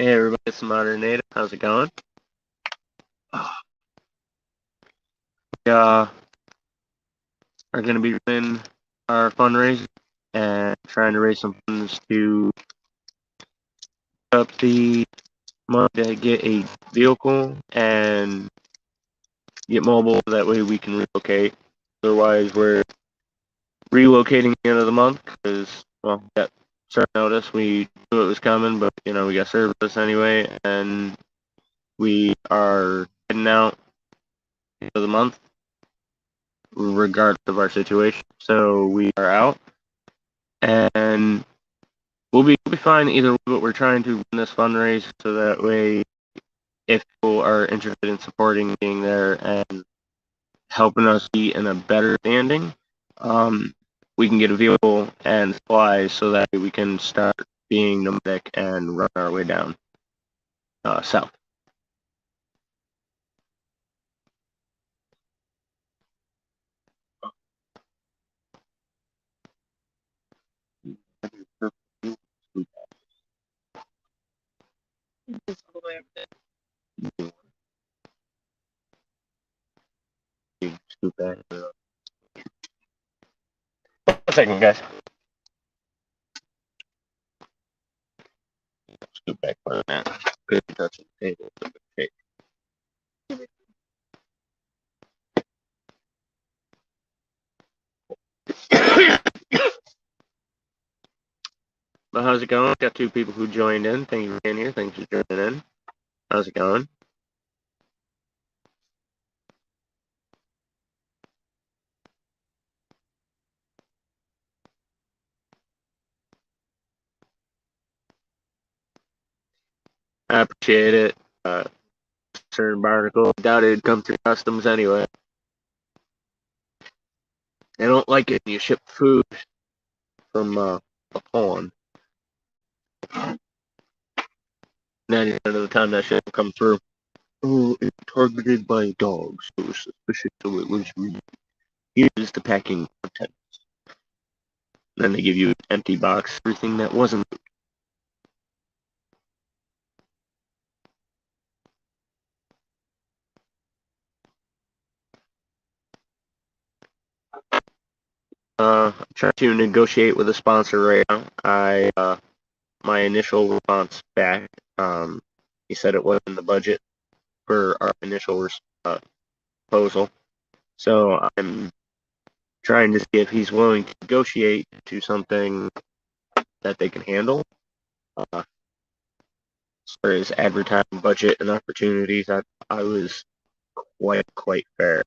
Hey everybody, it's the Modern Native. How's it going? We are going to be running our fundraising and trying to raise some funds to put up the money to get a vehicle and get mobile. That way we can relocate. Otherwise, we're relocating at the end of the month because, well, we got short notice. We knew it was coming, but, we got service anyway. And we are heading out at the end of the month regardless of our situation. So we are out, and we'll be fine either way. But we're trying to run this fundraise so that way, if people are interested in supporting, being there, and helping us be in a better standing, we can get a vehicle and supplies so that we can start being nomadic and run our way down south. Scoot back. 1 second, guys. Scoot back for a minute. Good touching the table. Okay. But how's it going? Got 2 people who joined in. Thank you for being here. Thanks for joining in. How's it going? I appreciate it. Certain article. Doubt it'd come through customs anyway. I don't like it when you ship food from a pond. 90% of the time that shit will come through. Oh, it's targeted by dogs. It was suspicious, so it was removed. Here's the packing content. Then they give you an empty box, everything that wasn't. I'm trying to negotiate with a sponsor right now. My initial response back, he said it wasn't in the budget for our initial proposal. So I'm trying to see if he's willing to negotiate to something that they can handle. As far as advertising budget and opportunities, I was quite fair.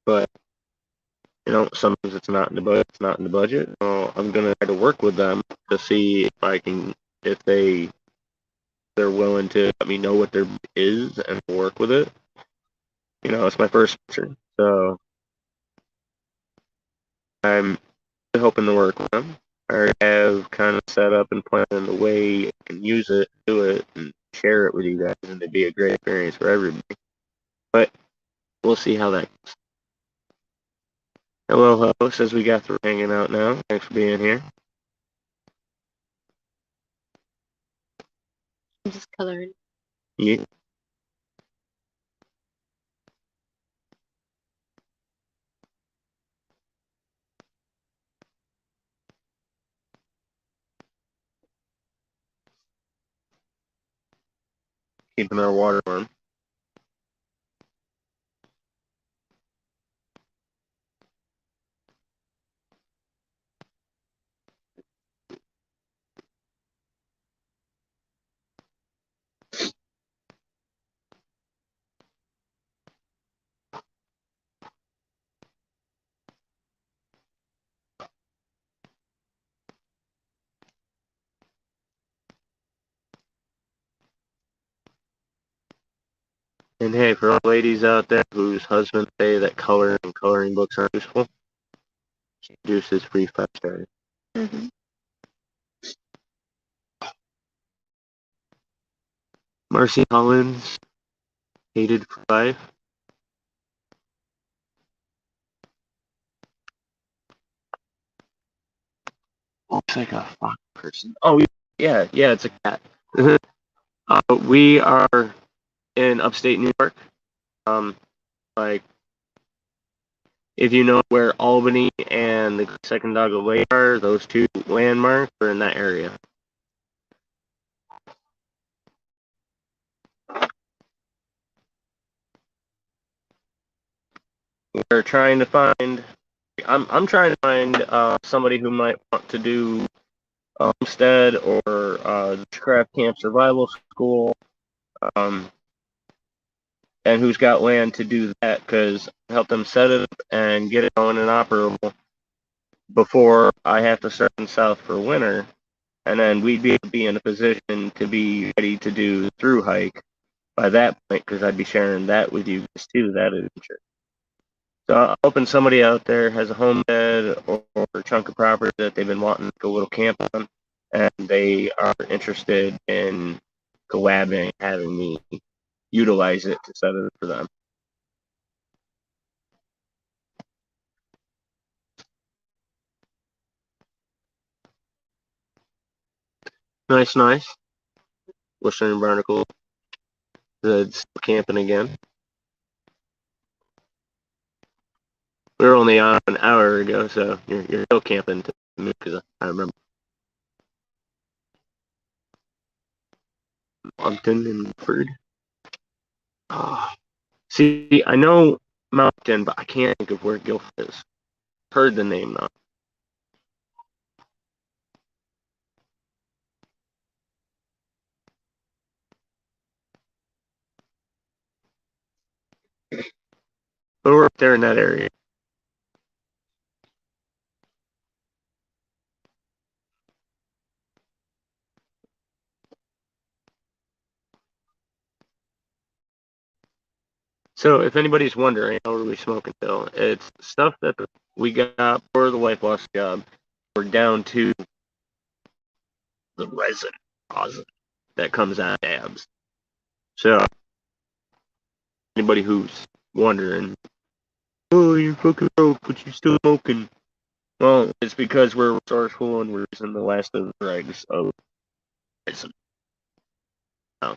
But sometimes it's not in the budget. It's not in the budget. So I'm gonna try to work with them to see if they're willing to let me know what their bid is and work with it. It's my first sponsor, so I'm hoping to work with them. I have kind of set up and planned the way I can use it, do it, and share it with you guys, and it'd be a great experience for everybody. But we'll see how that goes. Hello, host, as we got through hanging out now. Thanks for being here. I'm just coloring. Yeah. Keeping our water warm. And hey, for all ladies out there whose husbands say that coloring books aren't useful, Juice is free 5 stars. Mm-hmm. Marcy Hollins, hated for life. like a fox person. Oh, yeah, it's a cat. We are in upstate New York. Like if you know where Albany and the Second Dog Lake are, those two landmarks are in that area. We're trying to find. I'm trying to find somebody who might want to do homestead or craft camp survival school, um, and who's got land to do that because help them set it up and get it going and operable before I have to start in south for winter, and then we'd be in a position to be ready to do the through hike by that point because I'd be sharing that with you guys too, that adventure. So I'm hoping somebody out there has a homestead or a chunk of property that they've been wanting to go a little camp on, and they are interested in collabing, having me utilize it to set it up for them. Nice. Western Barnacle, the camping again. We were only on an hour ago, so you're still camping to me because I remember Moncton and Ford. See, I know Moncton, but I can't think of where Guilford is. Heard the name though. But we're up there in that area. So if anybody's wondering how are we smoking still, it's stuff that we got for the wife lost job. We're down to the resin that comes out of dabs. So anybody who's wondering, oh, you're fucking broke, but you're still smoking. Well, it's because we're resourceful and we're using the last of the dregs of resin. Oh.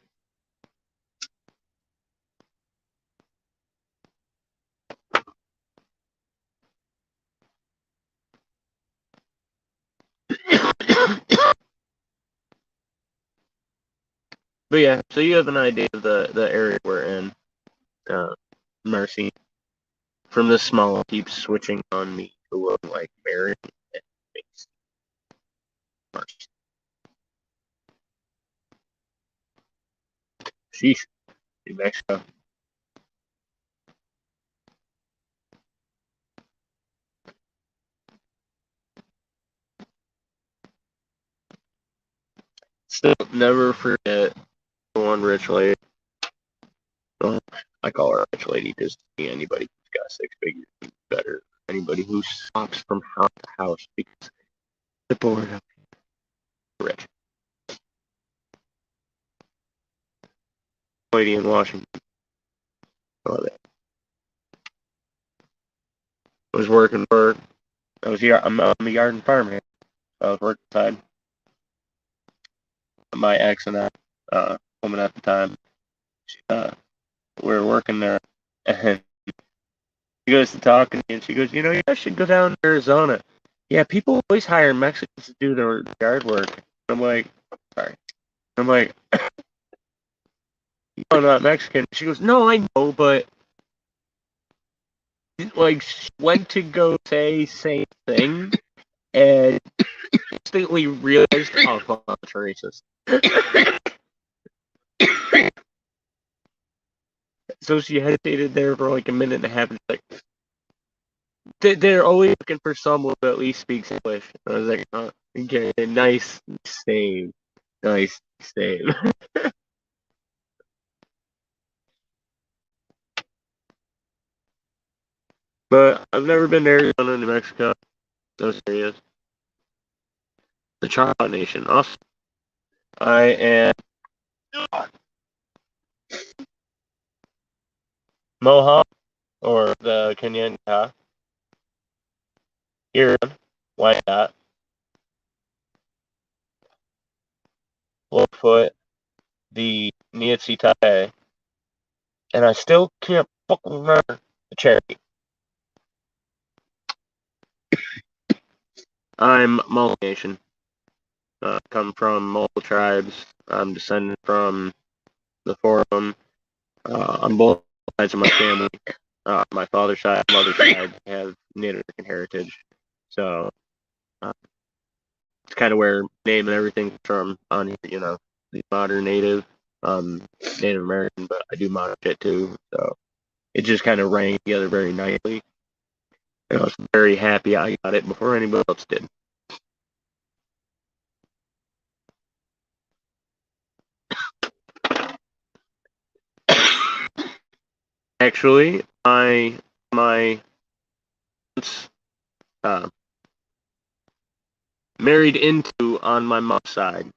But yeah, so you have an idea of the area we're in. Mercy. From this small, keeps switching on me to look like Mary and face Mercy. Sheesh. New Mexico. Still never forget the one rich lady. Well, I call her a rich lady because anybody who's got six figures is better. Anybody who swaps from house to house because the bored of rich. Lady in Washington. Love it. I was working for. I'm a yard and farm hand. I was working inside. My ex and I, woman at the time, we were working there, and she goes to talk to me, and she goes, you know, you guys should go down to Arizona. Yeah, people always hire Mexicans to do their yard work. I'm like, sorry. I'm like, I'm not Mexican. She goes, no, I know, but like, she went to go say same thing, and instantly realized, oh, fuck, it's racist. So she hesitated there for like a minute and a half. And like, they're always looking for someone who at least speaks English. I was like, oh, okay, nice save, nice save. But I've never been to Arizona, New Mexico, those areas. The Chocolate Nation, awesome. I am Mohawk or the Kenyan. Here, why not? Bloodfoot, the Nietzi Tai, and I still can't fucking remember the charity. I'm multi-nation. Come from multiple tribes. I'm descended from the Forum. On both sides of my family, my father's side, mother's side, have Native American heritage. So it's kind of where name and everything from on here, the modern Native, Native American, but I do modern shit too. So it just kind of rang together very nicely. And I was very happy I got it before anybody else did. Actually, my uh, married into on my mom's side.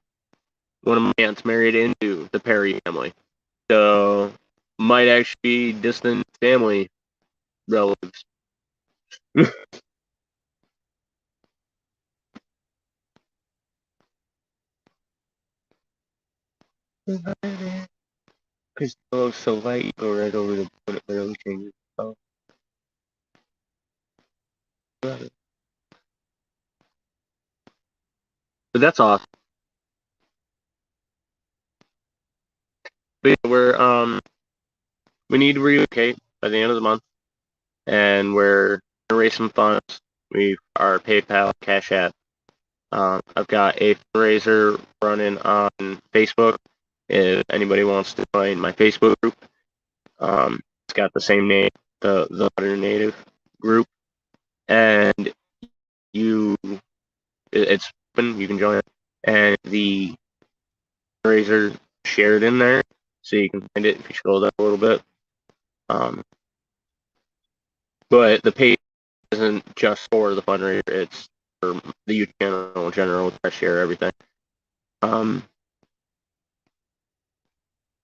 One of my aunts married into the Perry family. So might actually be distant family relatives. Because the looks so light, you go right over the when it barely changes. Oh, but that's awesome. But yeah, we need to relocate by the end of the month, and we're gonna raise some funds. We our PayPal, Cash App. I've got a fundraiser running on Facebook. If anybody wants to join my Facebook group, it's got the same name, the Modern Native group, and you it's open. You can join it, and the fundraiser shared in there, so you can find it if you scroll down a little bit. But the page isn't just for the fundraiser; it's for the YouTube channel in general. I share everything.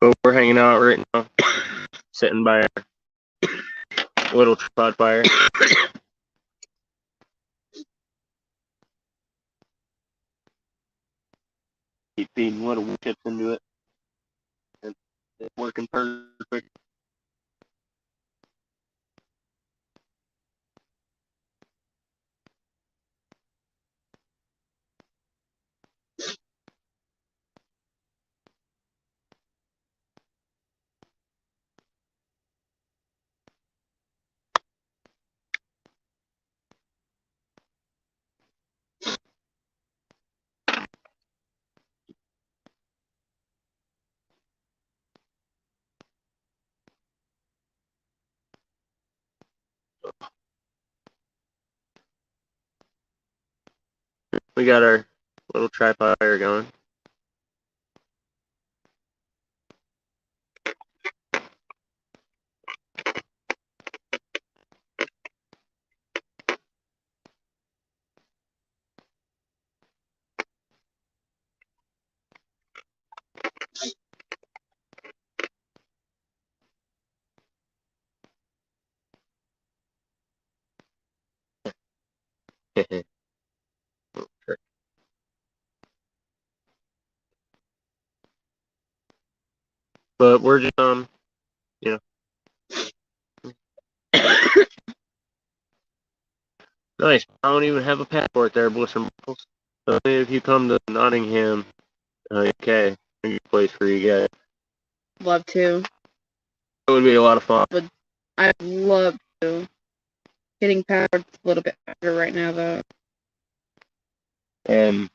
But we're hanging out right now, sitting by our little tripod fire. Keep feeding little chips into it, and it's working perfect. We got our little tripod fire going. But we're just you know, nice. I don't even have a passport there, Bliss and Buckles. So if you come to Nottingham, okay, a good place for you guys. Love to. It would be a lot of fun. But I'd love to. Getting powered a little bit harder right now, though. And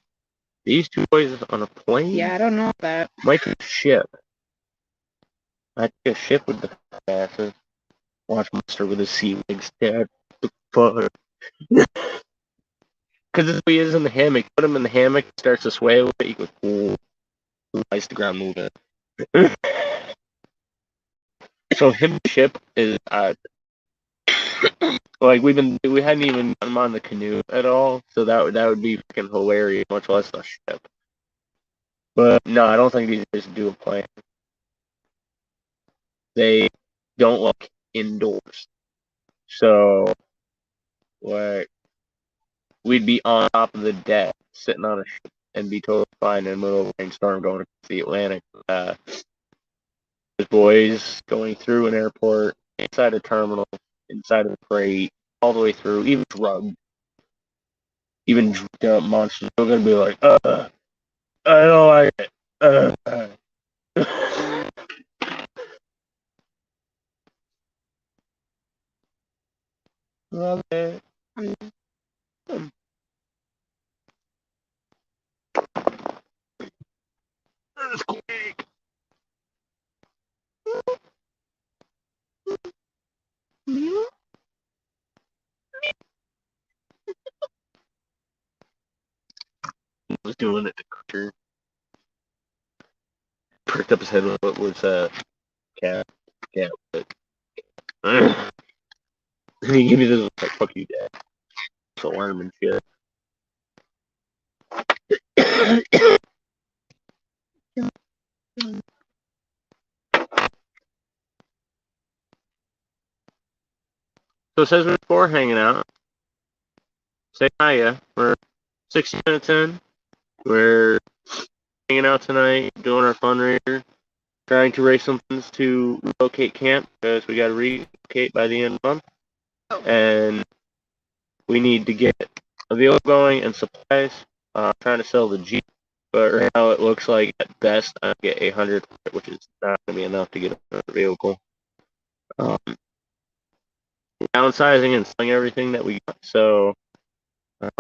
these two boys on a plane? Yeah, I don't know that. Might be a ship. I think a ship with the asses. Watch Monster with his sea legs, Dad. The fuck? Because if he is in the hammock, put him in the hammock, starts to sway with it, he goes, ooh, ice the ground moving. So him ship is like we hadn't even gotten him on the canoe at all, so that would be fucking hilarious, much less the ship. But no, I don't think these guys do a plane. They don't look indoors. So like we'd be on top of the deck, sitting on a ship and be totally fine in the middle of a rainstorm going across the Atlantic. There's boys going through an airport, inside a terminal, inside of a crate, all the way through, even drugged, even drugged up monsters. They're gonna be like, I don't like it. Love it. Earthquake. He was doing it to Crusher. Pricked up his head with what was cat. But and he gave me this like fuck you dad. It's alarm and shit. So it says before hanging out. Say hiya. We're 60 minutes in. We're hanging out tonight, doing our fundraiser, trying to raise some funds to relocate camp because we got to relocate by the end of the month. Oh. And we need to get a vehicle going and supplies. Trying to sell the Jeep, but right now it looks like at best I get 800, which is not going to be enough to get a vehicle. Downsizing and selling everything that we got. So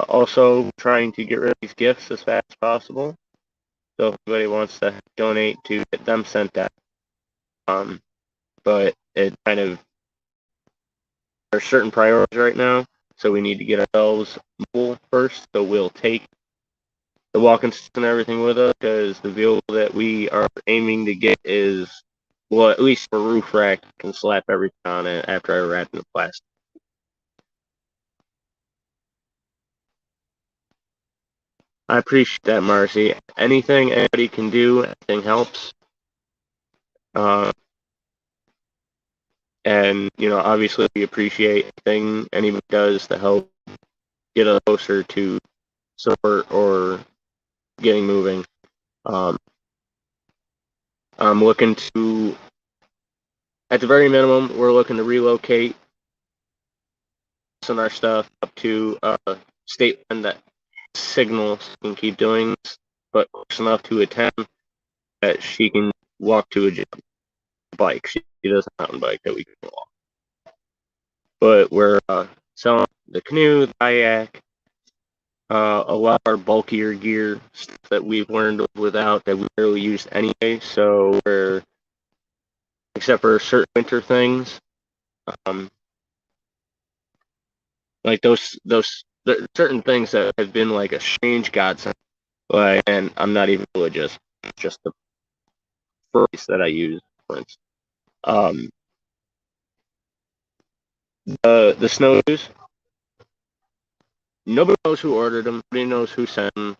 also trying to get rid of these gifts as fast as possible. So if anybody wants to donate to get them sent out. But it kind of there's certain priorities right now, so we need to get ourselves mobile first. So we'll take the walking sticks and everything with us because the vehicle that we are aiming to get is, well, at least for roof rack, can slap everything on it after I wrap it in plastic. I appreciate that, Marcy. Anything anybody can do, anything helps. And obviously, we appreciate anything anybody does to help get us closer to support or getting moving. I'm looking to, at the very minimum, we're looking to relocate some of our stuff up to a state that signals can keep doing this, but close enough to a town that she can walk to a gym. Bike. She does a mountain bike that we can walk. But we're selling the canoe, the kayak, a lot of our bulkier gear stuff that we've learned without that we barely used anyway. So we're, except for certain winter things, like those certain things that have been like a strange godsend. Like, and I'm not even religious. It's just the phrase that I use, for instance. The snowshoes. Nobody knows who ordered them. Nobody knows who sent them.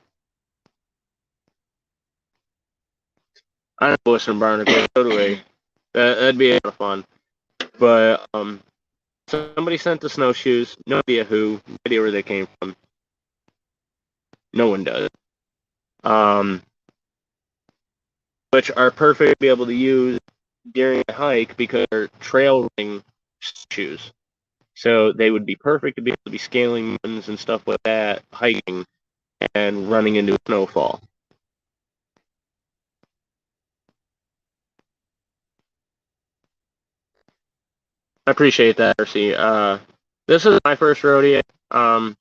I don't know, listen, Barnacle. Totally. That'd be a lot of fun. But somebody sent the snowshoes. No idea who. No idea where they came from. No one does. Which are perfect to be able to use during a hike because they're trail running shoes. So they would be perfect to be able to be scaling mountains and stuff like that, hiking, and running into a snowfall. I appreciate that, Percy. This is my first rodeo. I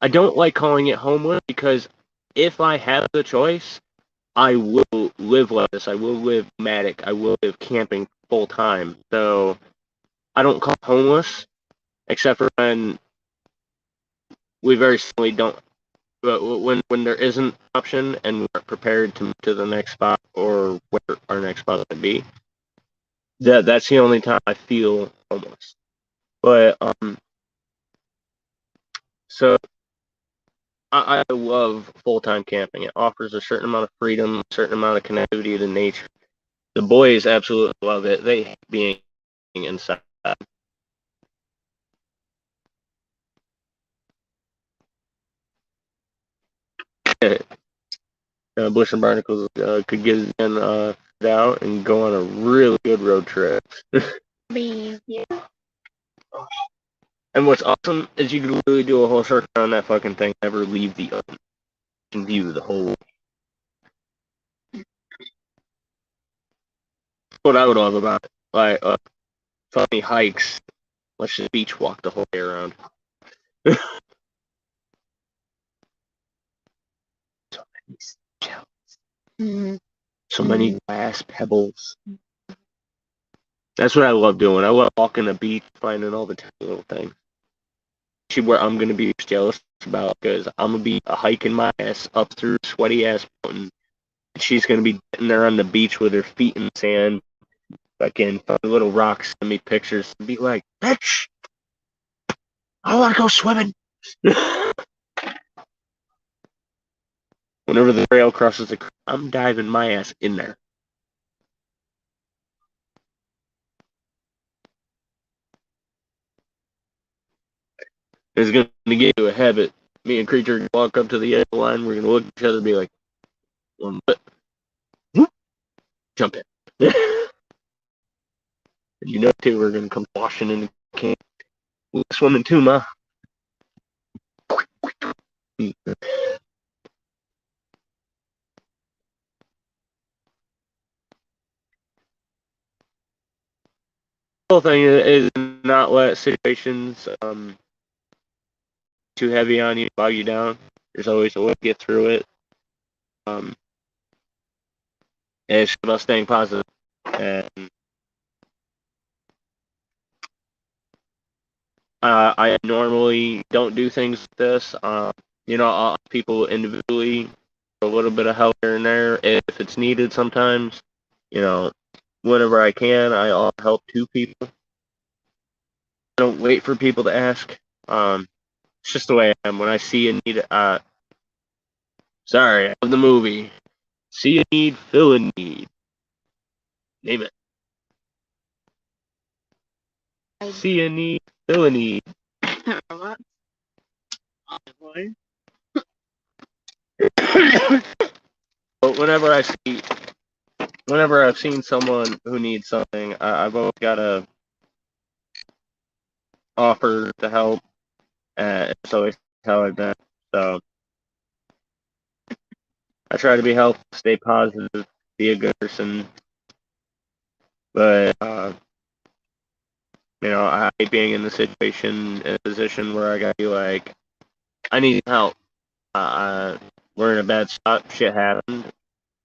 don't like calling it homeless because if I have the choice, I will live like this. I will live nomadic. I will live camping full time. So I don't call it homeless, except for when we very simply don't. But when there isn't an option and we're prepared to move to the next spot or where our next spot would be, that's the only time I feel homeless. But so I love full-time camping. It offers a certain amount of freedom, a certain amount of connectivity to nature. The boys absolutely love it. They hate being inside. Bush and Barnacles could get it out and go on a really good road trip. Yeah. And what's awesome is you can literally do a whole circle on that fucking thing, never leave the oven. You can view the whole. What I would love about it, like funny hikes. Let's just beach walk the whole way around. So many shells, so many glass pebbles. That's what I love doing. I love walking the beach, finding all the tiny little things. Actually, where I'm gonna be jealous about because I'm gonna be hiking my ass up through sweaty ass mountain. She's gonna be sitting there on the beach with her feet in the sand, fucking find little rocks, send me pictures, and be like, "Bitch, I want to go swimming." Whenever the trail crosses the creek, I'm diving my ass in there. It's gonna get into a habit. Me and Creature walk up to the edge of the line. We're gonna look at each other and be like, "One foot, whoop, jump in." You know, too, we're gonna come washing in the camp. We're swimming too, ma. The whole thing is not let situations too heavy on you, bog you down. There's always a way to get through it. And it's about staying positive. And I normally don't do things like this. I'll ask people individually for a little bit of help here and there if it's needed sometimes. You know, whenever I can, I'll help two people. I don't wait for people to ask. It's just the way I am. When I see a need, sorry, I love the movie. See a need, fill a need. Name it. See a need, fill a need. What? But whenever I've seen someone who needs something, I've always got to offer to help. It's always how I've been. So I try to be helpful, stay positive, be a good person. But I hate being in a position where I gotta be like, I need help. We're in a bad spot. Shit happened.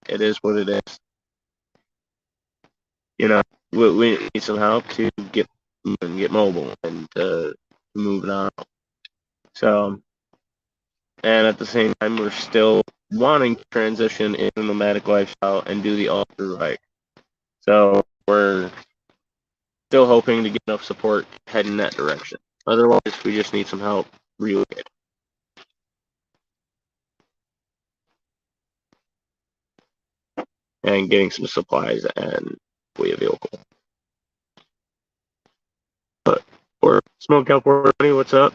It is what it is. We need some help to get mobile and move on. So, and at the same time, we're still wanting to transition into nomadic lifestyle and do the Ultra-Thru-Hike. So we're still hoping to get enough support head in that direction. Otherwise, we just need some help relocating and getting some supplies and a vehicle. But for Smoke California, what's up?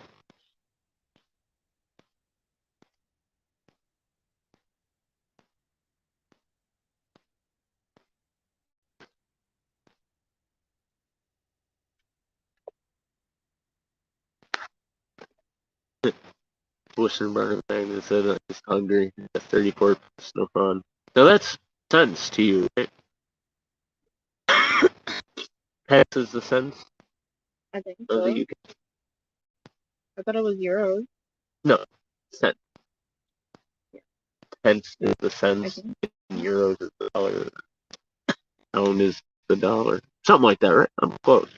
Western Burger thing that said he's hungry. At 34, it's no fun. So that's cents to you, right? Pence is the cents I think of so. the UK. I thought it was euros. No, cent. Yeah. Pence is the cents. Euros is the dollar. Pound is the dollar. Something like that, right? I'm close.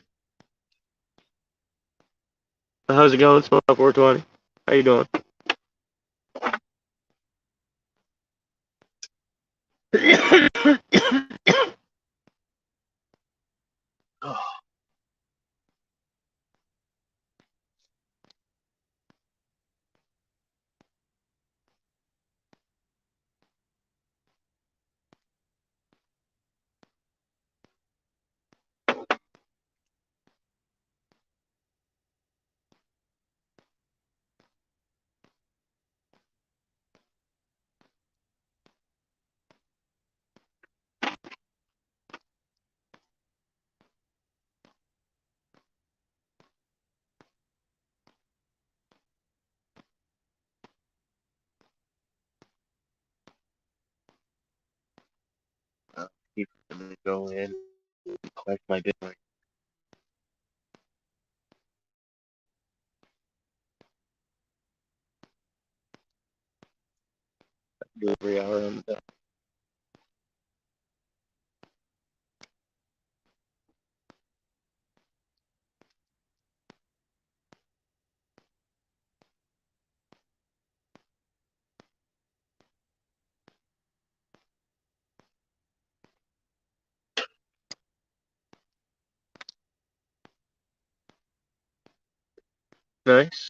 So how's it going, Smoke 420? How you doing? Oh, go in and collect my Bitcoin. Do every hour on the nice.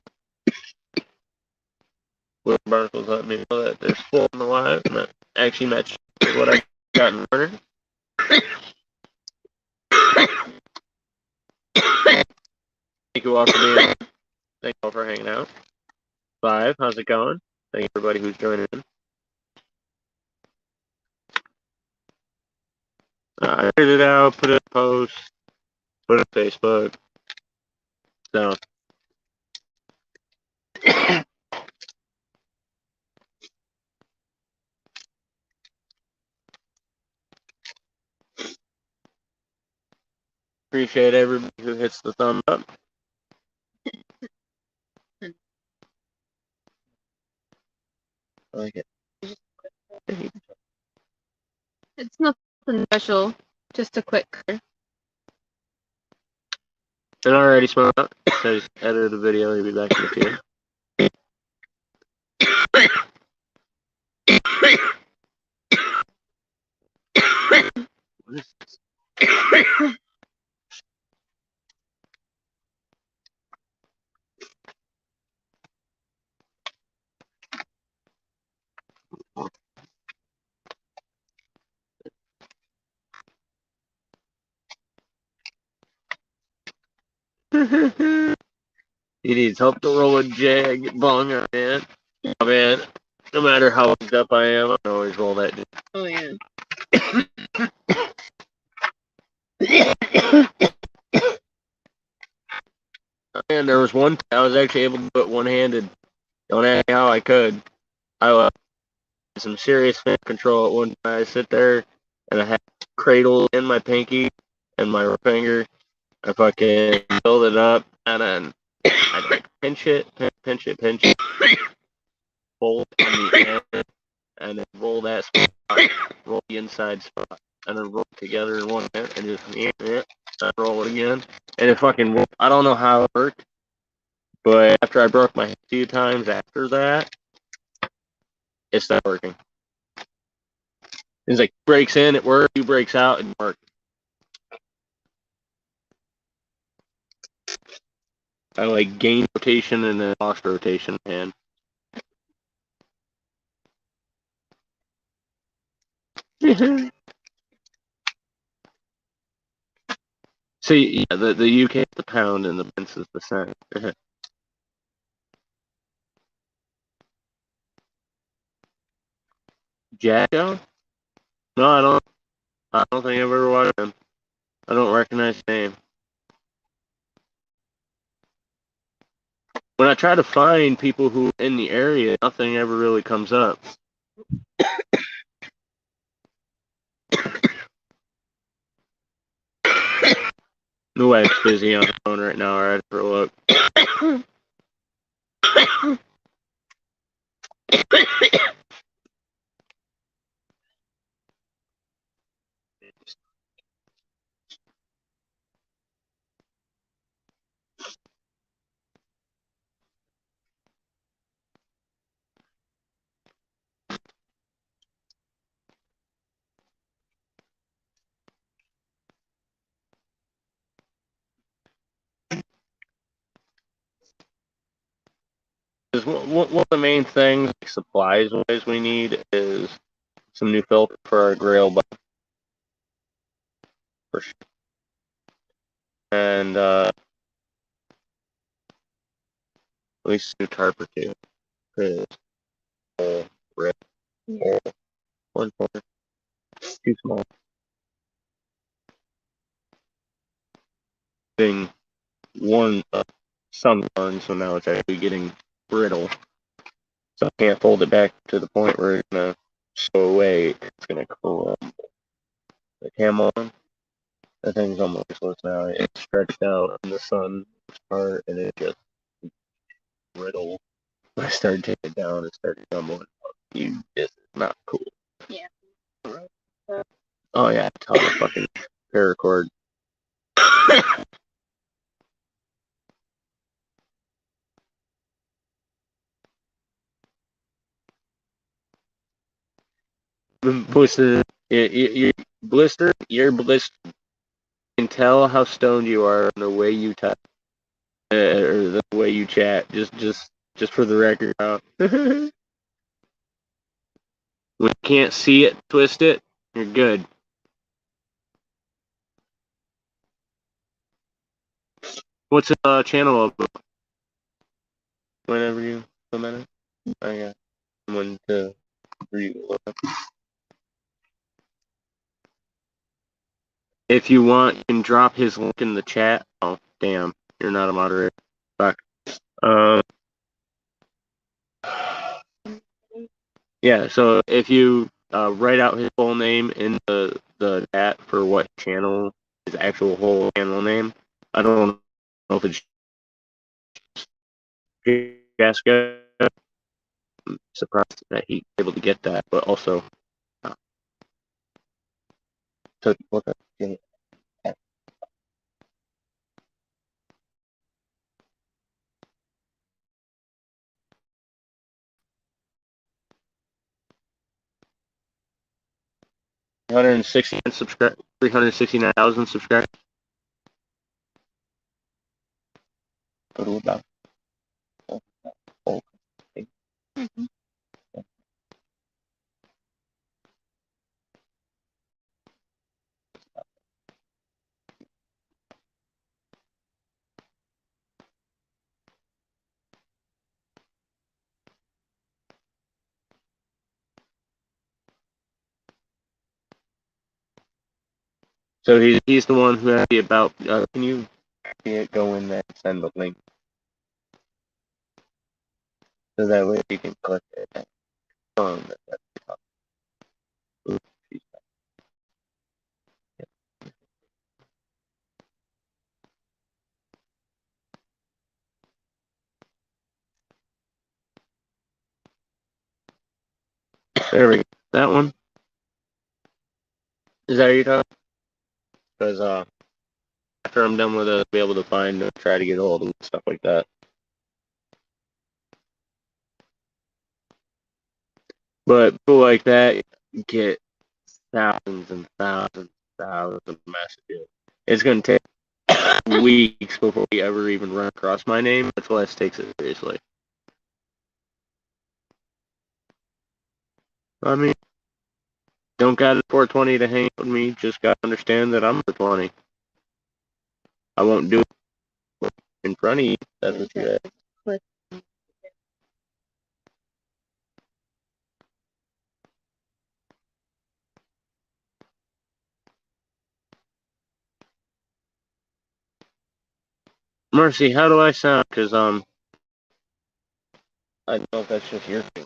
Will Barnacles let me know that there's 4 on the live, and that actually matches what I got in order. Thank you all for being. Thank you all for hanging out. 5, how's it going? Thank you everybody who's joining in. I figured it out, put it in post, put it on Facebook. So appreciate everybody who hits the thumb up. I like it. It's nothing special. Just a quick card. And I already smoked up. So I just edited the video. He'll be back in a few. What is this? He needs help to roll a jag bong, man. Oh, man. No matter how fucked up I am, I can always roll that. Oh yeah. And there was one I was actually able to do it one-handed. Don't ask me how I could. I had some serious fan control at one time. I sit there and I had cradle in my pinky and my finger. I fucking build it up and then I like pinch it, fold on the end, and then roll that spot, roll the inside spot, and then roll it together in one hand and just and roll it again. And it fucking worked. I don't know how it worked, but after I broke my hip a few times after that, it's not working. It's like breaks in, it works, two breaks out, it works. I like gain rotation and then lost rotation, man. See, yeah, the UK is the pound and the pence is the cent. Jacko? No, I don't. I don't think I've ever watched him. I don't recognize the name. When I try to find people who are in the area, nothing ever really comes up. My wife's busy on the phone right now. Alright, for a look. One of the main things, like supplies wise, we need is some new filter for our grill, but for sure. And at least a new tarp or two. Cause rip one corner too small. Being worn sunburn, so now it's actually getting brittle. So I can't fold it back to the point where it's gonna sew away. It's gonna crumble. the camel one. That thing's almost useless now. It's stretched out in the sun part, and it just brittle. When I started taking it down, it started tumbling. You, this is not cool. Yeah. Oh yeah, tell the fucking paracord. Blister, you blister, you're blister. You can tell how stoned you are in the way you type, or the way you chat. Just for the record. When you can't see it, twist it. You're good. What's the channel of? Whenever you comment it, I got someone to read. If you want, you can drop his link in the chat. Oh, damn. You're not a moderator. Fuck. Yeah, so if you write out his full name in the chat for what channel, his actual whole channel name, I don't know if it's Jessica. I'm surprised that he's able to get that, but also, so look up. Subscribe, 369,000 subscribers. Go to about. Mm-hmm. So he's the one who has the about. Can you go in there and send the link so that way you can click it? There we go. That one. Is that what you're talking? Because after I'm done with it, I'll be able to find and try to get a hold of stuff like that. But people like that get thousands and thousands and thousands of messages. It's going to take weeks before we ever even run across my name. That's why it takes it seriously. I mean, don't got a 420 to hang out with me. Just got to understand that I'm 420. I won't do it in front of you. That's what you said. Mercy, how do I sound? Because I don't know if that's just your thing.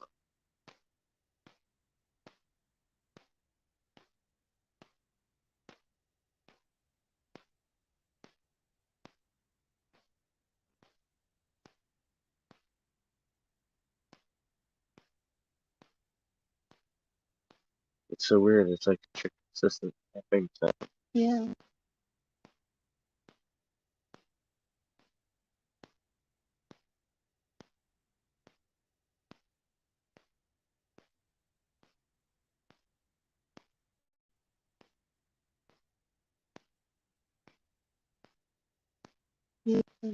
It's so weird. It's like such a consistent thing. Yeah. Mm-hmm.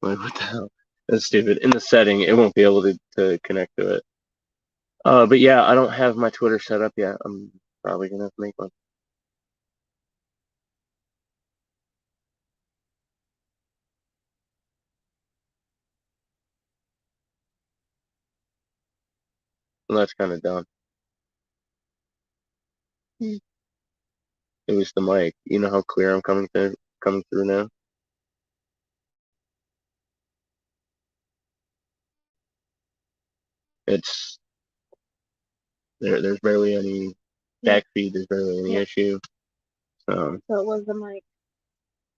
Like, what the hell? That's stupid. In the setting, it won't be able to connect to it. But yeah, I don't have my Twitter set up yet. I'm probably gonna have to make one. Well, that's kind of dumb. Hmm. It was the mic. You know how clear I'm coming through now? It's there's barely any backfeed, there's barely any issue. So it was the mic.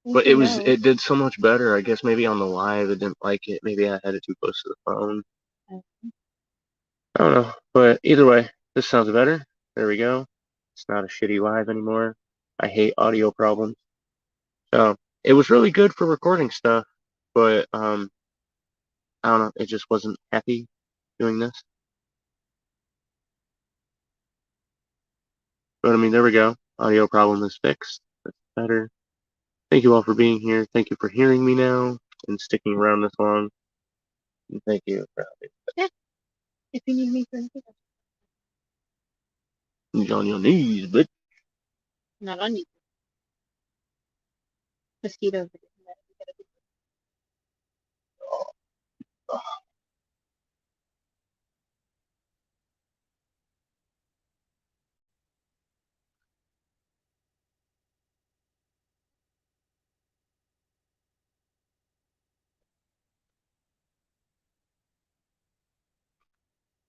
But it did so much better. I guess maybe on the live it didn't like it. Maybe I had it too close to the phone. I don't know. But either way, this sounds better. There we go. It's not a shitty live anymore. I hate audio problems. So it was really good for recording stuff, but I don't know, it just wasn't happy doing this. But I mean, there we go. Audio problem is fixed. That's better. Thank you all for being here. Thank you for hearing me now and sticking around this long. And thank you for Yeah. If you need me for anything, having me on your knees, but not on you. Mosquitoes.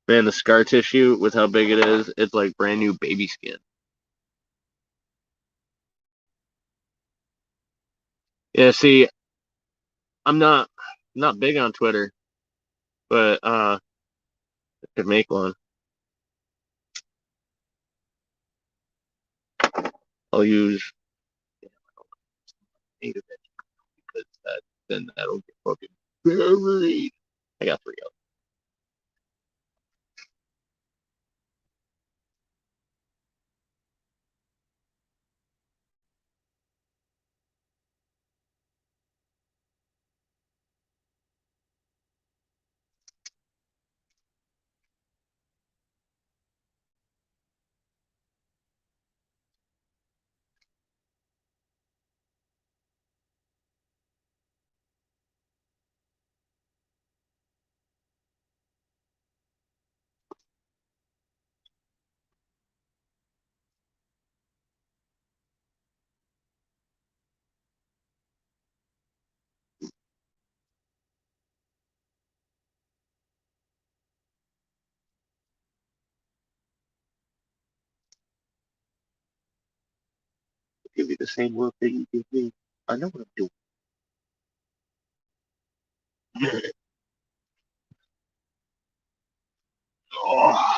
man, the scar tissue with how big it is, it's like brand new baby skin. Yeah, see, I'm not big on Twitter, but I could make one. I'll use native because then that'll get fucking buried. I got 3 of give you the same look that you give me. I know what I'm doing. Oh,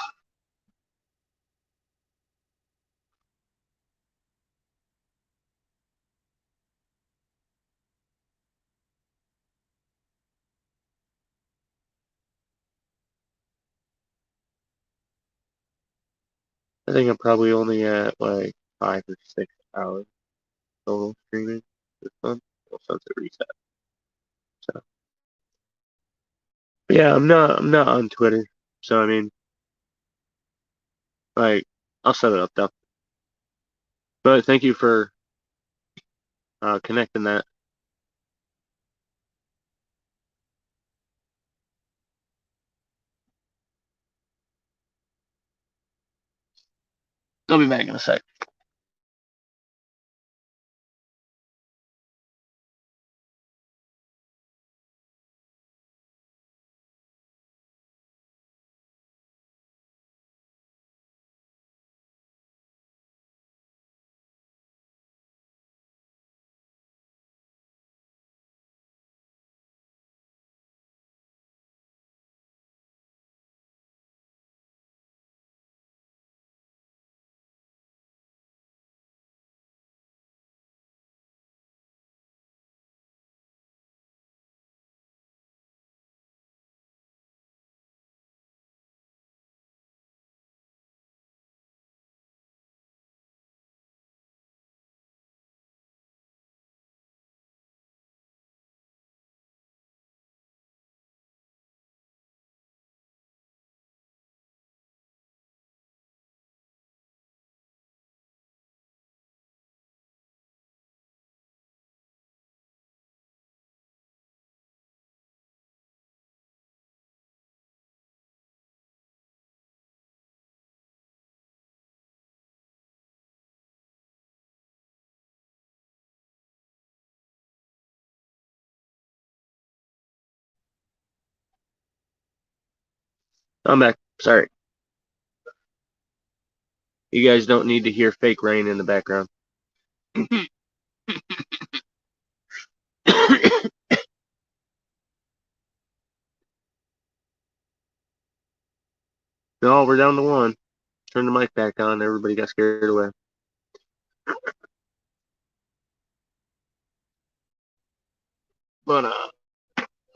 I think I'm probably only at like 5 or 6 hours total streaming this month. Well, since it reset. So but yeah, I'm not on Twitter. So I mean, like, I'll set it up though. But thank you for connecting that. I'll be back in a sec. I'm back. Sorry. You guys don't need to hear fake rain in the background. No, we're down to one. Turn the mic back on. Everybody got scared away. But,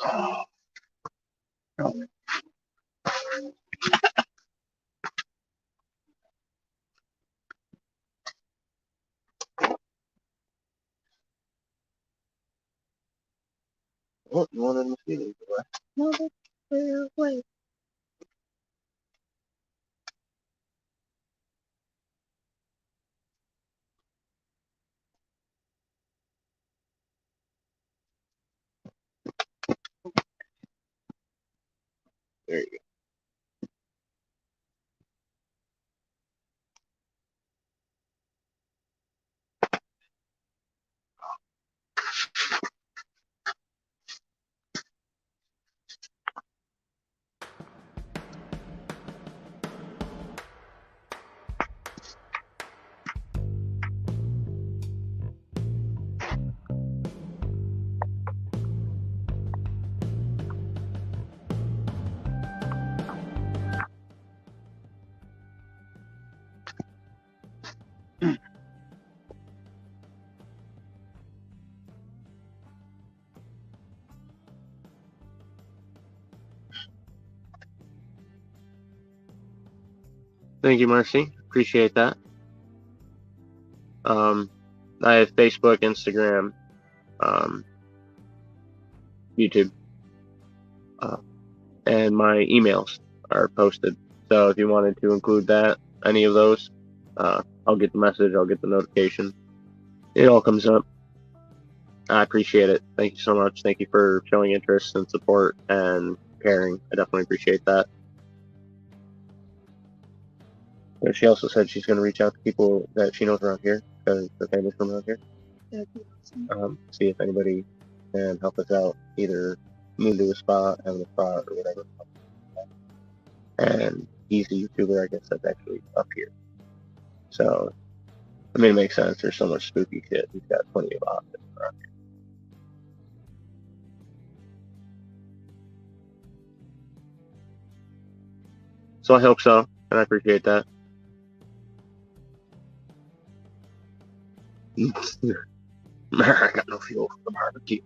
oh, you wanted mosquitoes away. No, they're away. There you go. Thank you, Marcy. Appreciate that. I have Facebook, Instagram, YouTube, and my emails are posted. So if you wanted to include that, any of those, I'll get the message, I'll get the notification. It all comes up. I appreciate it. Thank you so much. Thank you for showing interest and support and caring. I definitely appreciate that. And she also said she's going to reach out to people that she knows around here, because the family's from around here. See if anybody can help us out, either move to a spot, having a spot, or whatever. And he's a YouTuber, I guess, that's actually up here. So, I mean, it makes sense. There's so much spooky shit. He's got plenty of options around here. So I hope so, and I appreciate that. I got no fuel for the barbecue.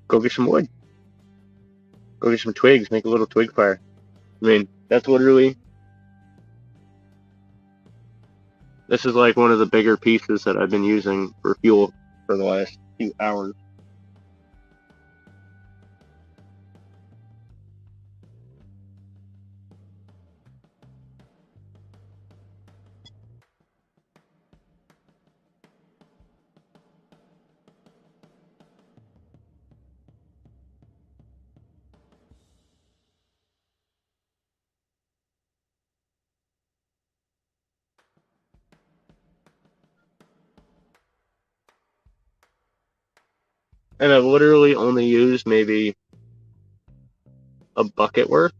Go get some wood. Go get some twigs. Make a little twig fire. I mean, that's literally. This is like one of the bigger pieces that I've been using for fuel for the last few hours. And I've literally only used maybe a bucket worth.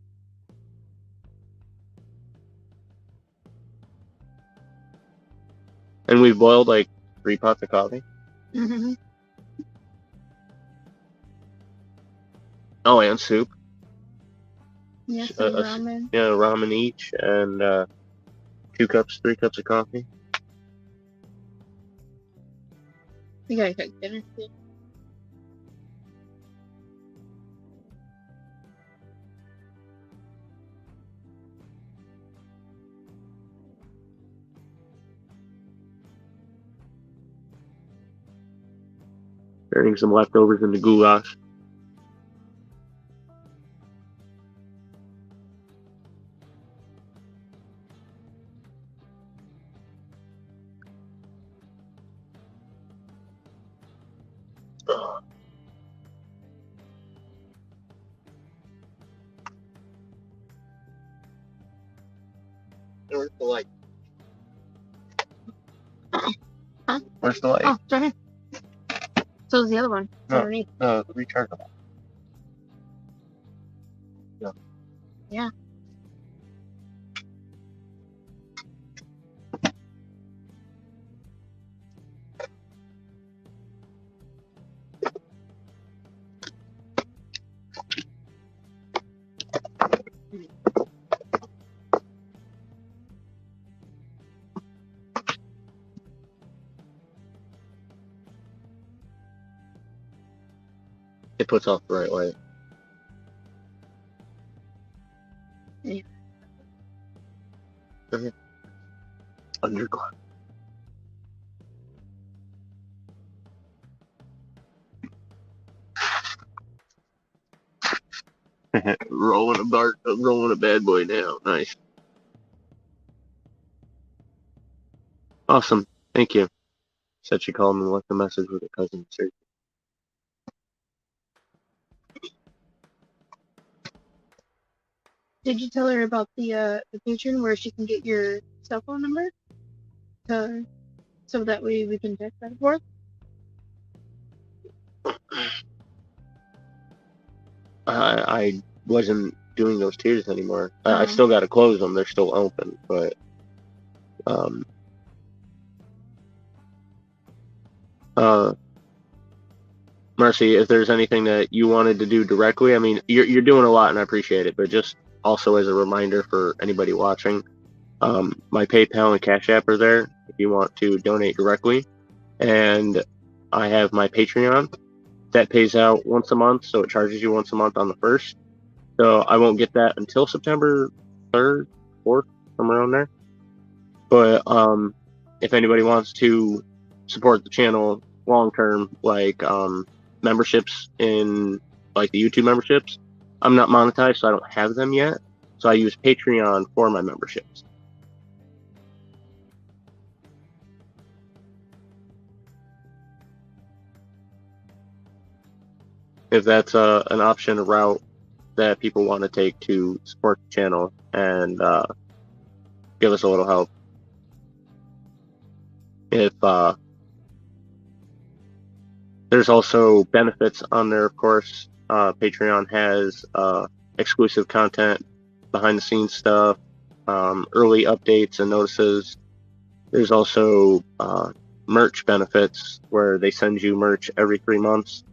And we've boiled like 3 pots of coffee. Mm-hmm. Oh, and soup. Yes, and ramen. Yeah, ramen each, and 3 cups of coffee. You gotta cook dinner too. Turning some leftovers into goulash. Where's the light? Huh? Where's the light? Oh, it's right here. So is the other one. It's underneath. No, the rechargeable. Yeah. It puts off the right way. Yeah. Okay. Underglass. rolling a bad boy now. Nice. Awesome. Thank you. Said she called me and left a message with her cousin. Did you tell her about the patron where she can get your cell phone number? So that way we can text back and forth? I wasn't doing those tiers anymore. I still got to close them. They're still open, but Marcy, if there's anything that you wanted to do directly, I mean, you're doing a lot, and I appreciate it. But just also as a reminder for anybody watching, my PayPal and Cash App are there if you want to donate directly, and I have my Patreon that pays out once a month, so it charges you once a month on the 1st. So I won't get that until September 3rd, 4th, somewhere around there. But if anybody wants to support the channel long term, like memberships in like the YouTube memberships, I'm not monetized, so I don't have them yet. So I use Patreon for my memberships. If that's an option, a route that people want to take to support the channel and give us a little help. If there's also benefits on there, of course. Patreon has exclusive content, behind the scenes stuff, early updates and notices. There's also merch benefits where they send you merch every 3 months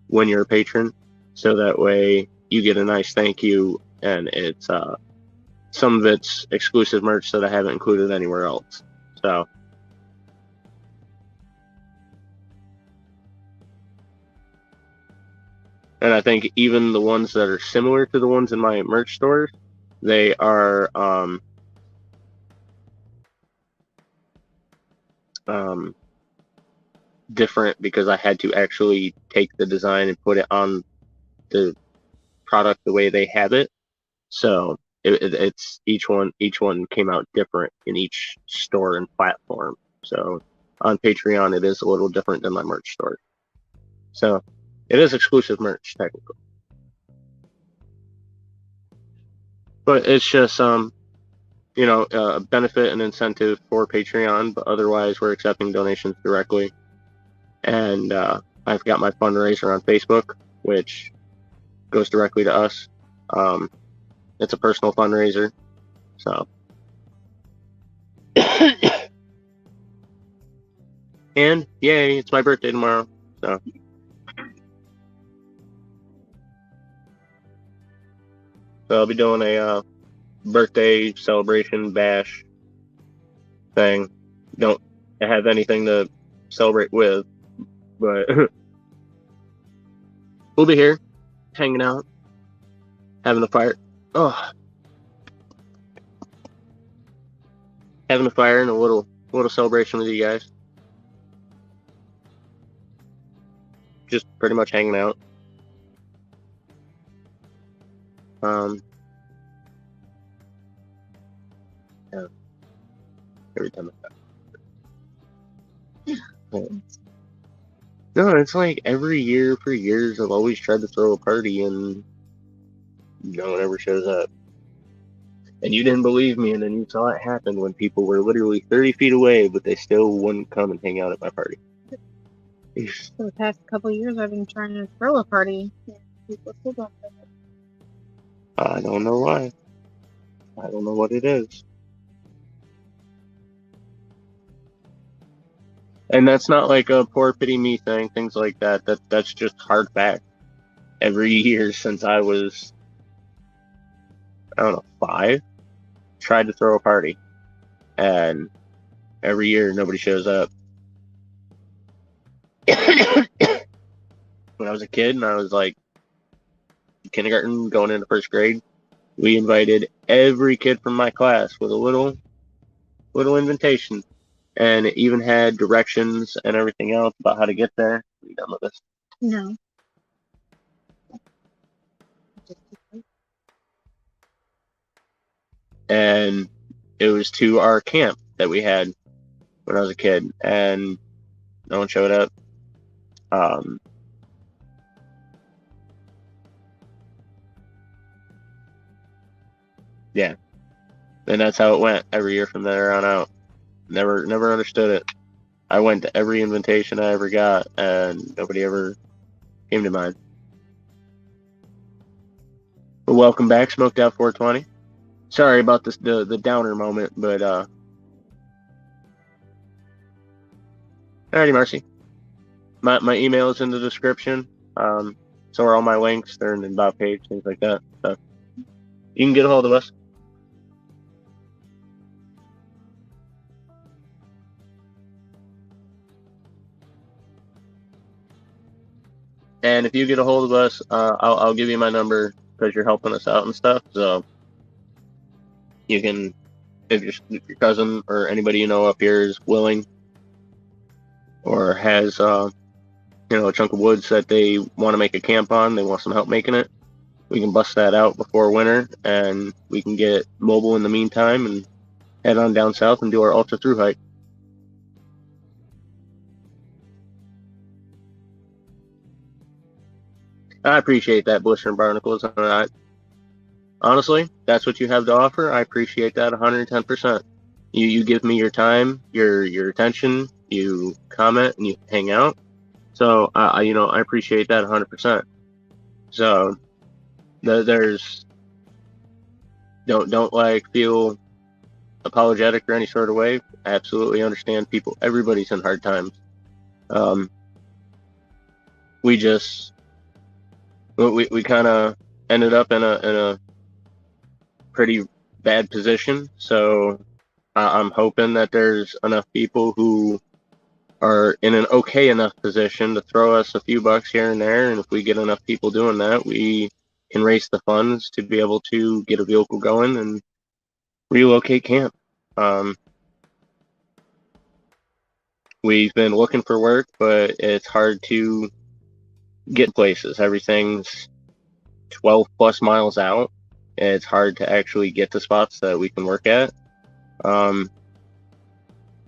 when you're a patron. So that way you get a nice thank you, and it's some of it's exclusive merch that I haven't included anywhere else. So and I think even the ones that are similar to the ones in my merch stores, they are different because I had to actually take the design and put it on the product the way they have it. So it's each one came out different in each store and platform. So on Patreon, it is a little different than my merch store. So it is exclusive merch technically, but it's just a benefit and incentive for Patreon. But otherwise, we're accepting donations directly, and I've got my fundraiser on Facebook, which goes directly to us. It's a personal fundraiser, so. And yay, it's my birthday tomorrow, so. So I'll be doing a birthday celebration bash thing. Don't have anything to celebrate with, but we'll be here, hanging out, having a fire. Oh, having a fire and a little celebration with you guys. Just pretty much hanging out. Yeah. Every time No, it's like every year for years I've always tried to throw a party and no one ever shows up. And you didn't believe me, and then you saw it happen when people were literally 30 feet away, but they still wouldn't come and hang out at my party. For the past couple of years, I've been trying to throw a party. Yeah, people still don't. I don't know why. I don't know what it is. And that's not like a poor pity me thing, things like that. That's just hard fact. Every year since I was, I don't know, 5, tried to throw a party, and every year nobody shows up. When I was a kid and I was like kindergarten going into first grade, we invited every kid from my class with a little invitation, and it even had directions and everything else about how to get there. Are you done with this? No. And it was to our camp that we had when I was a kid, and no one showed up. Um, yeah, and that's how it went every year from there on out. Never understood it. I went to every invitation I ever got, and nobody ever came to mind. But welcome back, Smoked Out 420. Sorry about this, the downer moment, but alrighty, Marcy. My email is in the description. So are all my links. They're in the about page, things like that. So you can get a hold of us. And if you get a hold of us, I'll give you my number because you're helping us out and stuff. So you can, if your cousin or anybody you know up here is willing or has a chunk of woods that they want to make a camp on, they want some help making it, we can bust that out before winter, and we can get mobile in the meantime and head on down south and do our Ultra-Thru-Hike. I appreciate that, Blister and Barnacles. Honestly, that's what you have to offer. I appreciate that 110%. You give me your time, your attention, you comment, and you hang out. So I appreciate that 100%. So there's don't like feel apologetic or any sort of way. I absolutely understand people. Everybody's in hard times. Um, we just we kind of ended up in a pretty bad position. So I'm hoping that there's enough people who are in an okay enough position to throw us a few bucks here and there. And if we get enough people doing that, we can raise the funds to be able to get a vehicle going and relocate camp. Um, we've been looking for work, but it's hard to get places. Everything's 12 plus miles out. It's hard to actually get to spots that we can work at. Um,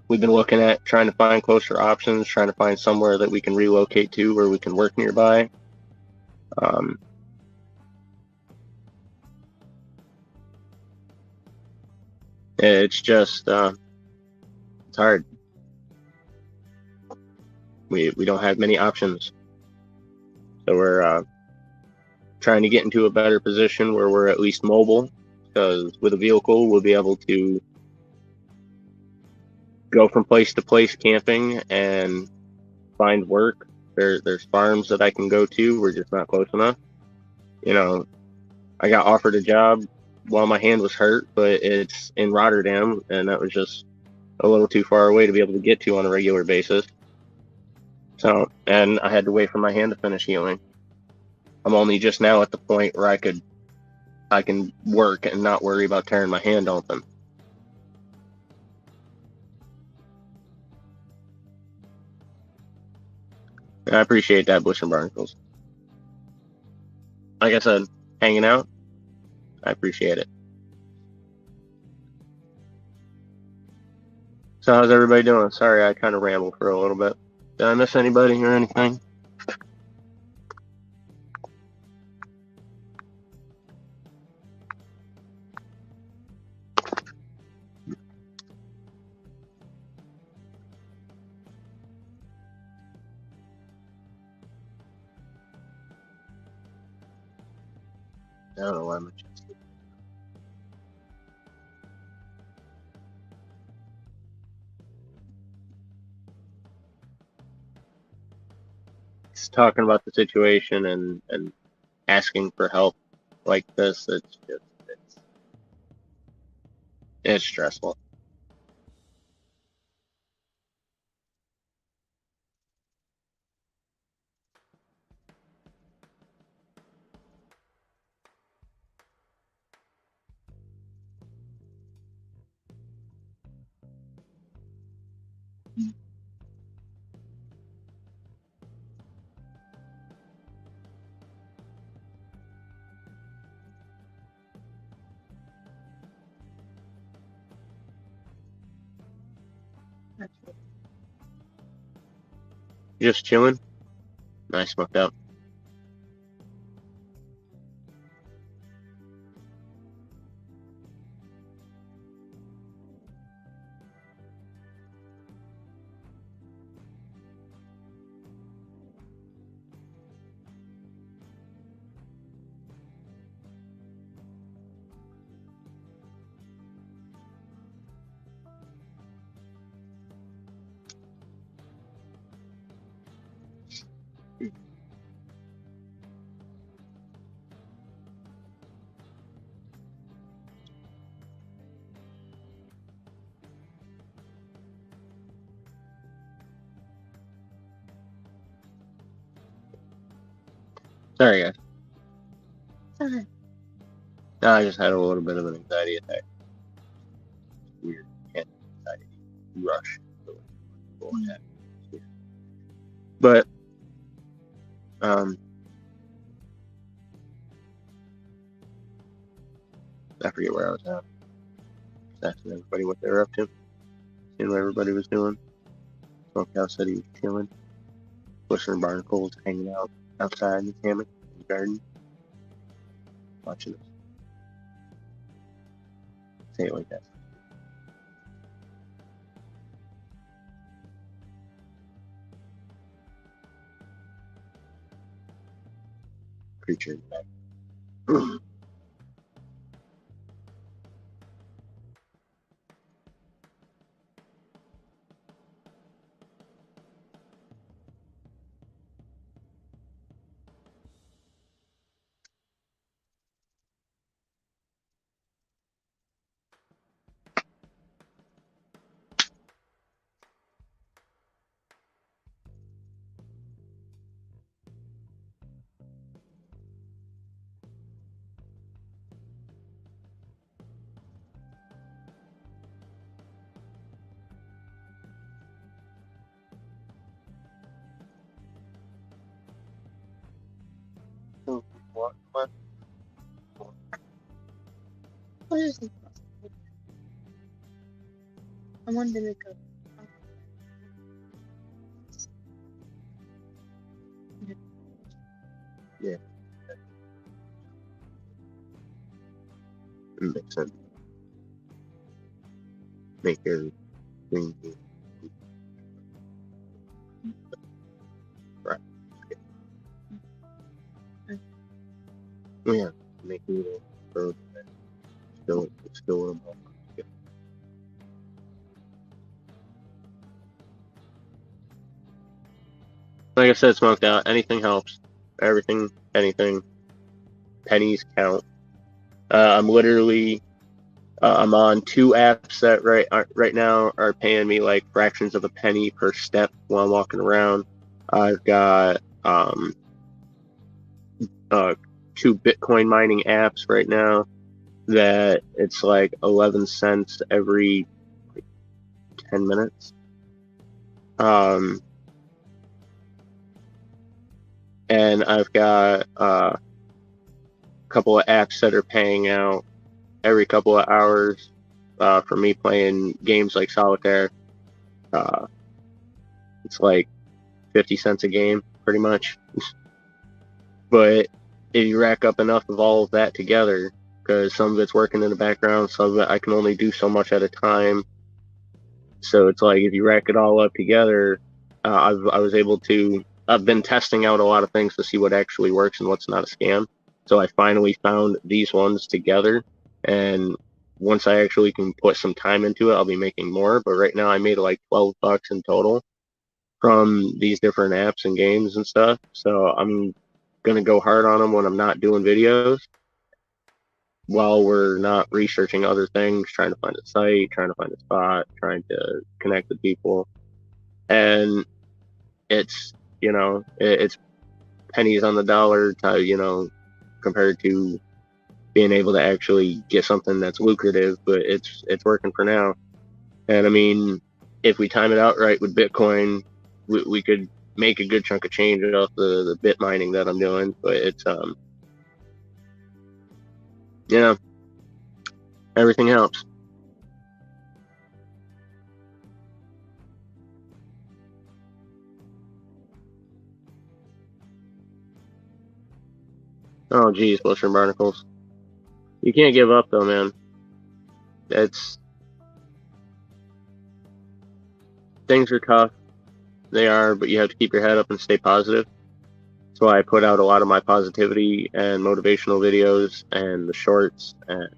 we've been looking at trying to find closer options, trying to find somewhere that we can relocate to where we can work nearby. Um, it's just it's hard. We don't have many options, so we're trying to get into a better position where we're at least mobile. Because with a vehicle, we'll be able to go from place to place camping and find work. There's farms that I can go to. We're just not close enough. You know, I got offered a job while my hand was hurt, but it's in Rotterdam, and that was just a little too far away to be able to get to on a regular basis. So, and I had to wait for my hand to finish healing. I'm only just now at the point where I can work and not worry about tearing my hand open. And I appreciate that, Bush and Barnacles. Like I said, hanging out, I appreciate it. So how's everybody doing? Sorry, I kind of rambled for a little bit. Did I miss anybody or anything? I don't know why I'm talking about the situation and asking for help like this, it's stressful. Just chilling. Nice smoked out. Sorry, guys. Okay. No, I just had a little bit of an anxiety attack. Weird. Anxiety rush. But I forget where I was at. Just asking everybody what they were up to, seeing what everybody was doing. Smokehouse said he was chilling. Bushing and Barnacles hanging out outside in the hammock in the garden, watching us. Say it like that. Creature in the back. What? What is it? I wanted to make a. Yeah. It makes sense. Make everything right. Yeah. Make it a little further. Still a little more. Like I said, smoked out. Anything helps. Everything, anything. Pennies count. I'm literally, I'm on 2 apps that right now are paying me like fractions of a penny per step while I'm walking around. I've got 2 Bitcoin mining apps right now that it's like 11 cents every 10 minutes. And I've got a couple of apps that are paying out every couple of hours for me playing games like solitaire. It's like 50 cents a game, pretty much. But if you rack up enough of all of that together, because some of it's working in the background, some of it I can only do so much at a time. So it's like if you rack it all up together, I was able to. I've been testing out a lot of things to see what actually works and what's not a scam. So I finally found these ones together, and once I actually can put some time into it, I'll be making more. But right now, I made like $12 in total, from these different apps and games and stuff. So I'm gonna go hard on them when I'm not doing videos, while we're not researching other things, trying to find a site, trying to find a spot, trying to connect with people. And it's, it's pennies on the dollar to, compared to being able to actually get something that's lucrative, but it's working for now. And I mean, if we time it out right with Bitcoin, we could make a good chunk of change off the bit mining that I'm doing. But it's everything helps. Oh geez, blistering barnacles. You can't give up though, man. It's Things are tough. They are, but you have to keep your head up and stay positive. So I put out a lot of my positivity and motivational videos and the shorts, and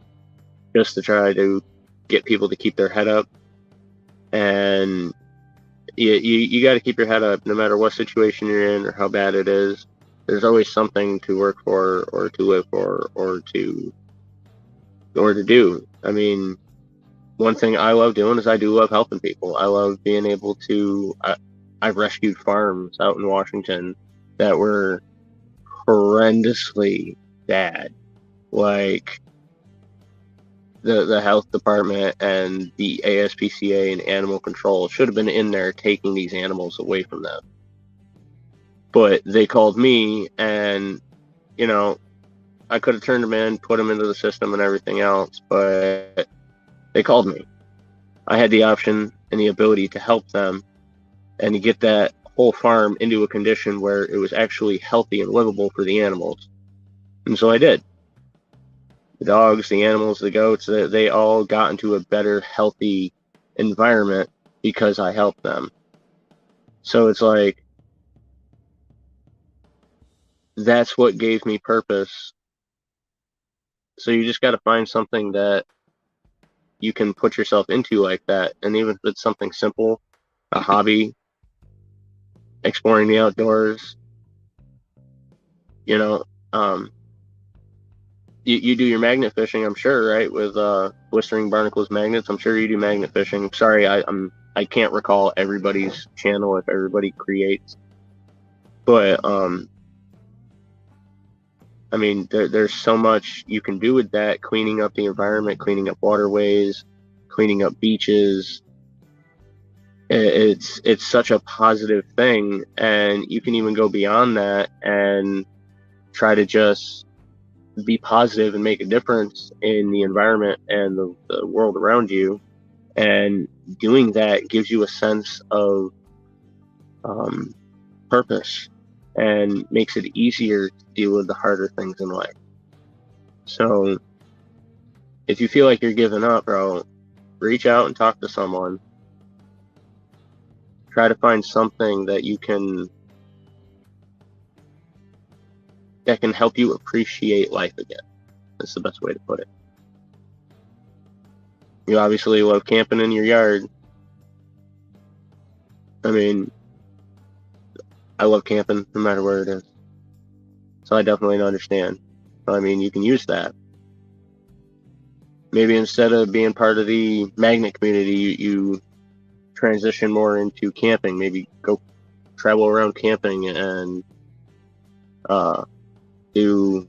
just to try to get people to keep their head up. And you got to keep your head up no matter what situation you're in or how bad it is. There's always something to work for, or to live for, or to do. I mean, one thing I love doing is I do love helping people. I love being able to. I've rescued farms out in Washington that were horrendously bad. Like the health department and the ASPCA and animal control should have been in there taking these animals away from them. But they called me, and I could have turned them in, put them into the system and everything else, but they called me. I had the option and the ability to help them and to get that whole farm into a condition where it was actually healthy and livable for the animals. And so I did. The dogs, the animals, the goats, they all got into a better, healthy environment because I helped them. So it's like, that's what gave me purpose. So you just got to find something that you can put yourself into like that. And even if it's something simple, a hobby, exploring the outdoors, you know, um, you do your magnet fishing, I'm sure, right? With blistering barnacles magnets, I'm sure you do magnet fishing. Sorry, I can't recall everybody's channel if everybody creates, but I mean, there's so much you can do with that, cleaning up the environment, cleaning up waterways, cleaning up beaches. It's such a positive thing, and you can even go beyond that and try to just be positive and make a difference in the environment and the world around you. And doing that gives you a sense of purpose and makes it easier to deal with the harder things in life. So if you feel like you're giving up, bro, reach out and talk to someone. Try to find something that can help you appreciate life again. That's the best way to put it. You obviously love camping in your yard. I mean, I love camping no matter where it is. So I definitely understand. I mean, you can use that. Maybe instead of being part of the magnet community, you transition more into camping. Maybe go travel around camping and do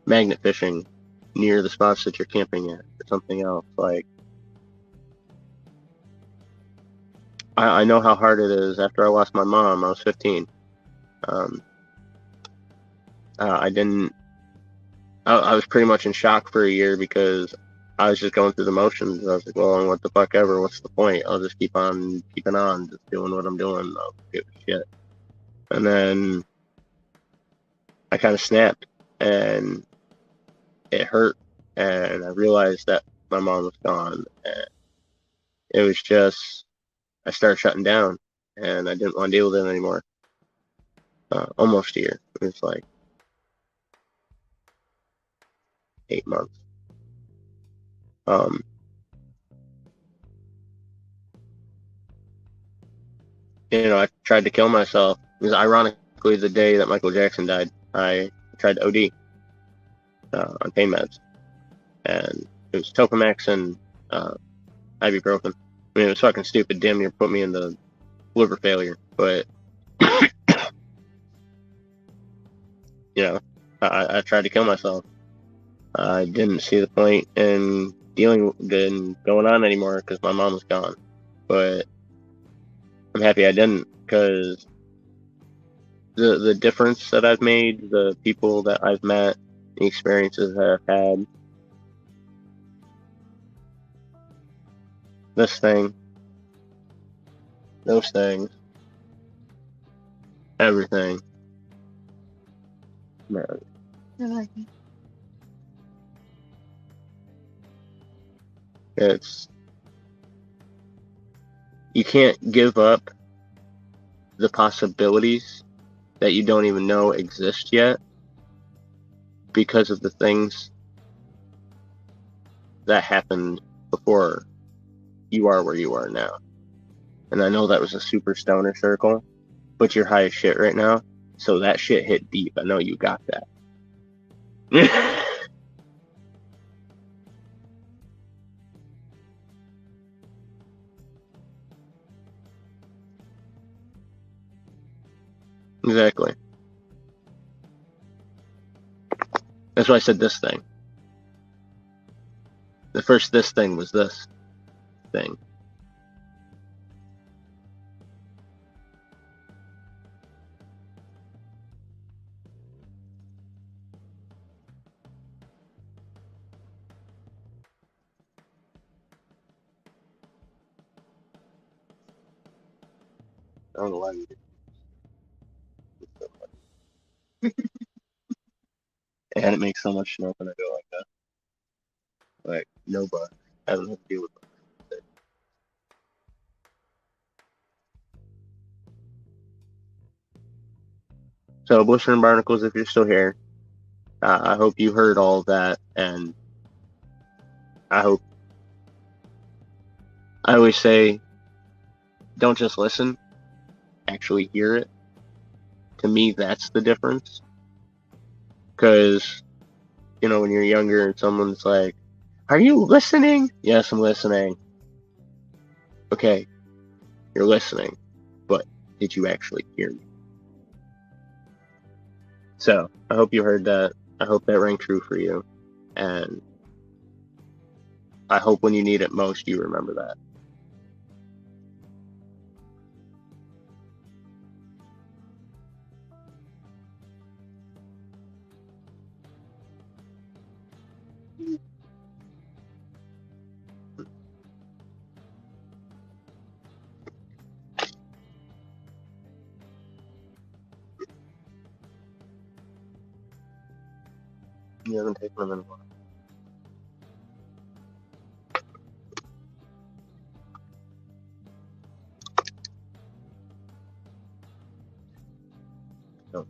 magnet fishing near the spots that you're camping at, or something else. Like, I know how hard it is. After I lost my mom, I was 15. I didn't. I was pretty much in shock for a year because I was just going through the motions. I was like, well, what the fuck ever? What's the point? I'll just keep on keeping on, just doing what I'm doing. I'll give a shit. And then I kind of snapped, and it hurt, and I realized that my mom was gone, and it was just, I started shutting down, and I didn't want to deal with it anymore. Almost a year. It was like 8 months. Um, I tried to kill myself. It was ironically the day that Michael Jackson died. I tried to OD on pain meds, and it was Topamax and ibuprofen. I mean, it was fucking stupid. Damn near put me into liver failure. But I tried to kill myself. I didn't see the point in going on anymore because my mom was gone. But I'm happy I didn't, because the difference that I've made, the people that I've met, the experiences that I've had, this thing, those things, everything. Man, it's you can't give up the possibilities that you don't even know exist yet because of the things that happened before you are where you are now. And I know that was a super stoner circle, but you're high as shit right now, so that shit hit deep. I know you got that. Exactly. That's why I said this thing. The first this thing was this thing. I don't know why you did it. And it makes so much smoke when I go like that. Like, no bug. I don't have to deal with it. So, Blister and Barnacles, if you're still here, I hope you heard all of that, and I always say, don't just listen, actually hear it. To me, that's the difference. Because, when you're younger and someone's like, are you listening? Yes, I'm listening. Okay, you're listening, but did you actually hear me? So, I hope you heard that. I hope that rang true for you. And I hope when you need it most, you remember that. You haven't taken them in a while. No.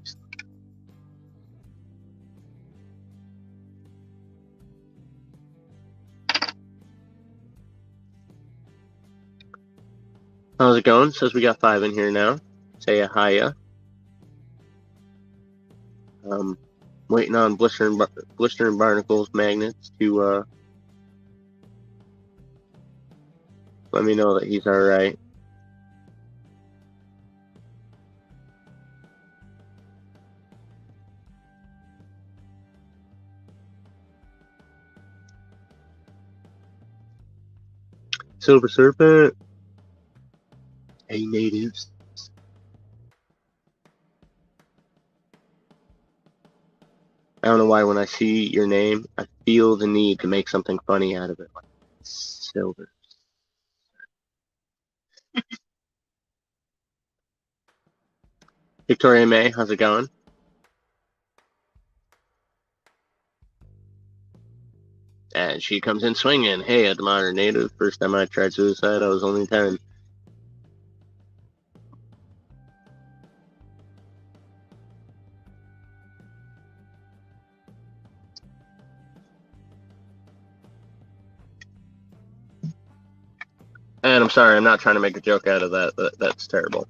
How's it going? Says we got 5 in here now. Say a hiya. Waiting on Blister and Barnacles magnets to let me know that he's alright. Silver Serpent. Hey, natives. I don't know why when I see your name, I feel the need to make something funny out of it. Like Silver. Victoria May, how's it going? And she comes in swinging. Hey, at the modern native. First time I tried suicide, I was only 10. And I'm sorry, I'm not trying to make a joke out of that. That's terrible.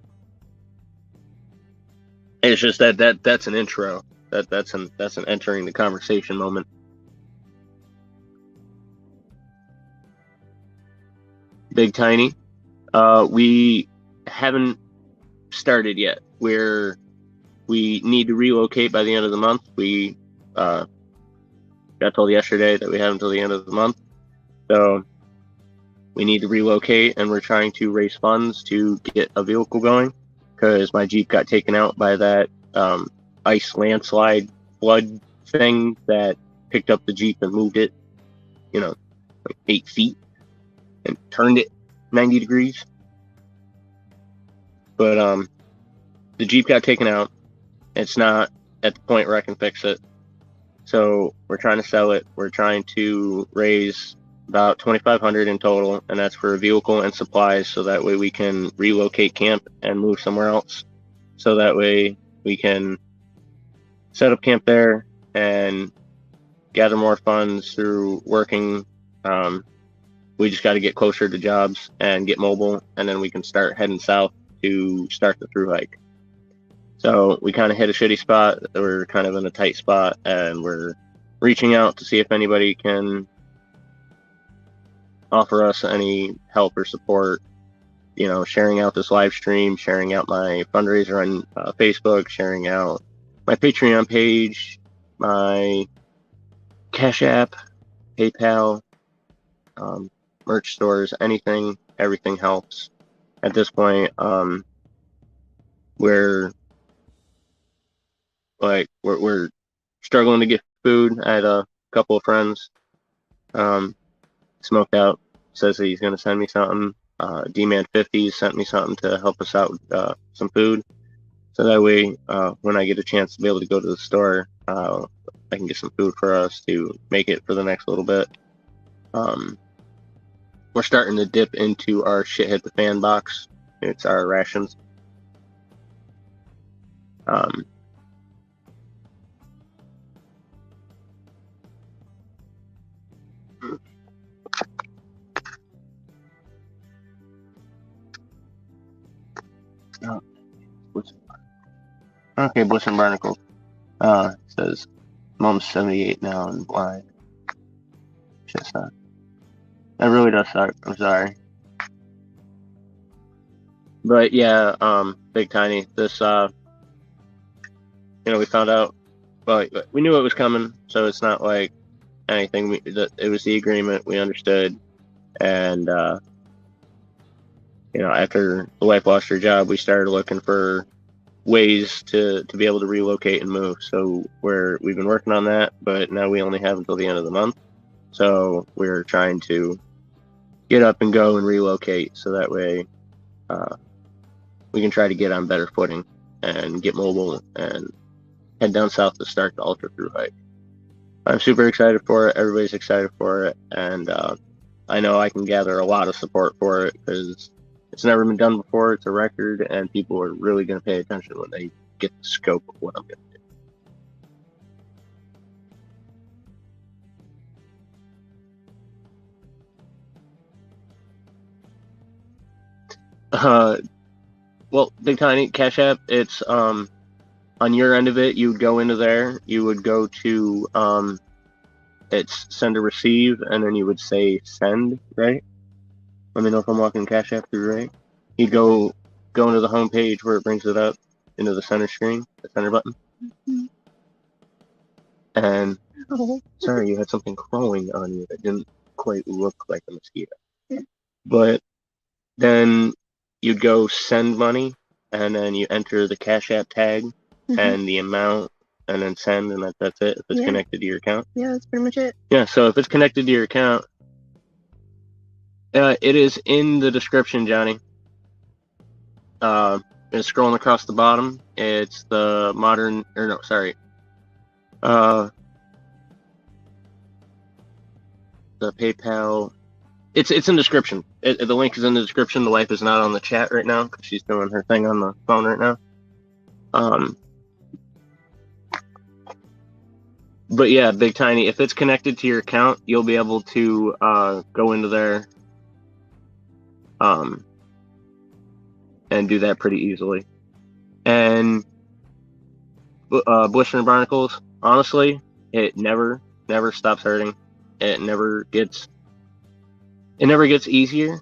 It's just that's an intro. That's an entering the conversation moment. Big Tiny. We haven't started yet. We need to relocate by the end of the month. We got told yesterday that we have until the end of the month. So we need to relocate, and we're trying to raise funds to get a vehicle going because my Jeep got taken out by that ice landslide flood thing that picked up the Jeep and moved it, like 8 feet and turned it 90 degrees. But the Jeep got taken out. It's not at the point where I can fix it. So we're trying to sell it. We're trying to raise about $2,500 in total, and that's for a vehicle and supplies, so that way we can relocate camp and move somewhere else. So that way we can set up camp there and gather more funds through working. We just got to get closer to jobs and get mobile, and then we can start heading south to start the thru-hike. So we kind of hit a shitty spot. We're kind of in a tight spot, and we're reaching out to see if anybody can offer us any help or support, sharing out this live stream, sharing out my fundraiser on Facebook, sharing out my Patreon page, my Cash App, PayPal, merch stores, everything helps. At this point, we're struggling to get food. I had a couple of friends smoked out, says that he's going to send me something. D-Man 50 sent me something to help us out with some food. So that way, when I get a chance to be able to go to the store, I can get some food for us to make it for the next little bit. We're starting to dip into our shit hit the fan box. It's our rations. Okay, Bliss and Barnacle says Mom's 78 now and blind. Shit sucks. That really does suck. I'm sorry. But yeah, Big Tiny, this we found out, well, we knew it was coming, so it's not like anything. It was the agreement, we understood, and after the wife lost her job, we started looking for ways to be able to relocate and move. So we've been working on that, but now we only have until the end of the month. So we're trying to get up and go and relocate, so that way we can try to get on better footing and get mobile and head down south to start the Ultra-Thru-Hike. I'm super excited for it. Everybody's excited for it, and I know I can gather a lot of support for it because it's never been done before. It's a record, and people are really going to pay attention when they get the scope of what I'm going to do. Well, Big Tiny, Cash App, it's on your end of it, you would go into there, you would go to it's send or receive, and then you would say send, right? Let me know if I'm walking Cash App through right. You go into the home page where it brings it up into the center screen, the center button. Mm-hmm. And sorry, you had something crawling on you that didn't quite look like a mosquito. Yeah. But then you'd go send money, and then you enter the Cash App tag and the amount, and then send, and that's it. If it's connected to your account. Yeah, that's pretty much it. Yeah, so if it's connected to your account, it is in the description, Johnny. It's scrolling across the bottom. It's the the PayPal. It's in the description. The link is in the description. The wife is not on the chat right now because she's doing her thing on the phone right now. But yeah, Big Tiny, if it's connected to your account, you'll be able to go into there and do that pretty easily. And blistering barnacles, honestly, it never stops hurting. It never gets easier.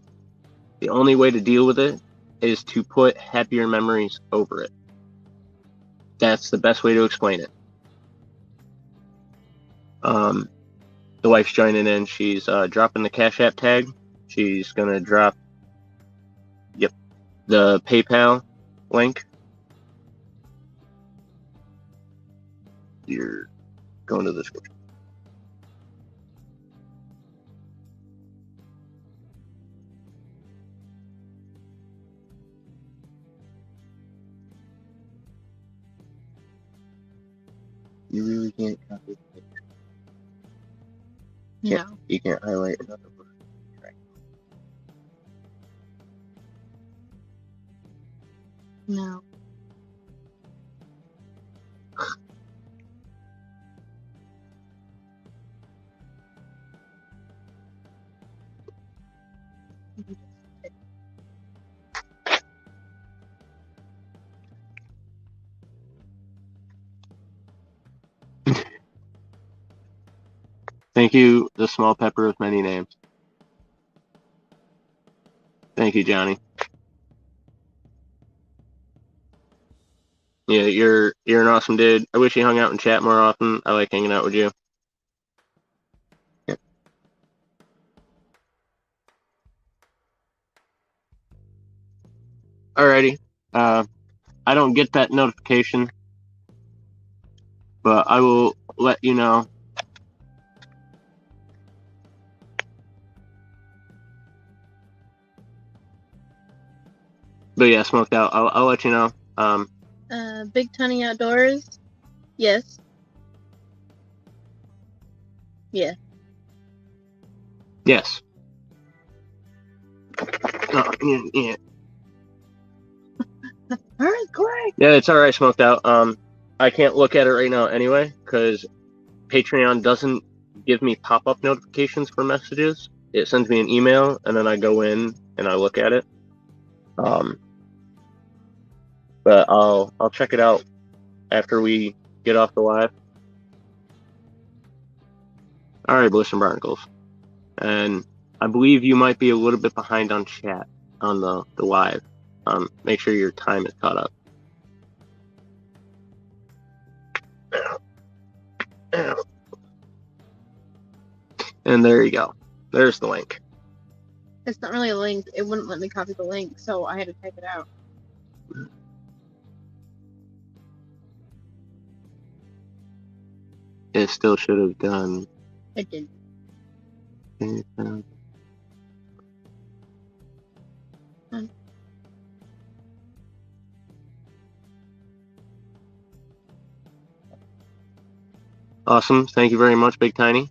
The only way to deal with it is to put happier memories over it. That's the best way to explain it. The wife's joining in. She's dropping the Cash App tag. She's gonna drop, the PayPal link. You're going to the description. You really can't copy it. No. You can't highlight another word. No. Thank you, the small pepper with many names. Thank you, Johnny. Yeah, you're an awesome dude. I wish you hung out and chat more often. I like hanging out with you. Yep. Alrighty. I don't get that notification, but I will let you know. But yeah, smoked out. I'll let you know. Big Tiny Outdoors? Yes. Yeah. Yes. Oh, yeah. Alright, great. Yeah, it's alright, smoked out. I can't look at it right now anyway, because Patreon doesn't give me pop-up notifications for messages. It sends me an email, and then I go in and I look at it. But I'll check it out after we get off the live. All right, Bliss and Barnacles. And I believe you might be a little bit behind on chat on the live. Make sure your time is caught up. And there you go. There's the link. It's not really a link. It wouldn't let me copy the link, so I had to type it out. It still should have done. It didn't. Awesome. Thank you very much, Big Tiny.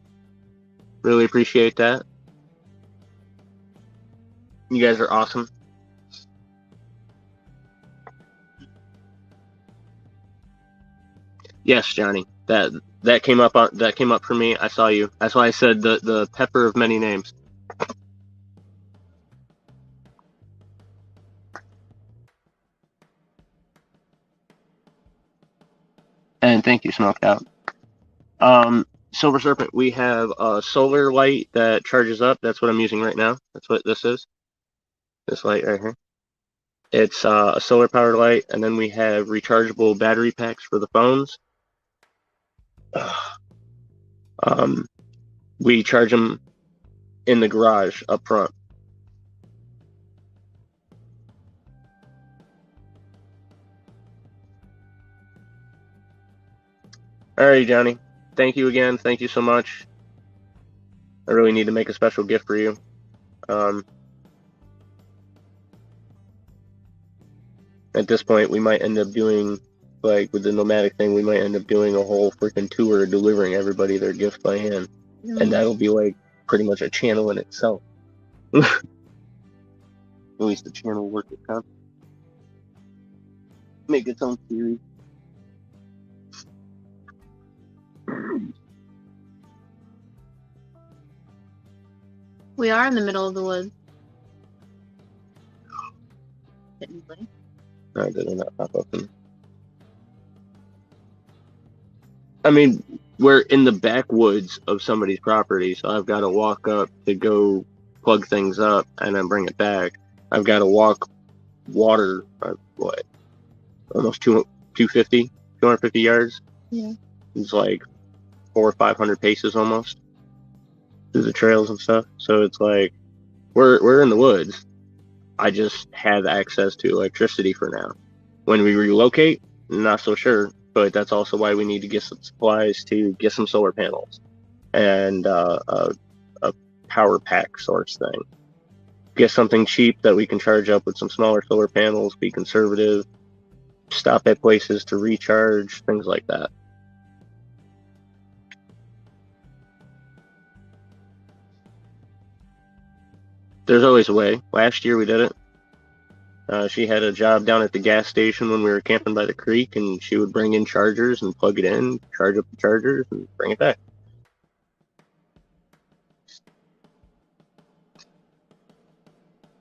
Really appreciate that. You guys are awesome. Yes, Johnny. That came up for me. I saw you. That's why I said the pepper of many names. And thank you, Smoked Out. Silver Serpent, we have a solar light that charges up. That's what I'm using right now. That's what this is. This light right here. It's a solar powered light, and then we have rechargeable battery packs for the phones. We charge them in the garage up front. Alrighty, Johnny. Thank you again. Thank you so much. I really need to make a special gift for you. At this point, we might end up doing, like with the Nomadic thing, we might end up doing a whole freaking tour delivering everybody their gift by hand. And that'll be like pretty much a channel in itself. At least the channel work it out. Make its own series. We are in the middle of the woods. Technically. No, did it not pop up? I mean, we're in the backwoods of somebody's property, so I've got to walk up to go plug things up and then bring it back. I've got to walk water, what, almost 250 yards. Yeah. It's like 400 or 500 paces almost through the trails and stuff. So it's like we're in the woods. I just have access to electricity for now. When we relocate, not so sure, but that's also why we need to get some supplies to get some solar panels and a power pack source thing. Get something cheap that we can charge up with some smaller solar panels, be conservative, stop at places to recharge, things like that. There's always a way. Last year we did it. She had a job down at the gas station when we were camping by the creek, and she would bring in chargers and plug it in, charge up the chargers, and bring it back.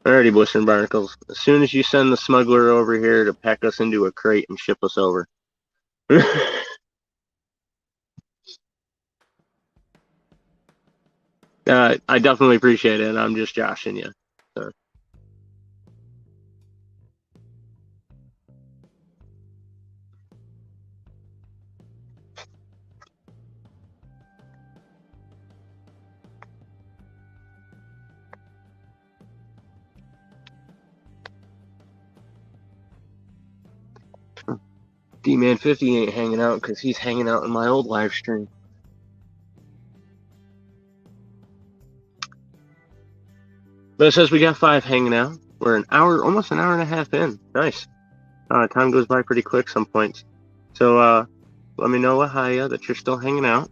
Alrighty, Blister and Barnacles. As soon as you send the smuggler over here to pack us into a crate and ship us over. I definitely appreciate it. I'm just joshing you. So. D-Man 50 ain't hanging out because he's hanging out in my old live stream. But it says we got 5 hanging out. We're an hour, almost an hour and a half in. Nice. Time goes by pretty quick some points. So let me know, Heya, that you're still hanging out.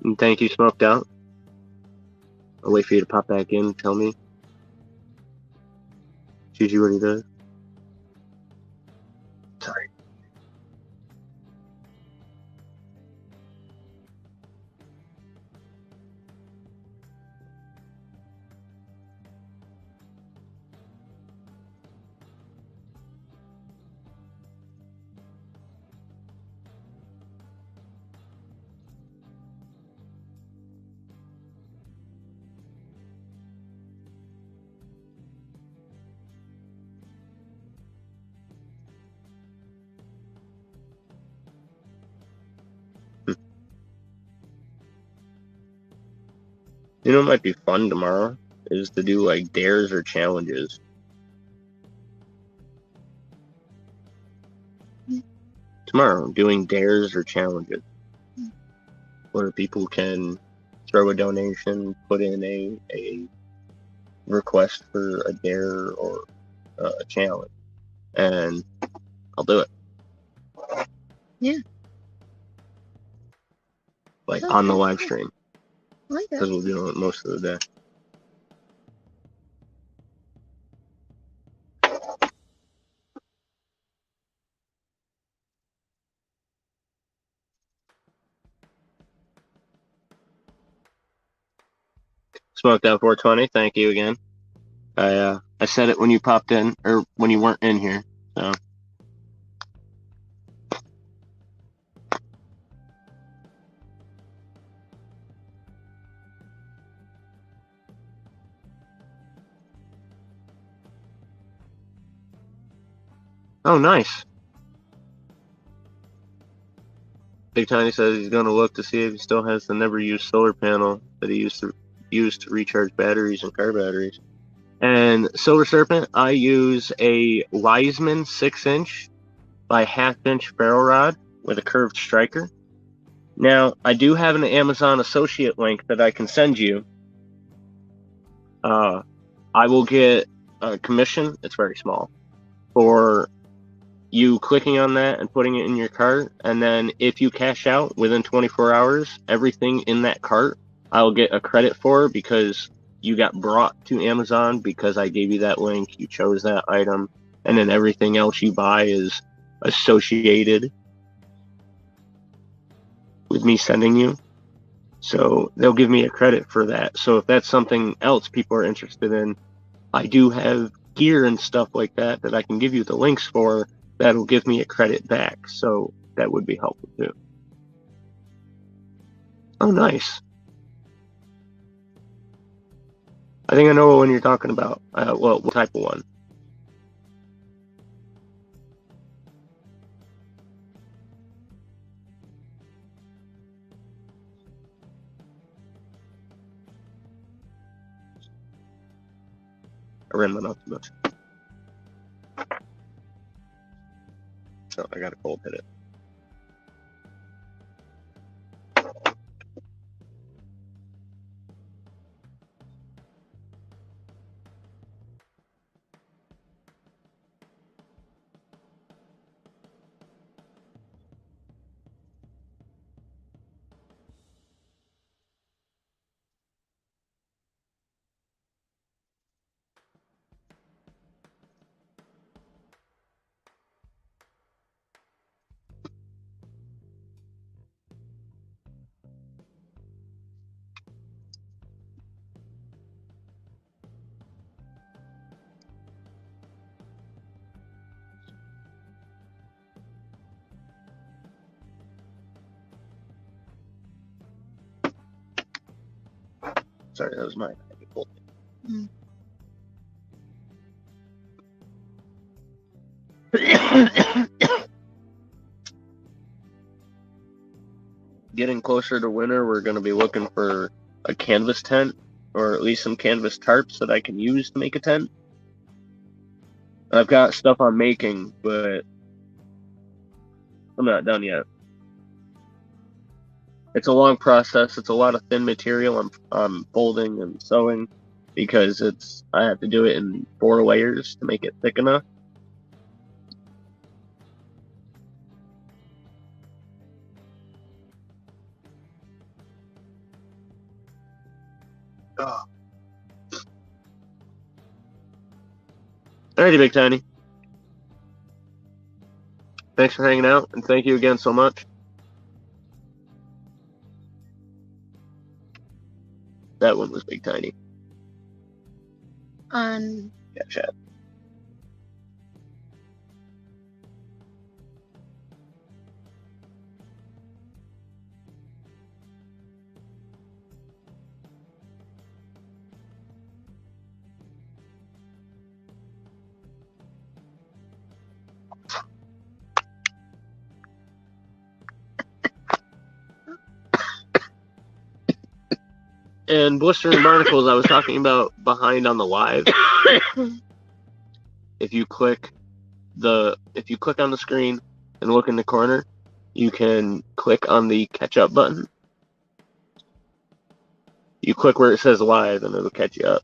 And thank you, Smoked Out. I'll wait for you to pop back in and tell me. Choose you what he does. Sorry. You know what might be fun tomorrow is to do like dares or challenges. Tomorrow, doing dares or challenges where people can throw a donation, put in a request for a dare or a challenge, and I'll do it. Yeah. Like on the live stream. I like that. Because we'll be doing it most of the day. Smoked Out 420, thank you again. I said it when you popped in, or when you weren't in here, so. Oh, nice. Big Tiny says he's going to look to see if he still has the never used solar panel that he used to recharge batteries and car batteries. And Silver Serpent, I use a Wiseman 6-inch by 1/2-inch ferro rod with a curved striker. Now, I do have an Amazon associate link that I can send you. I will get a commission, it's very small, for you clicking on that and putting it in your cart, and then if you cash out within 24 hours, everything in that cart I'll get a credit for because you got brought to Amazon because I gave you that link, you chose that item, and then everything else you buy is associated with me sending you. So they'll give me a credit for that. So if that's something else people are interested in, I do have gear and stuff like that that I can give you the links for that'll give me a credit back. So that would be helpful too. Oh, nice. I think I know what one you're talking about. Well, what type of one? I ran my mouth too much. So I got a cold hit it. Sorry, that was mine. I had a cold hit. Getting closer to winter, we're going to be looking for a canvas tent, or at least some canvas tarps that I can use to make a tent. I've got stuff I'm making, but I'm not done yet. It's a long process. It's a lot of thin material I'm folding and sewing because I have to do it in 4 layers to make it thick enough. Oh. Alrighty, Big Tiny. Thanks for hanging out, and thank you again so much. That one was Big Tiny. On Yeah, chat. And blistering barnacles, I was talking about behind on the live. If you click on the screen and look in the corner, you can click on the catch up button. You click where it says live and it'll catch you up.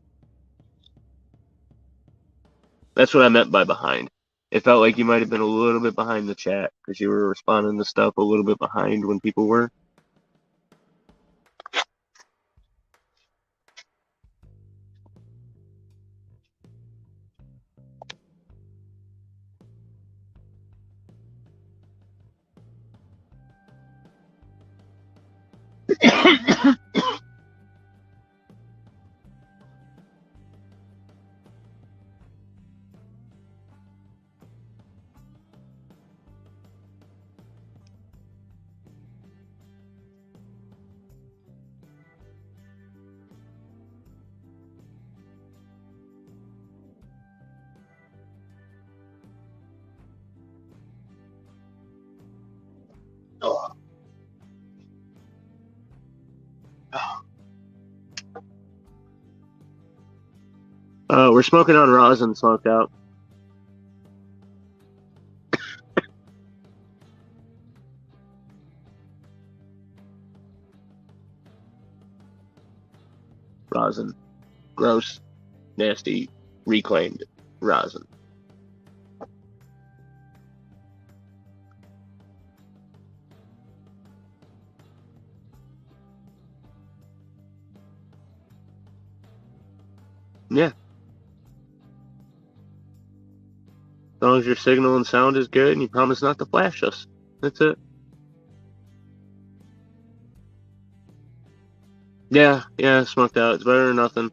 That's what I meant by behind. It felt like you might have been a little bit behind the chat because you were responding to stuff a little bit behind when people were. We're smoking on rosin smoked out. Rosin. Gross, nasty, reclaimed rosin. Yeah. As long as your signal and sound is good and you promise not to flash us. That's it. Yeah, smoked out. It's better than nothing.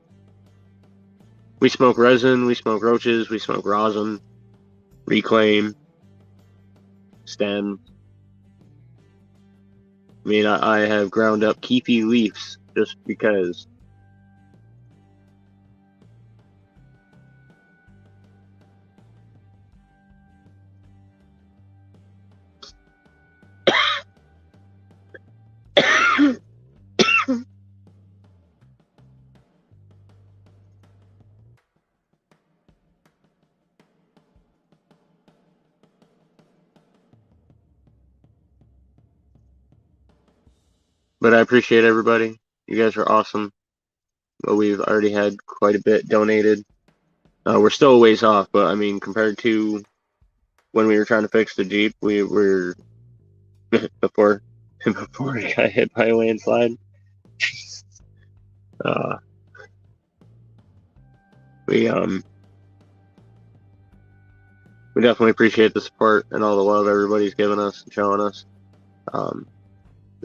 We smoke resin, we smoke roaches, we smoke rosin, reclaim, stem. I mean, I have ground up keefy leaves just because. But I appreciate everybody. You guys are awesome. Well, we've already had quite a bit donated. We're still a ways off, but I mean, compared to when we were trying to fix the Jeep, we were before before it got hit by a landslide. Uh, we we definitely appreciate the support and all the love everybody's given us and showing us. Um,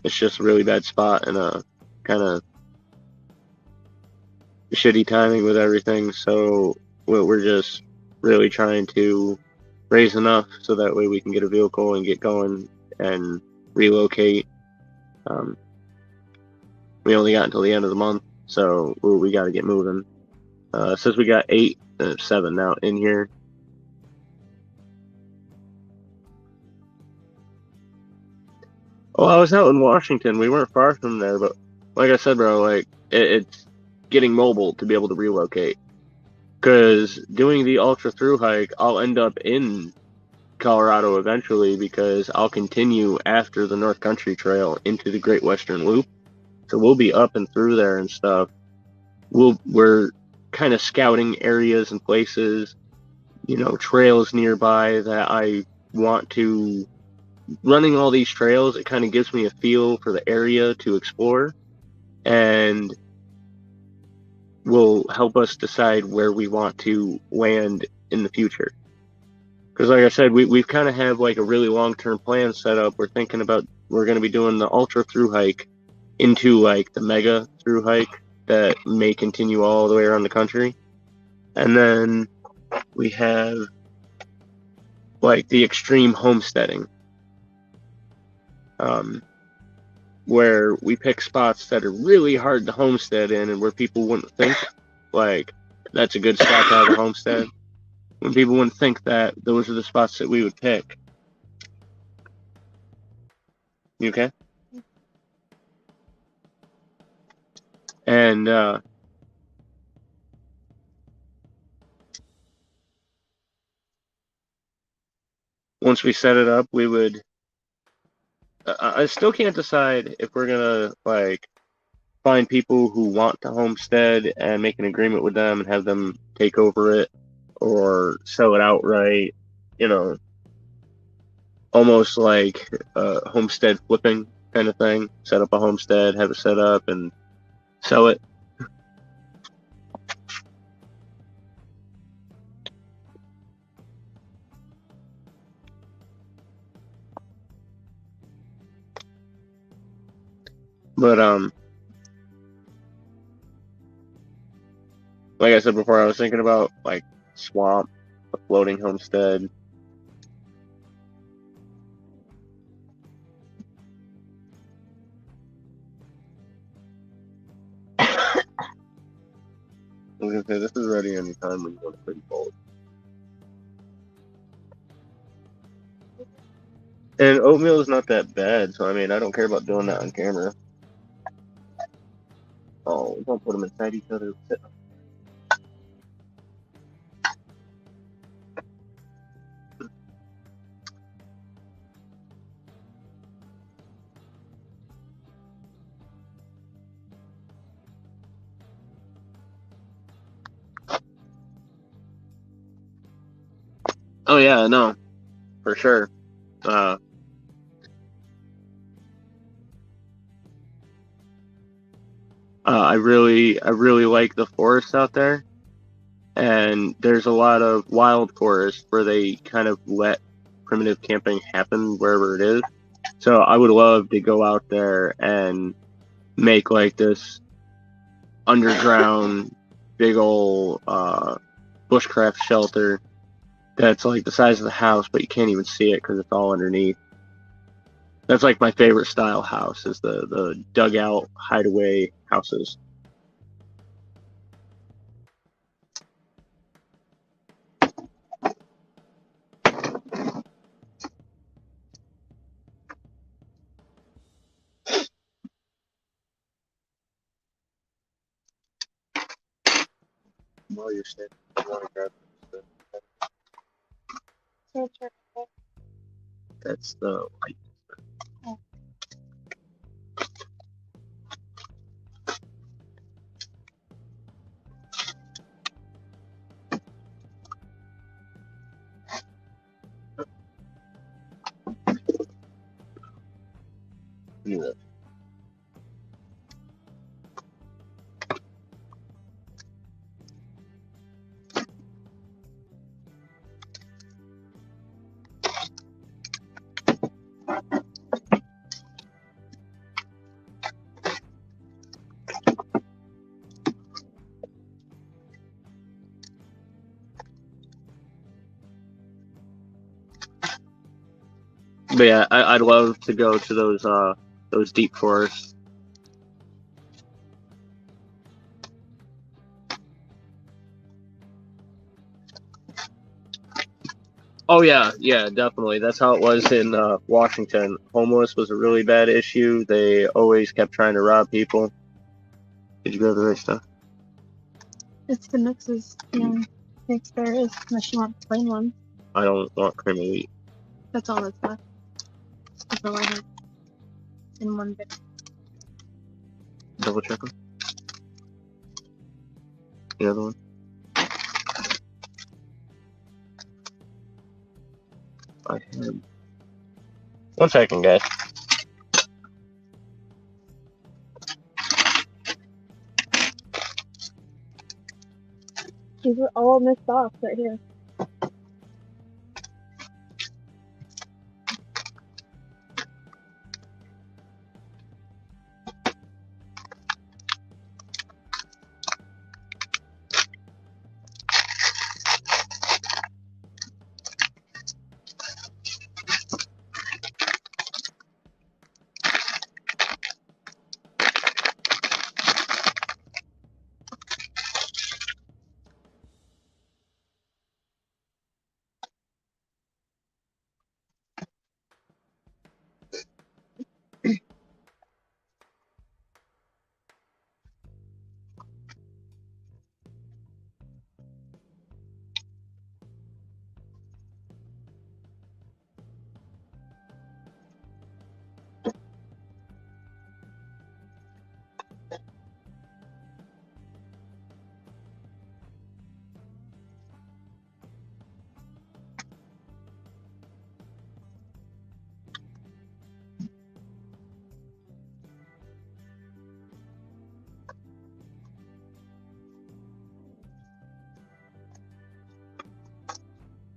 it's just a really bad spot and a kind of shitty timing with everything. So we're just really trying to raise enough so that way we can get a vehicle and get going and relocate. Um, we only got until the end of the month, so we got to get moving. Since we got 7 now in here. Oh, I was out in Washington. We weren't far from there, but like I said, bro, like it's getting mobile to be able to relocate. Because doing the Ultra-Thru-Hike, I'll end up in Colorado eventually because I'll continue after the North Country Trail into the Great Western Loop. So we'll be up and through there and stuff. We're kind of scouting areas and places, trails nearby that I want to. Running all these trails, it kind of gives me a feel for the area to explore and will help us decide where we want to land in the future. Because like I said, we've kind of have like a really long-term plan set up. We're going to be doing the Ultra-Thru-Hike into like the mega through hike that may continue all the way around the country. And then we have like the extreme homesteading, where we pick spots that are really hard to homestead in and where people wouldn't think like that's a good spot to have a homestead. When people wouldn't think that, those are the spots that we would pick. You okay? And once we set it up, we would. I still can't decide if we're gonna like find people who want to homestead and make an agreement with them and have them take over it, or sell it outright. You know, almost like homestead flipping kind of thing. Set up a homestead, have it set up, and sell it. But like I said before, I was thinking about like swamp, a floating homestead. I was gonna say this is ready anytime when you want to pretty cold. And oatmeal is not that bad, so I mean I don't care about doing that on camera. Oh, don't put them inside each other. Oh yeah, no, for sure. I really like the forest out there, and there's a lot of wild forest where they kind of let primitive camping happen wherever it is. So I would love to go out there and make like this underground, big old bushcraft shelter that's like the size of the house, but you can't even see it because it's all underneath. That's like my favorite style house is the dugout hideaway houses. While you're standing, I want to grab that's the light. Oh. Yeah. But yeah, I'd love to go to those deep forests. Oh yeah, yeah, definitely. That's how it was in Washington. Homeless was a really bad issue. They always kept trying to rob people. Did you grab the right stuff? It's the mixes. Yeah, mix there is, unless you want plain one. I don't want cream of wheat. That's all that's left. That's all I have in one bit. Double check them. The other one. I have. 1 second, guys. These are all mixed off right here.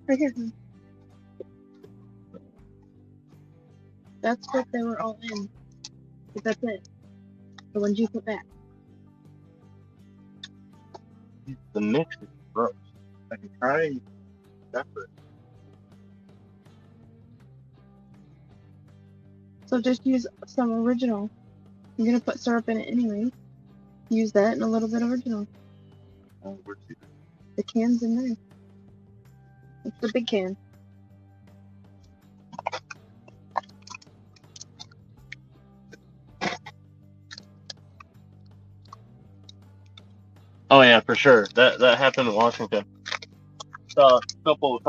Right here. That's what they were all in. But that's it. The ones you put back. The mix is gross. I can try separate. So just use some original. You're gonna put syrup in it anyway. Use that and a little bit of original. Oh, where's the The can's in there. It's the big can. Oh yeah, for sure. That happened in Washington. Couple.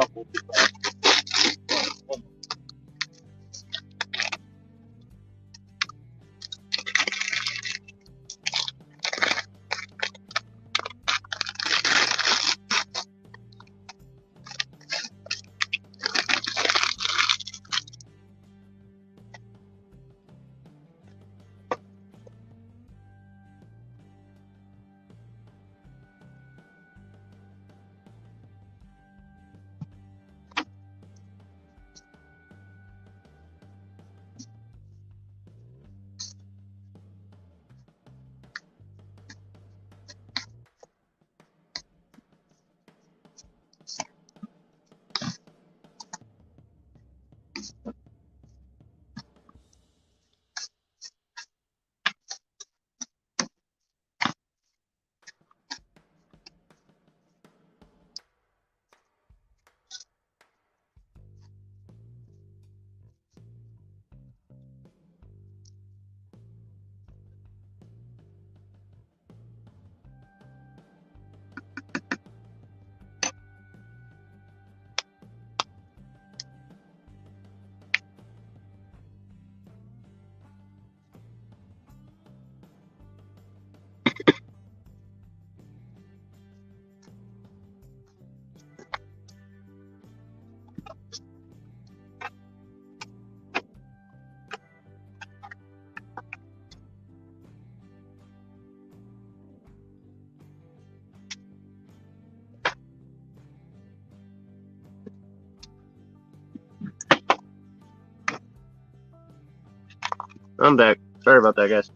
I'm back. Sorry about that, guys.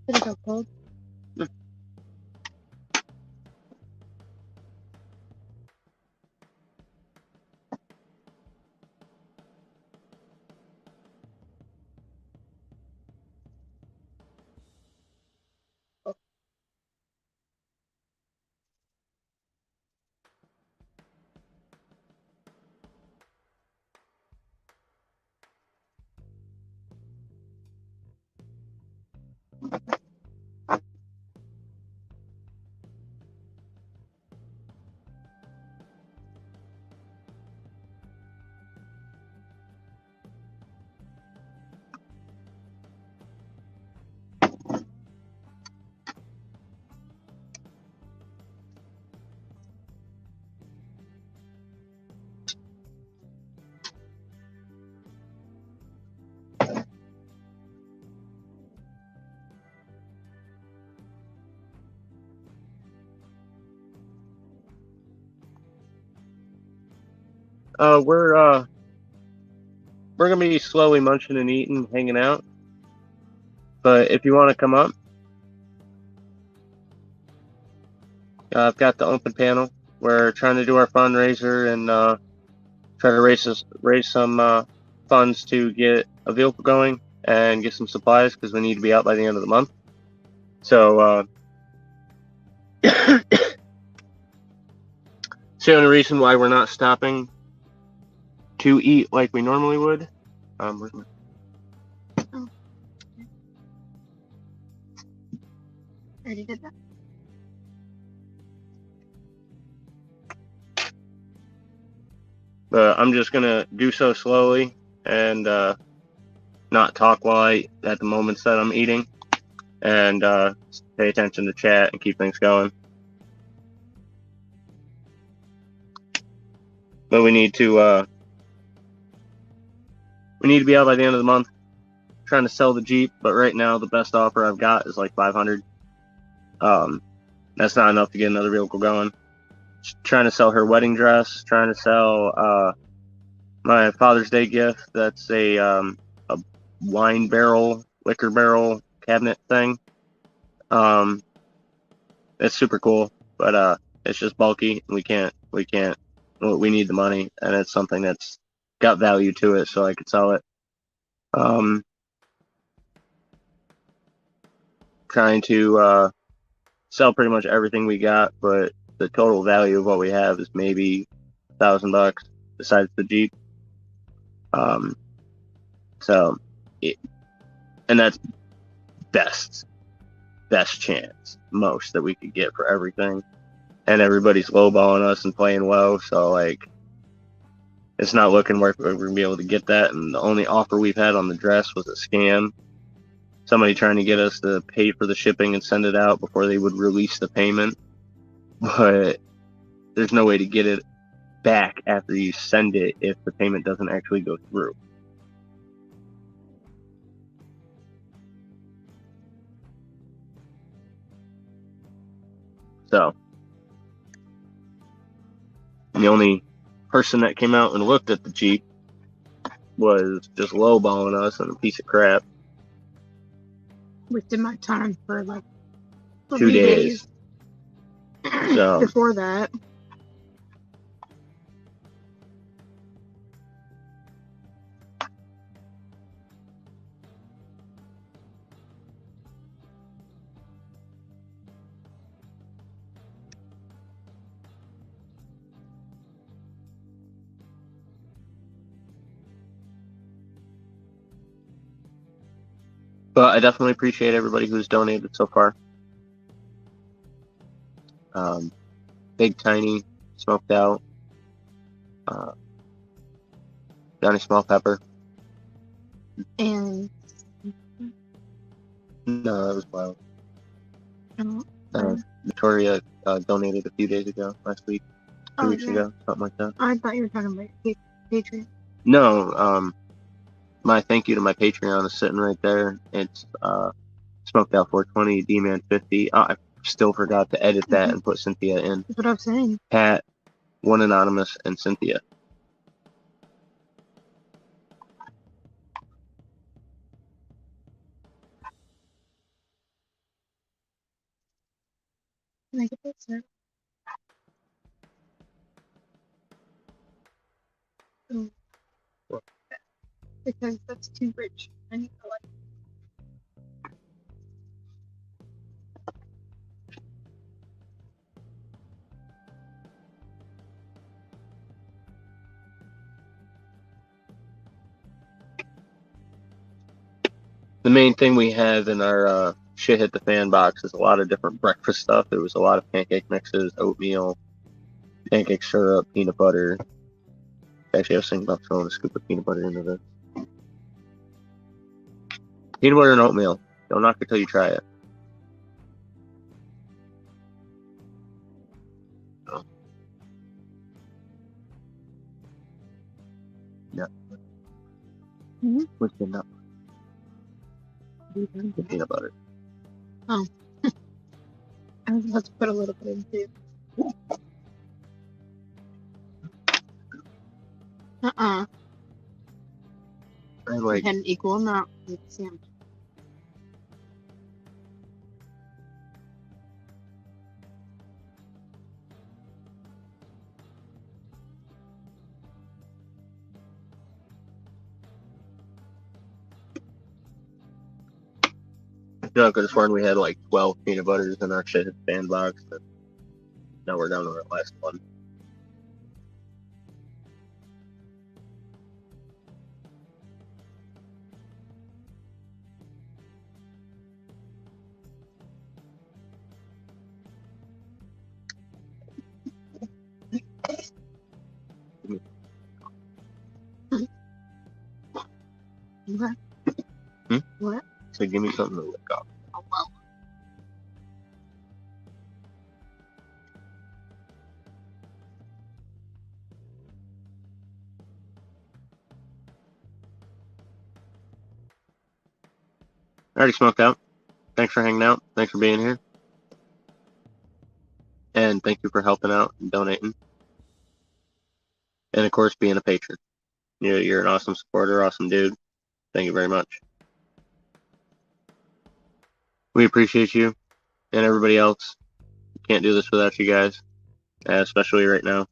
Did it go cold? We're gonna be slowly munching and eating, hanging out. But if you want to come up, I've got the open panel. We're trying to do our fundraiser and try to raise some funds to get a vehicle going and get some supplies because we need to be out by the end of the month. So, it's the only reason why we're not stopping to eat like we normally would. Oh. I already did that. But I'm just gonna do so slowly and not talk while at the moments that I'm eating, and pay attention to chat and keep things going. But we need to be out by the end of the month. Trying to sell the Jeep, but right now the best offer I've got is like $500. That's not enough to get another vehicle going. Trying to sell her wedding dress. Trying to sell my Father's Day gift. That's a wine barrel, liquor barrel cabinet thing. It's super cool, but it's just bulky. We need the money, and it's something that's got value to it, so I could sell it. Trying to sell pretty much everything we got, but the total value of what we have is maybe $1,000 besides the Jeep. And that's best chance, most that we could get for everything. And everybody's lowballing us and playing low, so like it's not looking like we're gonna be able to get that. And the only offer we've had on the dress was a scam. Somebody trying to get us to pay for the shipping and send it out before they would release the payment. But there's no way to get it back after you send it if the payment doesn't actually go through. So the only person that came out and looked at the Jeep was just lowballing us and a piece of crap. Wasted my time for like 2 days. So before that. But I definitely appreciate everybody who's donated so far. Big Tiny, Smoked Out, Johnny Small Pepper. And No, that was wild. oh, Victoria donated a few days ago, last week, 2 weeks yeah. ago, something like that. I thought you were talking about your Patreon. No, my thank you to my Patreon is sitting right there. It's Smoked Out 420, D-Man 50. I still forgot to edit that and put Cynthia in. That's what I'm saying. Pat, One Anonymous, and Cynthia. Can I get that, sir? Oh. What? Because that's too rich. I need to like. The main thing we have in our shit hit the fan box is a lot of different breakfast stuff. There was a lot of pancake mixes, oatmeal, pancake syrup, peanut butter. Actually, I was thinking about throwing a scoop of peanut butter into this. Peanut butter and oatmeal. Don't knock it till you try it. Oh. Yeah. Mm-hmm. What's the nut? The peanut butter. Oh. I was about to put a little bit in too. I like. had an equal amount with the sandwich. You know, I could have sworn we had like 12 peanut butters in our shit hit the fan box. But now we're down to our last one. What? What? So give me something to lick off. Oh, well. I already smoked out. Thanks for hanging out. Thanks for being here. And thank you for helping out and donating. And of course, being a patron. You're an awesome supporter, awesome dude. Thank you very much. We appreciate you and everybody else. Can't do this without you guys, especially right now.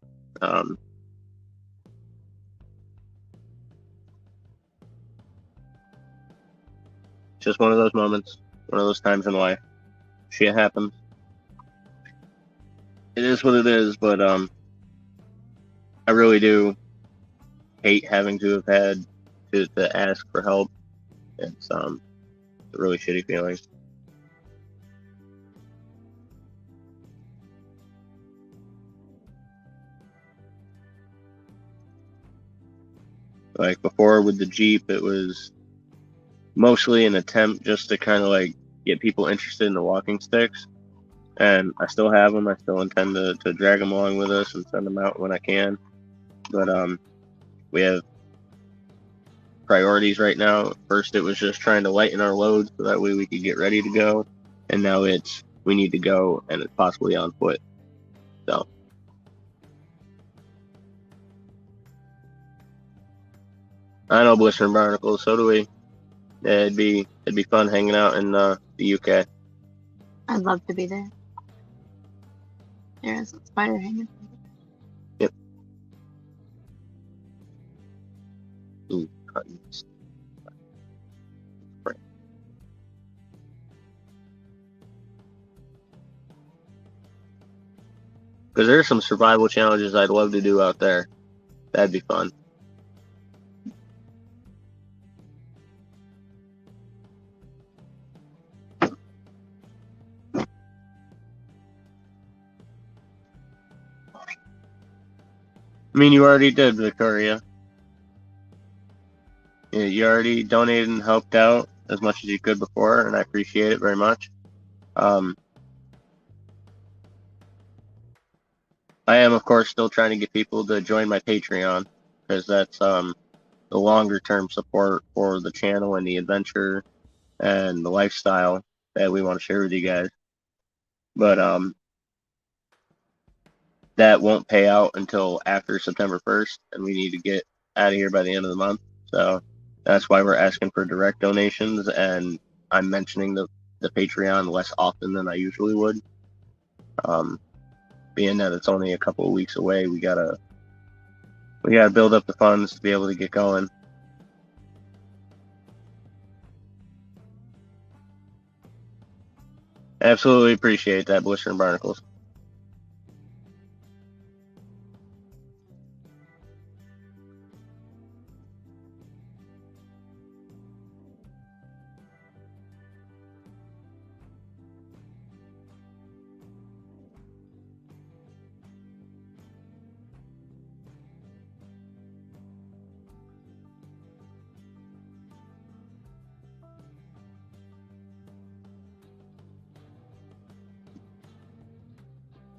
Just one of those moments, one of those times in life. Shit happens. It is what it is, but I really do hate having to have had to ask for help. It's a really shitty feeling. Like before with the Jeep, it was mostly an attempt just to kind of like get people interested in the walking sticks. And I still have them. I still intend to drag them along with us and send them out when I can. But we have priorities right now. First, it was just trying to lighten our loads so that way we could get ready to go. And now it's we need to go and it's possibly on foot. So I know Blister and Barnacles, so do we. Yeah, it'd be fun hanging out in the UK. I'd love to be there. There's a spider hanging. Yep. Ooh, cuttings. Because there's some survival challenges I'd love to do out there. That'd be fun. I mean, you already did, Victoria. You already donated and helped out as much as you could before, and I appreciate it very much. I am, of course, still trying to get people to join my Patreon, because that's the longer term support for the channel and the adventure and the lifestyle that we want to share with you guys. But that won't pay out until after September 1st, and we need to get out of here by the end of the month. So that's why we're asking for direct donations, and I'm mentioning the Patreon less often than I usually would. Being that it's only a couple of weeks away, we gotta build up the funds to be able to get going. Absolutely appreciate that, Blister and Barnacles.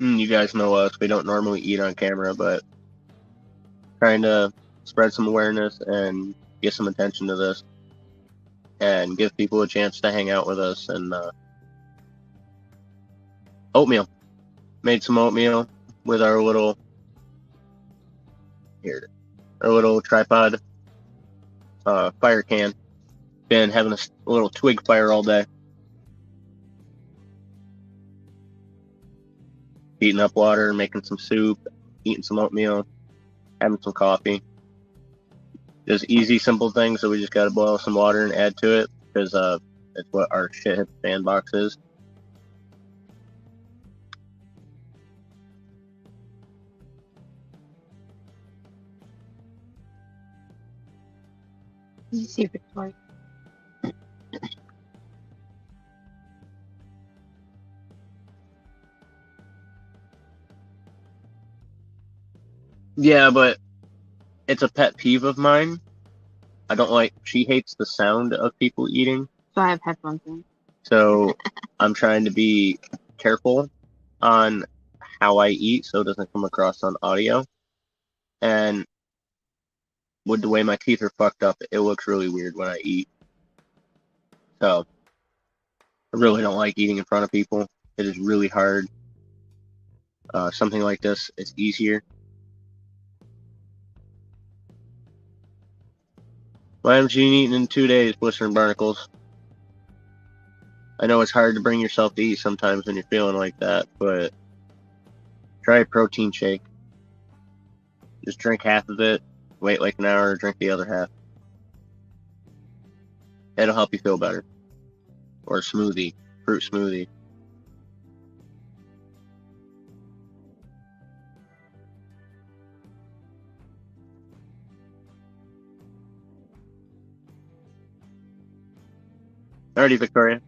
You guys know us. We don't normally eat on camera, but trying to spread some awareness and get some attention to this and give people a chance to hang out with us. And oatmeal. Made some oatmeal with our little tripod fire can. Been having a little twig fire all day. Heating up water, making some soup, eating some oatmeal, having some coffee. Just easy, simple things. So we just got to boil some water and add to it, because it's what our shit hit the sandbox is. You see Victoria. Yeah, but it's a pet peeve of mine. I don't like. She hates the sound of people eating. So I have headphones in. So I'm trying to be careful on how I eat so it doesn't come across on audio. And with the way my teeth are fucked up, it looks really weird when I eat. So I really don't like eating in front of people. It is really hard. Something like this is easier. Why haven't you eaten in 2 days, Blister and Barnacles? I know it's hard to bring yourself to eat sometimes when you're feeling like that, but try a protein shake. Just drink half of it, wait like an hour, drink the other half. It'll help you feel better. Or a smoothie, fruit smoothie. Alrighty, Victoria.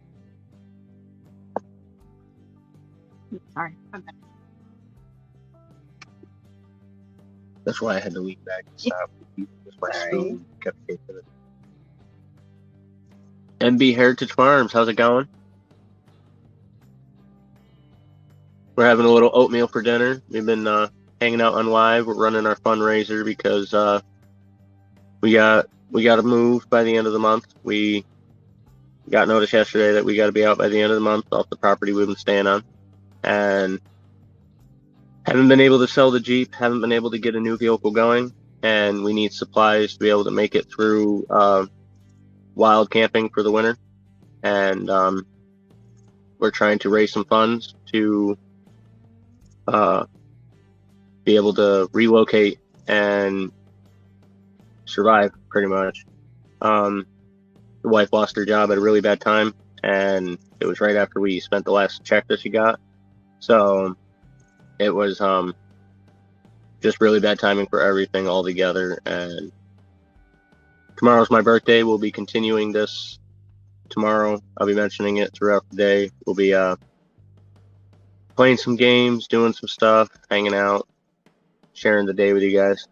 Sorry, I'm back. That's why I had to lean back and stop. With my spoon kept taking it. MB Heritage Farms, how's it going? We're having a little oatmeal for dinner. We've been hanging out on live. We're running our fundraiser because we got to move by the end of the month. We got notice yesterday that we got to be out by the end of the month off the property we've been staying on, and haven't been able to sell the Jeep. Haven't been able to get a new vehicle going, and we need supplies to be able to make it through wild camping for the winter. And we're trying to raise some funds to be able to relocate and survive, pretty much. The wife lost her job at a really bad time, and it was right after we spent the last check that she got. So it was just really bad timing for everything all together. And tomorrow's my birthday. We'll be continuing this tomorrow. I'll be mentioning it throughout the day. We'll be playing some games, doing some stuff, hanging out. sharing the day with you guys.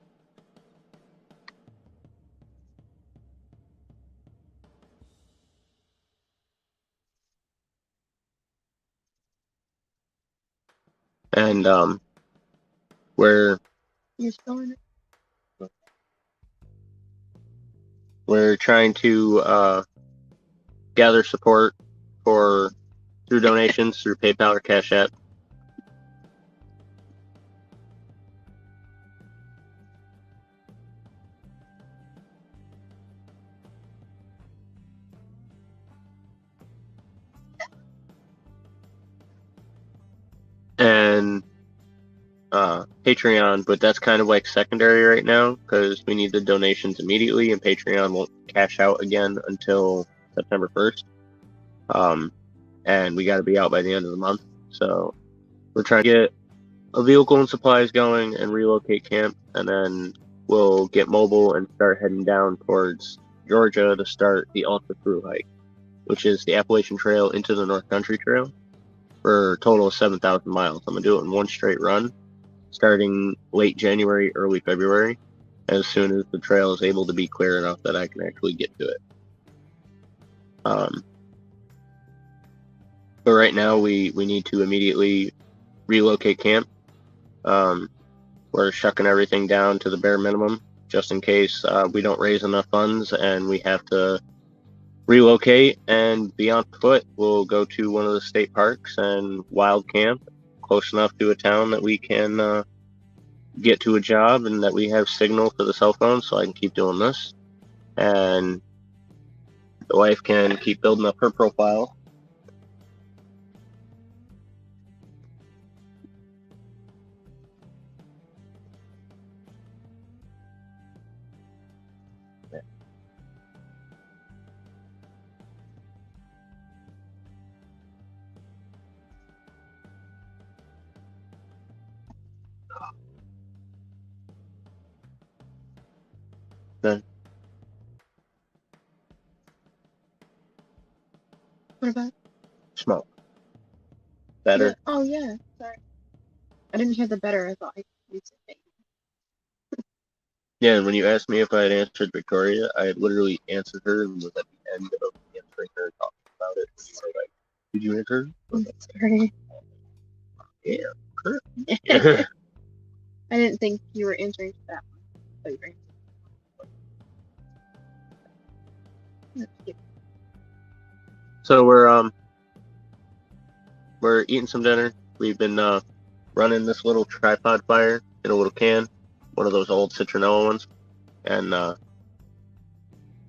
And we're You're still in it? we're trying to gather support for through donations through PayPal or Cash App. And Patreon, but that's kind of like secondary right now because we need the donations immediately, and Patreon won't cash out again until September 1st. And we got to be out by the end of the month. So we're trying to get a vehicle and supplies going and relocate camp, and then we'll get mobile and start heading down towards Georgia to start the Ultra-Thru-Hike, which is the Appalachian Trail into the North Country Trail for a total of 7,000 miles. I'm going to do it in one straight run, starting late January, early February, as soon as the trail is able to be clear enough that I can actually get to it. But right now, we need to immediately relocate camp. We're shucking everything down to the bare minimum, just in case we don't raise enough funds and we have to relocate and be on foot. We'll go to one of the state parks and wild camp close enough to a town that we can get to a job and that we have signal for the cell phone so I can keep doing this. And the wife can keep building up her profile. Then What about? smoke. Better. Yeah. Oh yeah. Sorry. I didn't hear the better. I thought you said maybe. Yeah, and when you asked me if I had answered Victoria, I had literally answered her and was at the end of answering her talking about it. And you were like, did you answer? Sorry. Yeah. I didn't think you were answering to that one. But you were answering. So we're eating some dinner. We've been running this little tripod fire in a little can, one of those old citronella ones, and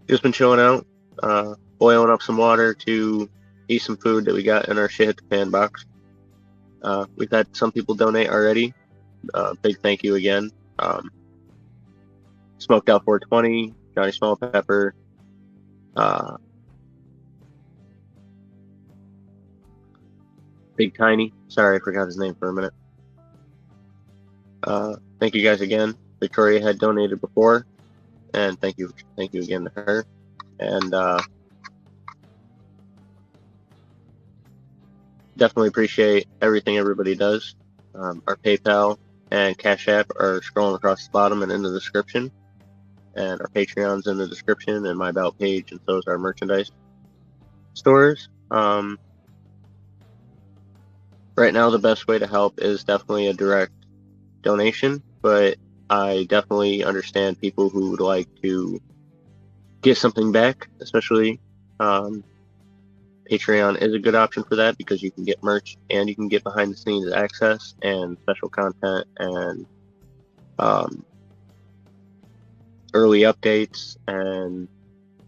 just been chilling out, boiling up some water to eat some food that we got in our shit hit the pan box. We've had some people donate already. Big thank you again. Smoked Out 420, Johnny Small Pepper, Big Tiny. Sorry, I forgot his name for a minute. Thank you guys again. Victoria had donated before, and thank you again to her. And definitely appreciate everything everybody does. Our PayPal and Cash App are scrolling across the bottom and in the description. And our Patreon's in the description and my About page, and so is our merchandise stores. Right now, the best way to help is definitely a direct donation, but I definitely understand people who would like to get something back, especially Patreon is a good option for that because you can get merch and you can get behind the scenes access and special content and early updates and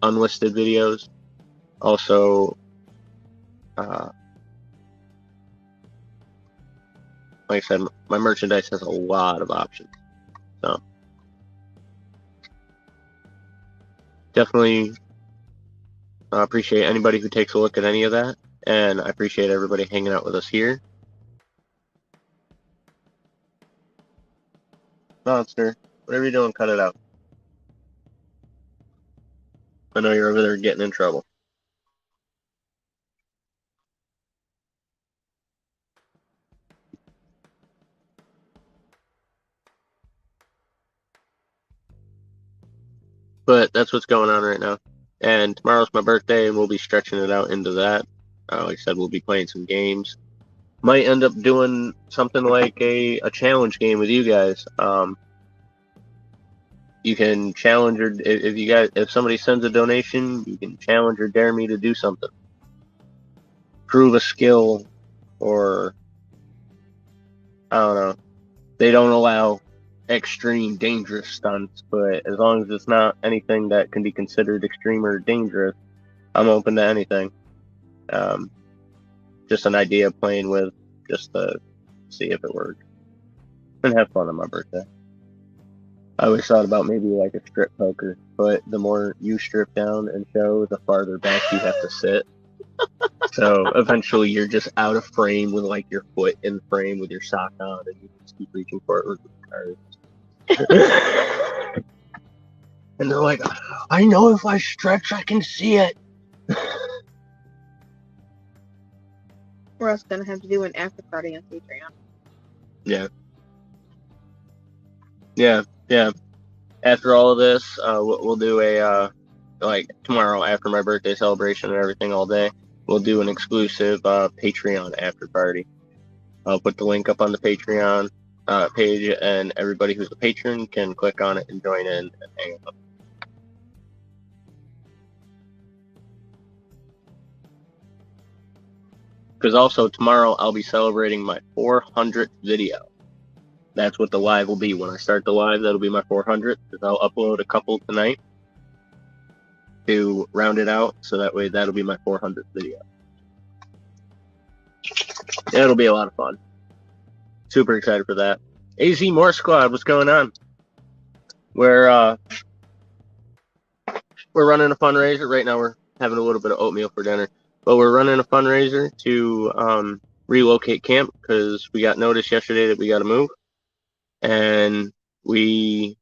unlisted videos. Also, like I said, my merchandise has a lot of options. So definitely appreciate anybody who takes a look at any of that. And I appreciate everybody hanging out with us here. Monster, whatever you're doing, cut it out. I know you're over there getting in trouble. But that's what's going on right now. And tomorrow's my birthday, and we'll be stretching it out into that. Like I said, we'll be playing some games. Might end up doing something like a challenge game with you guys. You can challenge, or if somebody sends a donation, you can challenge or dare me to do something, prove a skill, or I don't know. They don't allow extreme dangerous stunts, but as long as it's not anything that can be considered extreme or dangerous, I'm open to anything. Just an idea of playing with, just to see if it works and have fun on my birthday. I always thought about maybe like a strip poker, but the more you strip down and show, the farther back you have to sit. So eventually you're just out of frame with like your foot in frame with your sock on, and you just keep reaching for it with the cards. And they're like, I know if I stretch, I can see it. We're also gonna have to do an after party on Patreon. Yeah. After all of this, we'll do a like tomorrow after my birthday celebration and everything all day. We'll do an exclusive Patreon after party. I'll put the link up on the Patreon page, and everybody who's a patron can click on it and join in and hang out. Because also tomorrow I'll be celebrating my 400th video. That's what the live will be. When I start the live, that'll be my 400th, because I'll upload a couple tonight to round it out, so that way that'll be my 400th video. It'll be a lot of fun. Super excited for that. AZ More Squad, what's going on? We're running a fundraiser. Right now we're having a little bit of oatmeal for dinner. But we're running a fundraiser to relocate camp, because we got notice yesterday that we got to move. And we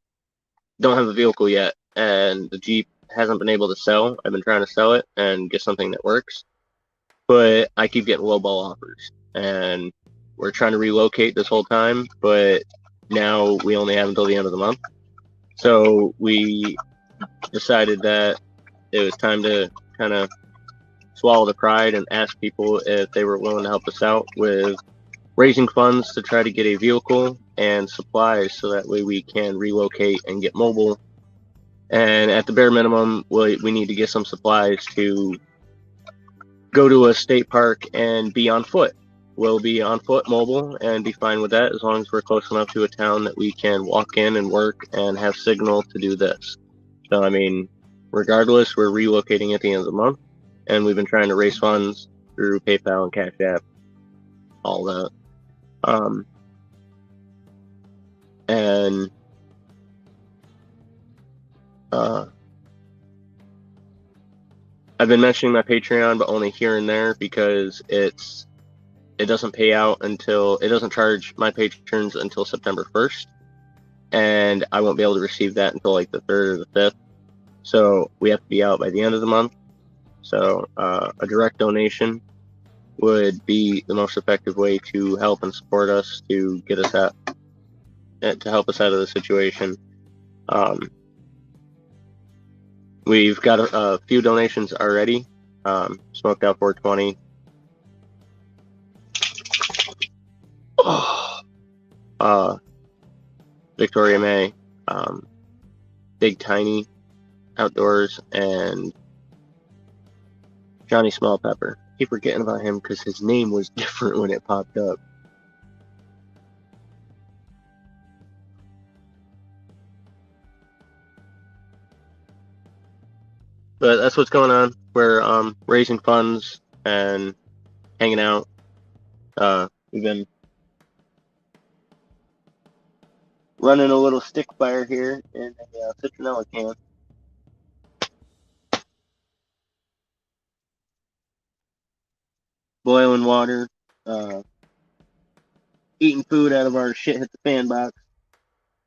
don't have a vehicle yet. And the Jeep hasn't been able to sell. I've been trying to sell it and get something that works. But I keep getting lowball offers. And we're trying to relocate this whole time. But now we only have until the end of the month. So we decided that it was time to kind of swallow the pride and ask people if they were willing to help us out with raising funds to try to get a vehicle and supplies, so that way we can relocate and get mobile. And at the bare minimum, we need to get some supplies to go to a state park and be on foot. We'll be on foot mobile and be fine with that, as long as we're close enough to a town that we can walk in and work and have signal to do this. So I mean, regardless, we're relocating at the end of the month, and we've been trying to raise funds through PayPal and Cash App, all that. And I've been mentioning my Patreon, but only here and there, because it doesn't pay out until, it doesn't charge my patrons until September 1st, and I won't be able to receive that until like the 3rd or the 5th. So we have to be out by the end of the month. So a direct donation would be the most effective way to help and support us, to get us out, to help us out of the situation. We've got a few donations already. Smoked Out 420. Victoria May, Big Tiny Outdoors, and Johnny Small Pepper. I keep forgetting about him because his name was different when it popped up. But that's what's going on. We're raising funds and hanging out. We've been running a little stick fire here in a citronella can. Boiling water. Eating food out of our shit hit the fan box.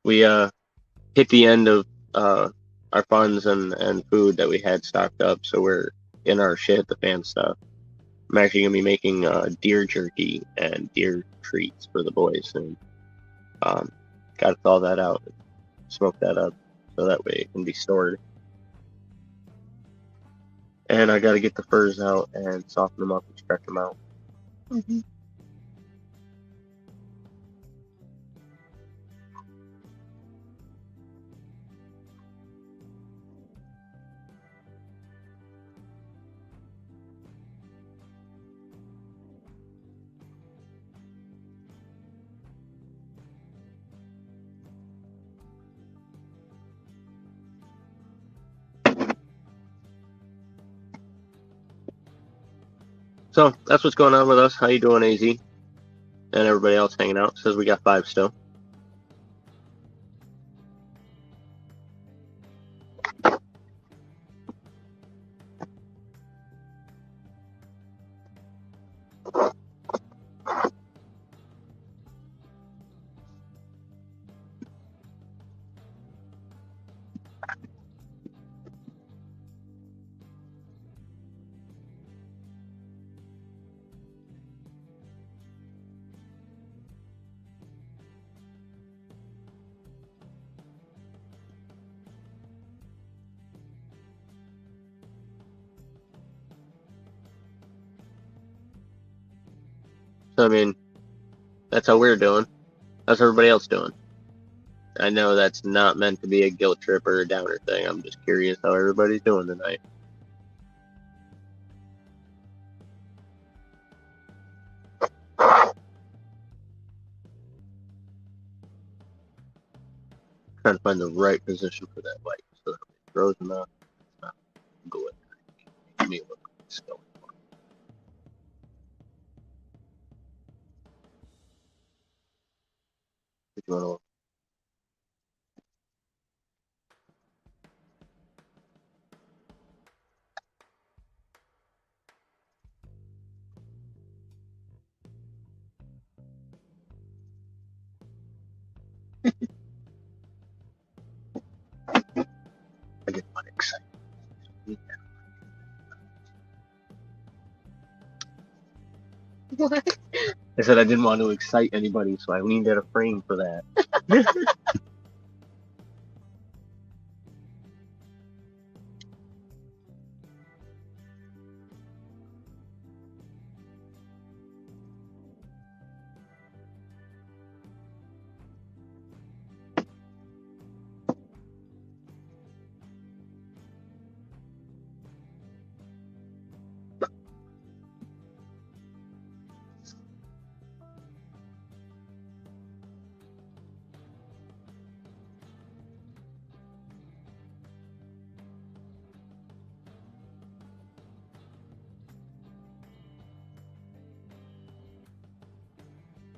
We hit the end of our funds and food that we had stocked up, so we're in our shit hit the fan stuff. I'm actually gonna be making deer jerky and deer treats for the boys, and got to thaw that out, smoke that up, so that way it can be stored. And I got to get the furs out and soften them up and stretch them out. Mm-hmm. So that's what's going on with us. How you doing, AZ? And everybody else hanging out. Says we got 5 still. So, I mean, that's how we're doing. How's everybody else doing? I know that's not meant to be a guilt trip or a downer thing. I'm just curious how everybody's doing tonight. Trying to find the right position for that light so that it throws them out. It's not good. Give me a look. Still. If you want to, I get my excited. What? I said I didn't want to excite anybody, so I leaned at a frame for that.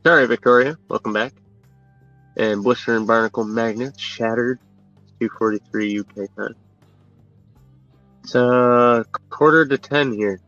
Sorry, Victoria. Welcome back. And Blister and Barnacle Magnet shattered. 2:43 UK time. It's quarter to 10 here.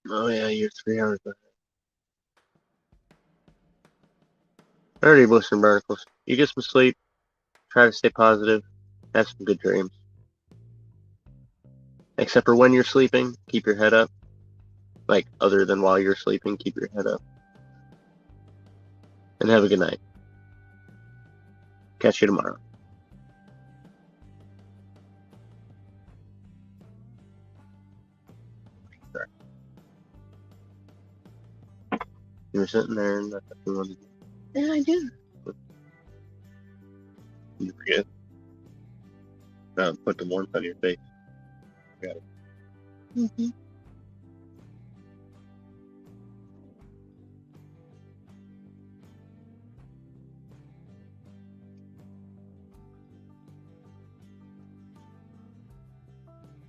Oh yeah, you're 3 hours behind. Alrighty, Blister and Barnacles. You get some sleep. Try to stay positive. Have some good dreams. Except for when you're sleeping, keep your head up. Like, other than while you're sleeping, keep your head up. And have a good night. Catch you tomorrow. Sorry. You were sitting there and that's what you wanted to do. Yeah, I do. You forget. Put the warmth on your face. Got it. Mm-hmm.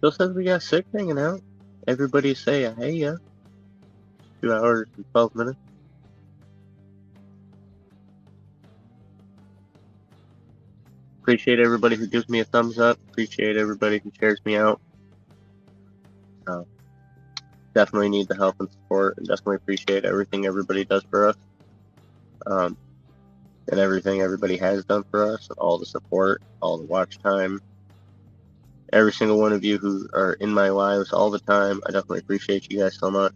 Still says we got 6 hanging out. Everybody say a heya. 2 hours and 12 minutes. Appreciate everybody who gives me a thumbs up. Appreciate everybody who shares me out. Definitely need the help and support, and definitely appreciate everything everybody does for us. And everything everybody has done for us, all the support, all the watch time, every single one of you who are in my lives all the time. I definitely appreciate you guys so much.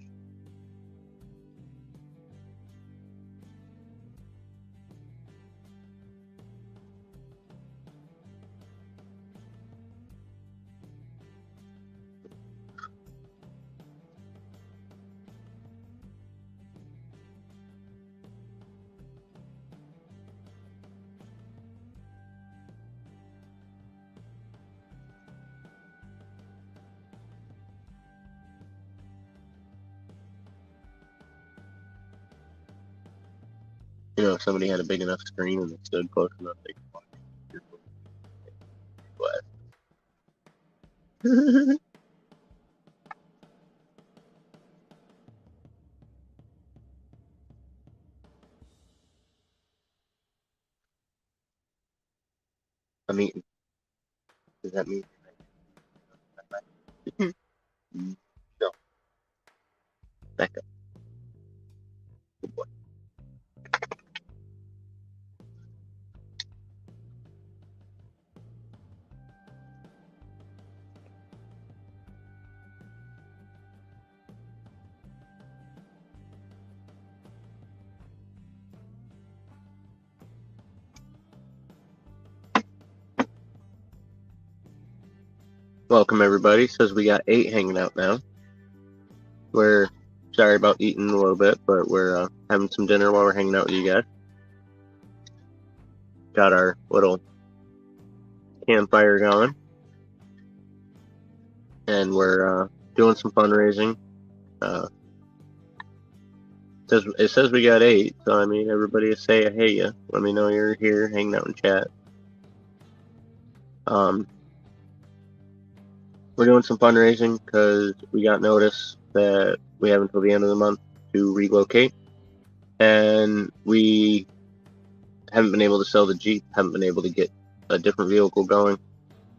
You know, if somebody had a big enough screen and they stood close enough, they could watch your glasses. I'm eating. Does that mean? No. Back up. Good boy. Welcome everybody. Says we got 8 hanging out now. We're sorry about eating a little bit, but we're having some dinner while we're hanging out with you guys. Got our little campfire going, and we're doing some fundraising. It says we got 8, so I mean, everybody say a hey ya. Let me know you're here hanging out in chat. We're doing some fundraising because we got notice that we have until the end of the month to relocate, and we haven't been able to sell the Jeep, haven't been able to get a different vehicle going.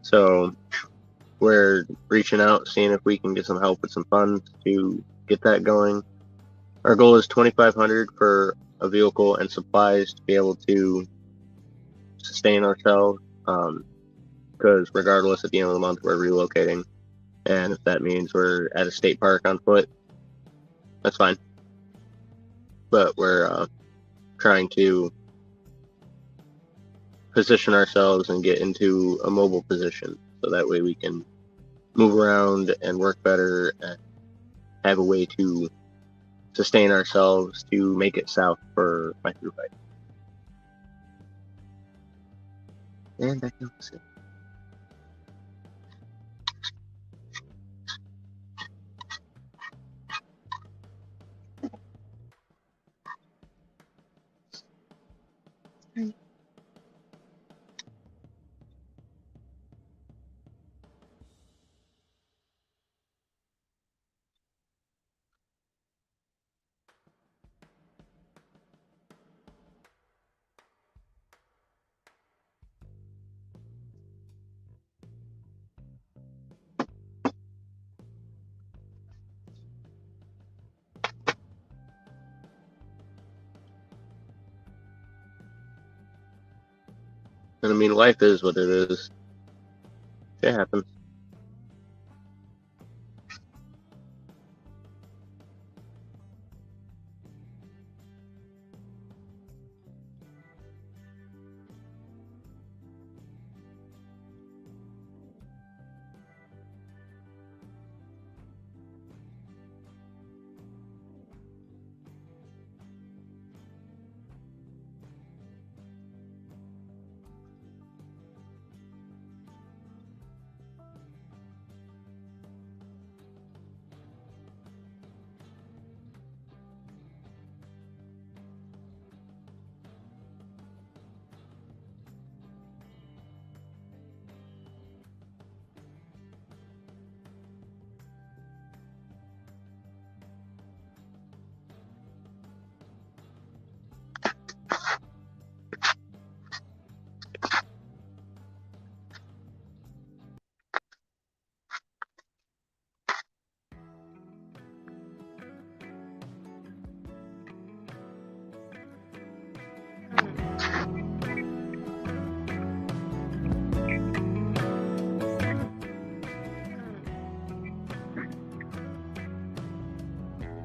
So we're reaching out, seeing if we can get some help with some funds to get that going. Our goal is $2,500 for a vehicle and supplies to be able to sustain ourselves. Because regardless, at the end of the month, we're relocating, and if that means we're at a state park on foot, that's fine. But we're trying to position ourselves and get into a mobile position, so that way we can move around and work better and have a way to sustain ourselves to make it south for my through hike. And back to it. And I mean, life is what it is. It happens.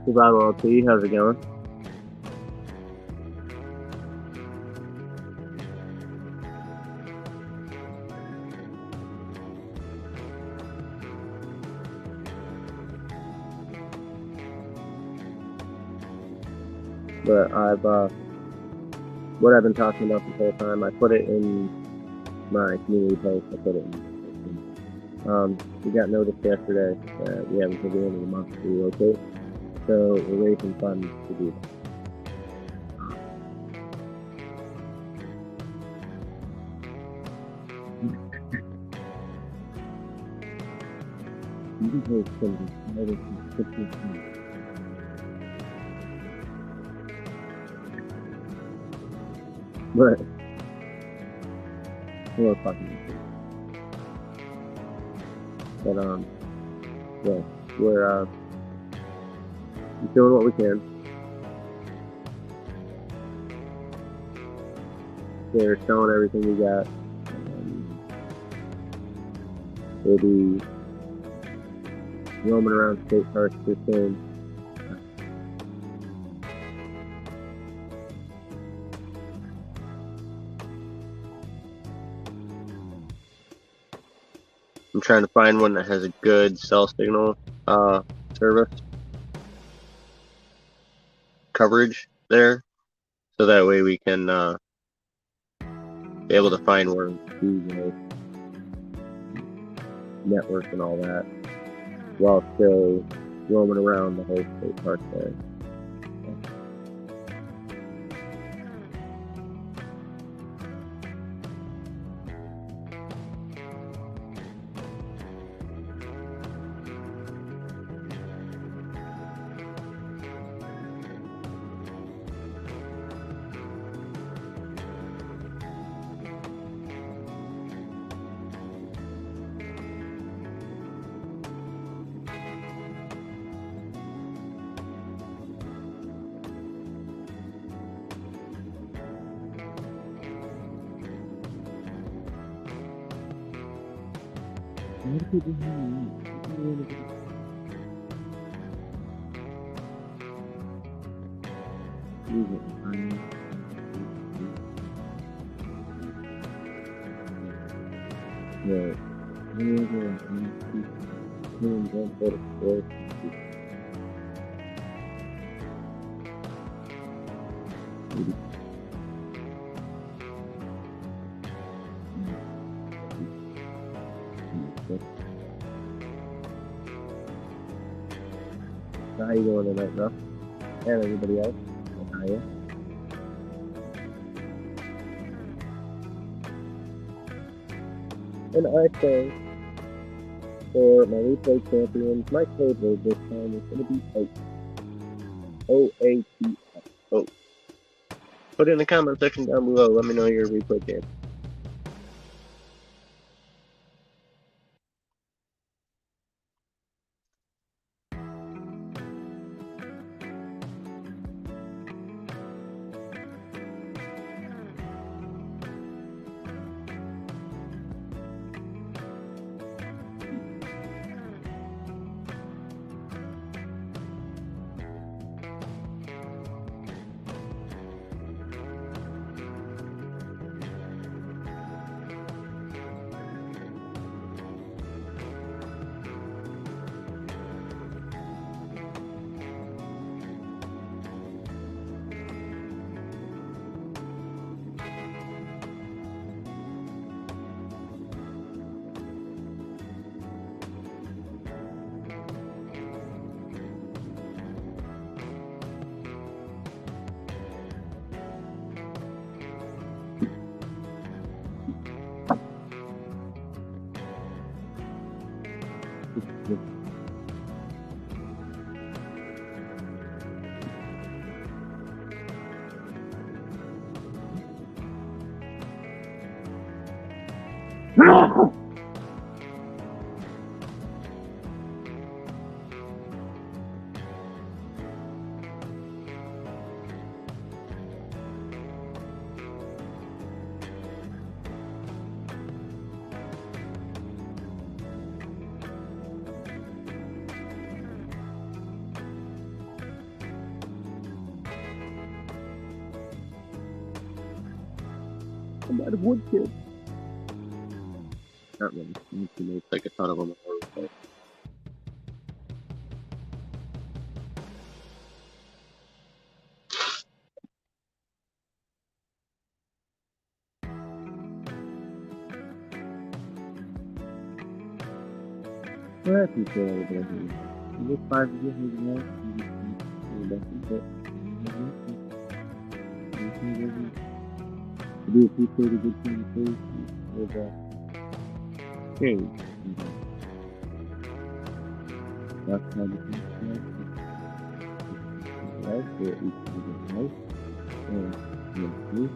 Survival LT, how's it going? But what I've been talking about this whole time, I put it in my community post. I put it in. We got noticed yesterday that we haven't taken the end of the month to relocate, so we're raising funds to do that. But we're fucking. But yeah, we're doing what we can. They're selling everything we got. We'll be roaming around state parks here soon. I'm trying to find one that has a good cell signal service coverage there, so that way we can be able to find where the network and all that, while still roaming around the whole state park there. So how you doing tonight, Ruff? And everybody else? How are you? And I say, for my replay champions, my code word this time is going to be OATS. OATS. Oh. Put it in the comment section down below. Let me know your replay champion. I'm out of wood chip. Not really. You can make like a ton of them. Well, that's just all about it. You get 5 years of life, you just back in it. I do appreciate a good conversation with change. That's how the thing is. Right? So each of the life. And you know,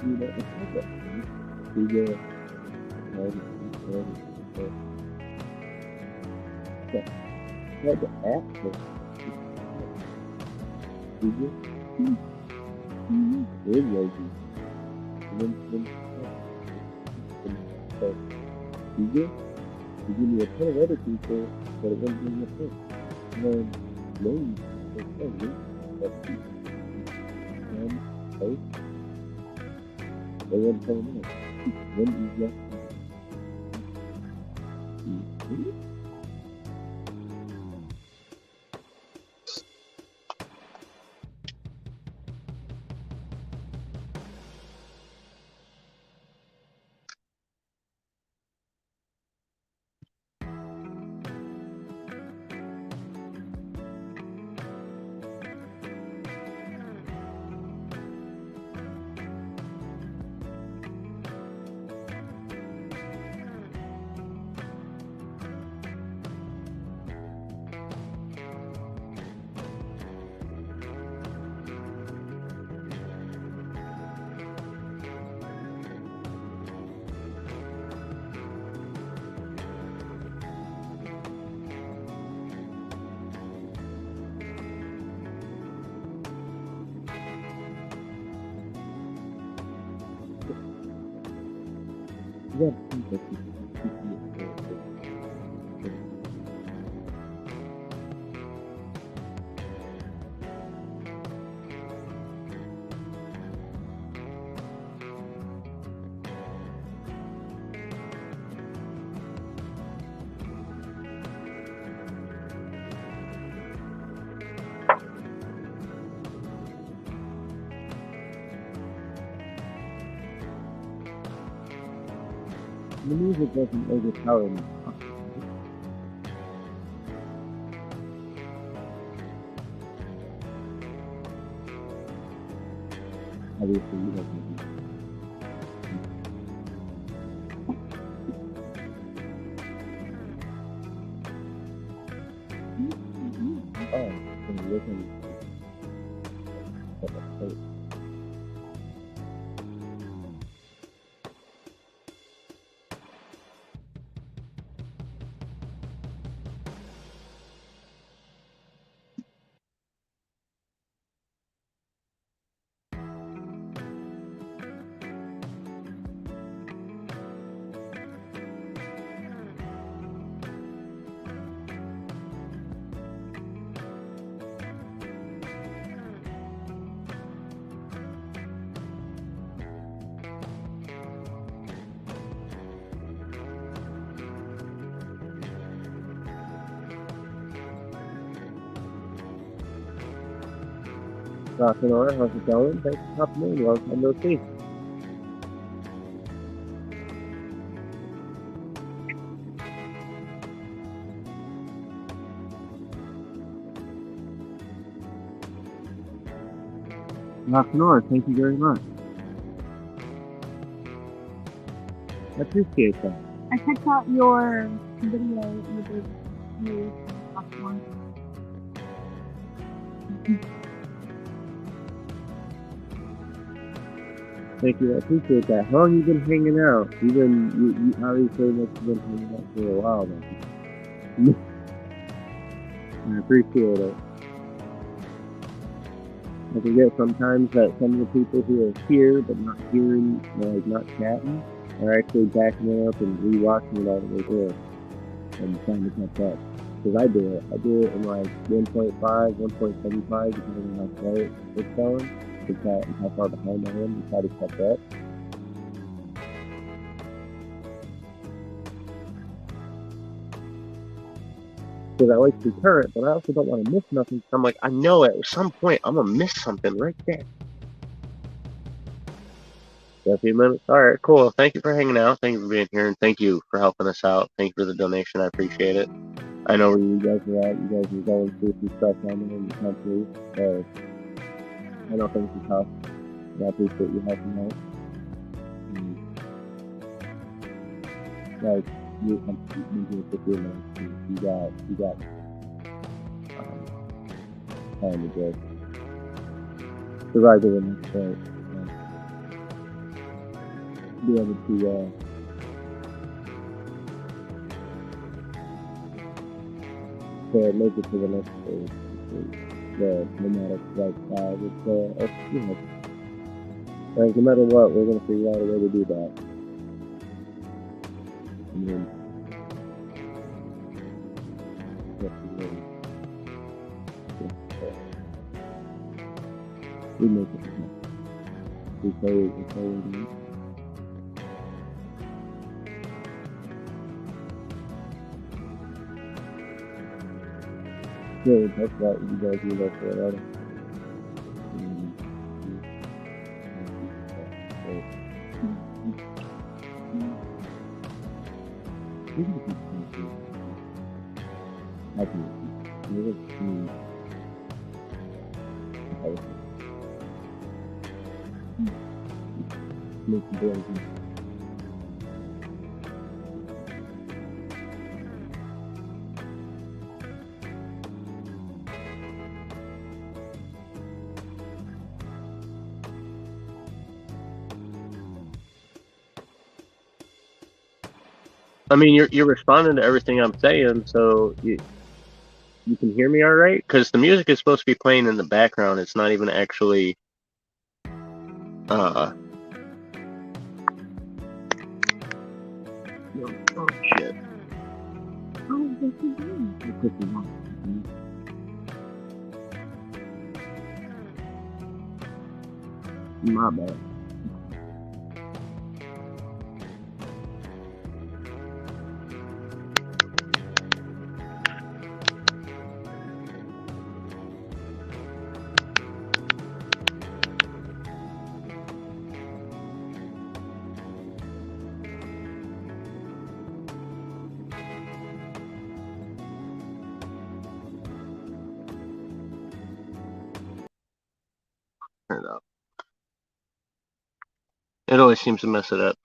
you know, it's not that we get had to ask for we just radio you. So you give me a ton of other people, but it wasn't even a thing. And then names, but place, they wouldn't tell me. When you just the music doesn't overpower me. Obviously, you have music. Oh, can you listen? Sonora, how's it going? Thanks for hopping in. Long time no see. Sonora, thank you very much. I appreciate that. I checked out your video you did last one. Thank you. I appreciate that. How long you been hanging out? You obviously must have been hanging out for a while then. I appreciate it. I forget sometimes that some of the people who are here but not hearing, like not chatting, are actually backing it up and rewatching it all the way through and trying to catch up. Because I do it. I do it in like 1.5, 1.75, depending on how slow it's going. And how far behind I am to try to catch up. Because I like to be current, but I also don't want to miss nothing. So I'm like, I know at some point I'm gonna miss something right there. So a few minutes. All right, cool. Thank you for hanging out. Thank you for being here, and thank you for helping us out. Thank you for the donation. I appreciate it. I know where you guys are at. You guys are going through some stuff down there in the country. So I know things are tough. And I appreciate you helping out. And, like I'm here for few minutes. You got time to just survive to the next point. Be able to make it to the next stage. The nomadic lifestyle. It's you know, like no matter what, we're gonna figure out a way to do that. I mean, we make it. We say it. Yeah, that's what you guys do that for a lot of. I mean, you're responding to everything I'm saying, so you can hear me all right? Because the music is supposed to be playing in the background. It's not even actually. Oh shit. My bad. Turn it up. It always seems to mess it up.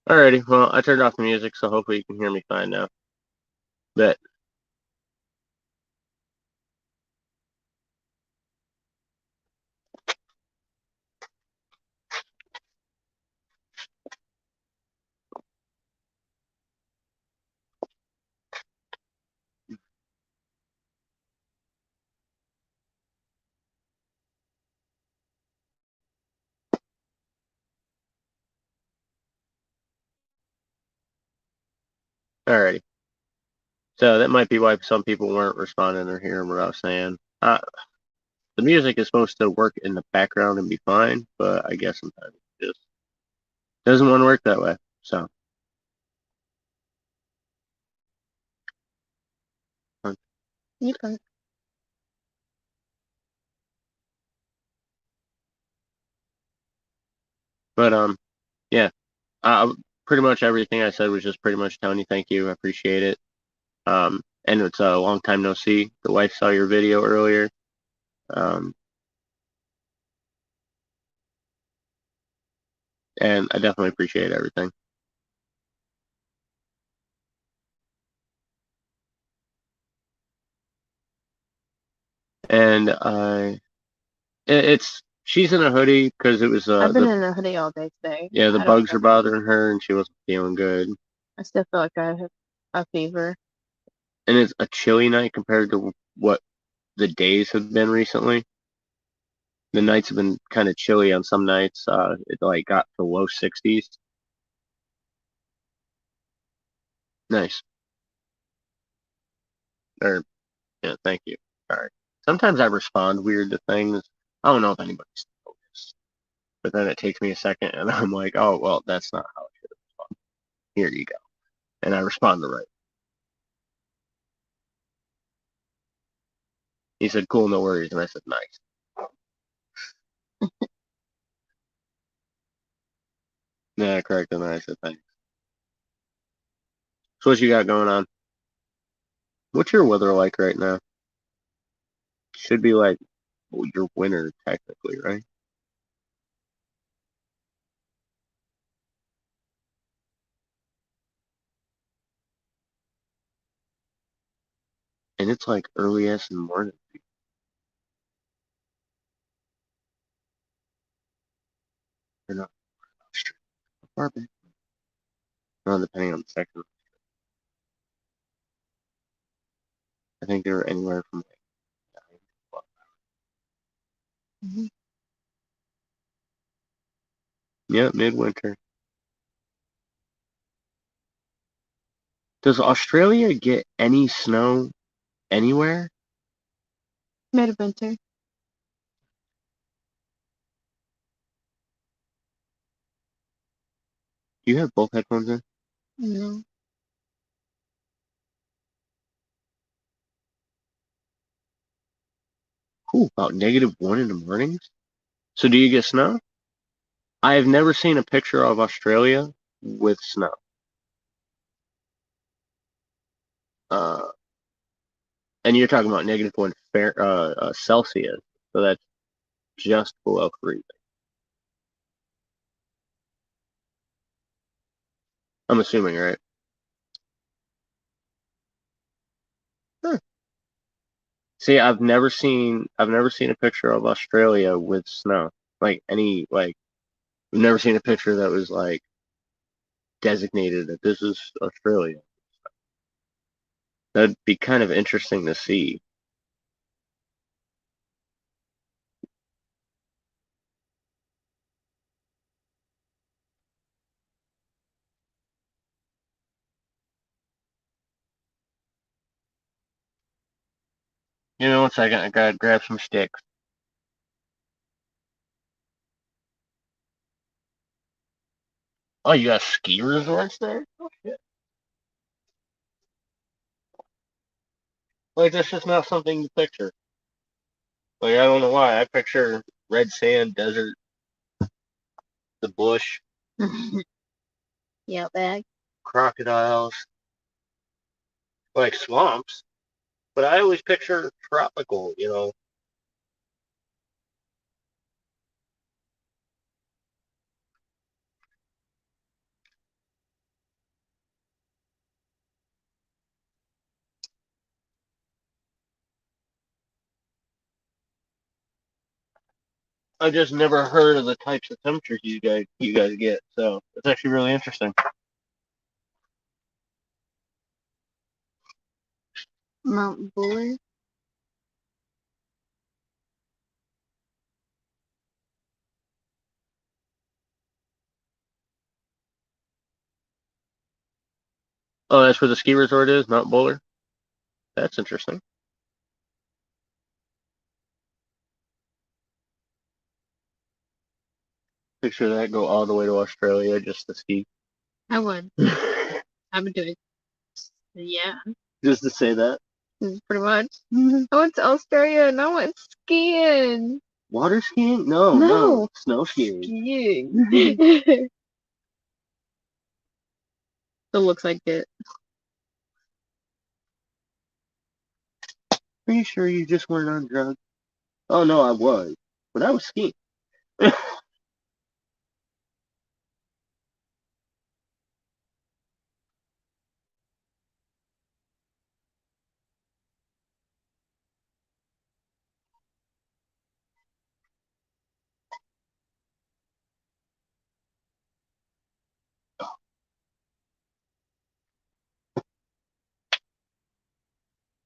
Alrighty, well, I turned off the music, so hopefully you can hear me fine now. Bet. Alrighty. So that might be why some people weren't responding or hearing what I was saying. The music is supposed to work in the background and be fine, but I guess sometimes it just doesn't want to work that way. So. Okay. But yeah. Pretty much everything I said was just pretty much telling you thank you. I appreciate it. And it's a long time no see. The wife saw your video earlier. And I definitely appreciate everything. And it's She's in a hoodie because it was I've been in a hoodie all day today. the I don't bugs feel are good. bothering her and she wasn't feeling good. I still feel like I have a fever. And it's a chilly night compared to what the days have been recently. The nights have been kind of chilly on some nights. It like got to low 60s. Nice. Or yeah, thank you. All right. Sometimes I respond weird to things. I don't know if anybody's noticed, but then it takes me a second, and I'm like, oh well, that's not how I should respond. Here you go, and I respond the right. He said, "Cool, no worries," and I said, "Nice." Yeah, correct, and then I said, "Thanks." So what you got going on? What's your weather like right now? Should be like your winter technically, right? And it's like early ass in the morning. They're not straight. Far back. No, depending on the section. I think they were anywhere from like 9 to 12. Mm-hmm. Yeah, midwinter. Does Australia get any snow anywhere? Midwinter. Do you have both headphones in? No. Ooh, about -1 in the mornings. So do you get snow? I have never seen a picture of Australia with snow. Uh, and you're talking about -1 Celsius, so that's just below freezing. I'm assuming, right? Huh. See, I've never seen a picture of Australia with snow. Like any like I've never seen a picture that was like designated that this is Australia. That'd be kind of interesting to see. Give me 1 second, I gotta grab some sticks. Oh, you got ski resorts there? Oh shit. Like that's just not something you picture. Like I don't know why. I picture red sand, desert, the bush, Yeah, bag. crocodiles, like swamps. But I always picture tropical. I just never heard of the types of temperatures you guys get. So it's actually really interesting. Mount Buller. Oh, that's where the ski resort is, Mount Buller. That's interesting. Picture that go all the way to Australia just to ski. I would. I would do it. Yeah. Just to say that. Pretty much. I went to Australia and I went skiing. Water skiing? No, No. snow skiing. Skiing. It looks like it. Are you sure you just weren't on drugs? Oh no, I was, but I was skiing.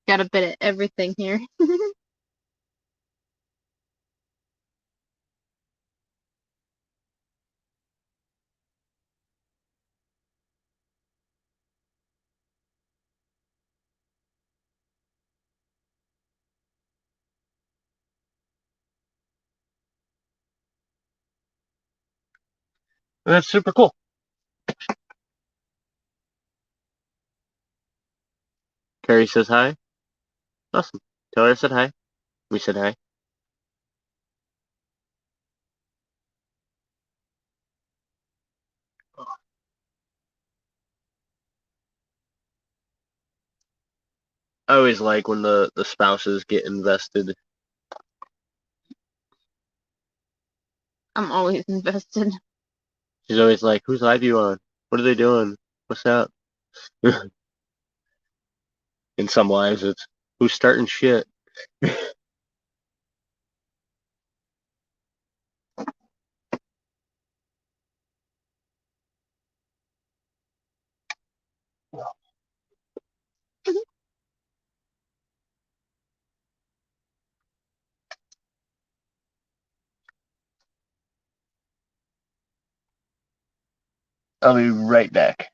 Got a bit of everything here. That's super cool. Carrie says hi. Awesome. Tell her I said hi. We said hi. I always like when the spouses get invested. I'm always invested. She's always like, whose live you on? What are they doing? What's up? In some lives, it's who's starting shit. I'll be right back.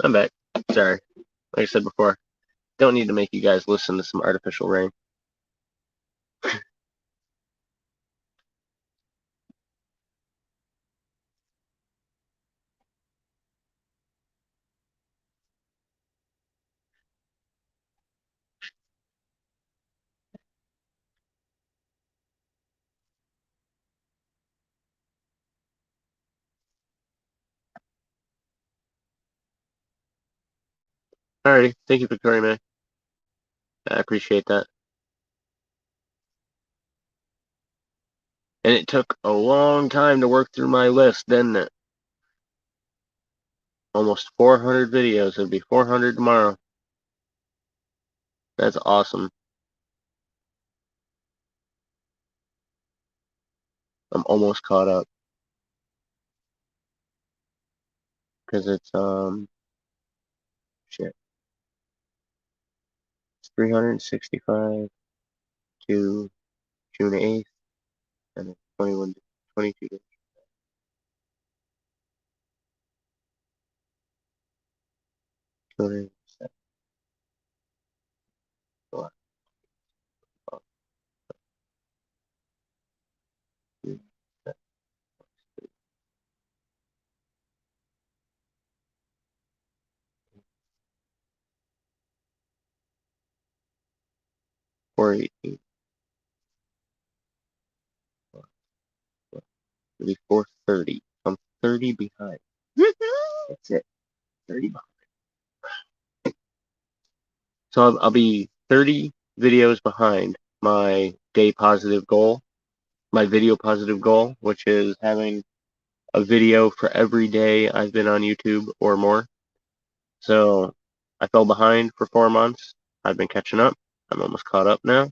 I'm back. Sorry. Like I said before, don't need to make you guys listen to some artificial rain. Alrighty. Thank you, Victoria May. I appreciate that. And it took a long time to work through my list, didn't it? Almost 400 videos. It'll be 400 tomorrow. That's awesome. I'm almost caught up. Because it's, shit. It's 365 to June 8th. And it's 22 days. Four 18. It'll be 430. I'm 30 behind. That's it. 30 behind. So I'll be 30 videos behind my day positive goal, my video positive goal, which is having a video for every day I've been on YouTube or more. So I fell behind for 4 months. I've been catching up. I'm almost caught up now.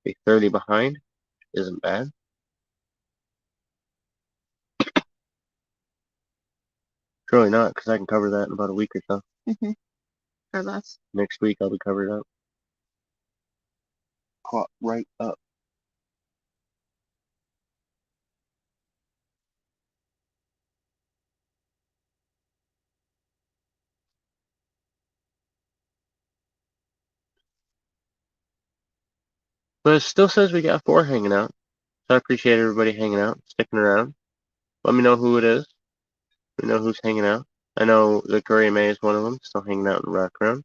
Be 30 behind isn't bad. It's really not, because I can cover that in about a week or so. Or less. Next week I'll be covered up. caught right up. But it still says we got 4 hanging out. So I appreciate everybody hanging out, sticking around. Let me know who it is. Let me know who's hanging out. I know Victoria May is one of them, still hanging out in the background.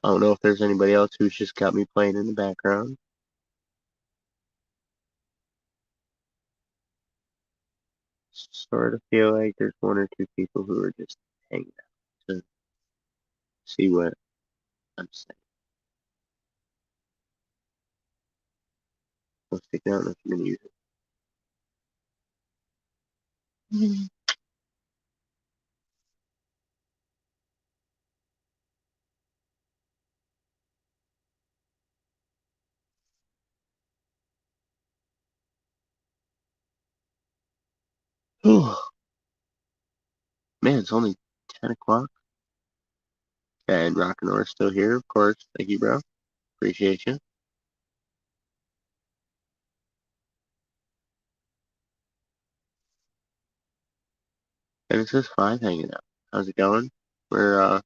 I don't know if there's anybody else who's just got me playing in the background. Sort of feel like there's 1 or 2 people who are just hanging out to see what I'm saying. Let's take it out if you're going to use it. Man, it's only 10 o'clock. And Rock and Roll's still here, of course. Thank you, bro. Appreciate you. And it says 5 hanging out. How's it going? We're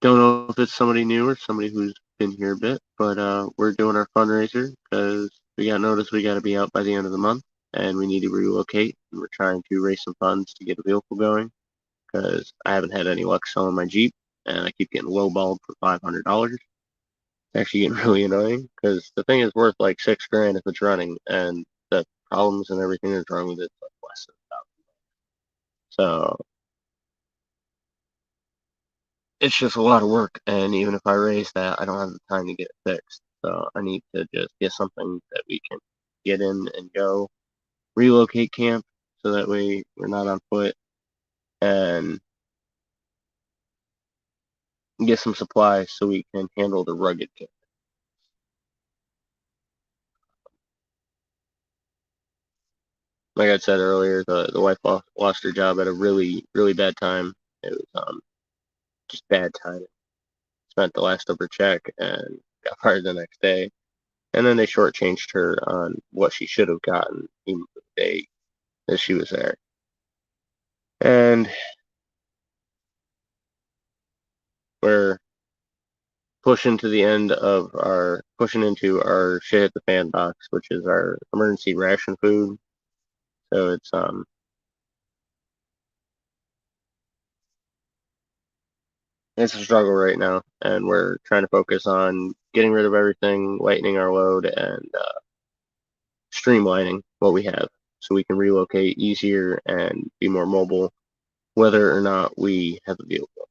don't know if it's somebody new or somebody who's been here a bit, but we're doing our fundraiser because we got notice we got to be out by the end of the month and we need to relocate. And we're trying to raise some funds to get a vehicle going because I haven't had any luck selling my Jeep and I keep getting lowballed for $500. It's actually getting really annoying because the thing is worth like 6 grand if it's running, and the problems and everything that's wrong with it's like less than $1,000. So it's just a lot of work, and even if I raise that, I don't have the time to get it fixed. So I need to just get something that we can get in and go, relocate camp, so that way we're not on foot, and get some supplies so we can handle the rugged camp. Like I said earlier, the wife lost her job at a really bad time. It was just bad timing. Spent the last of her check and got fired the next day. And then they shortchanged her on what she should have gotten even the day that she was there. And we're pushing into our shit hit the fan box, which is our emergency ration food. So it's a struggle right now, and we're trying to focus on getting rid of everything, lightening our load, and streamlining what we have so we can relocate easier and be more mobile, whether or not we have a vehicle.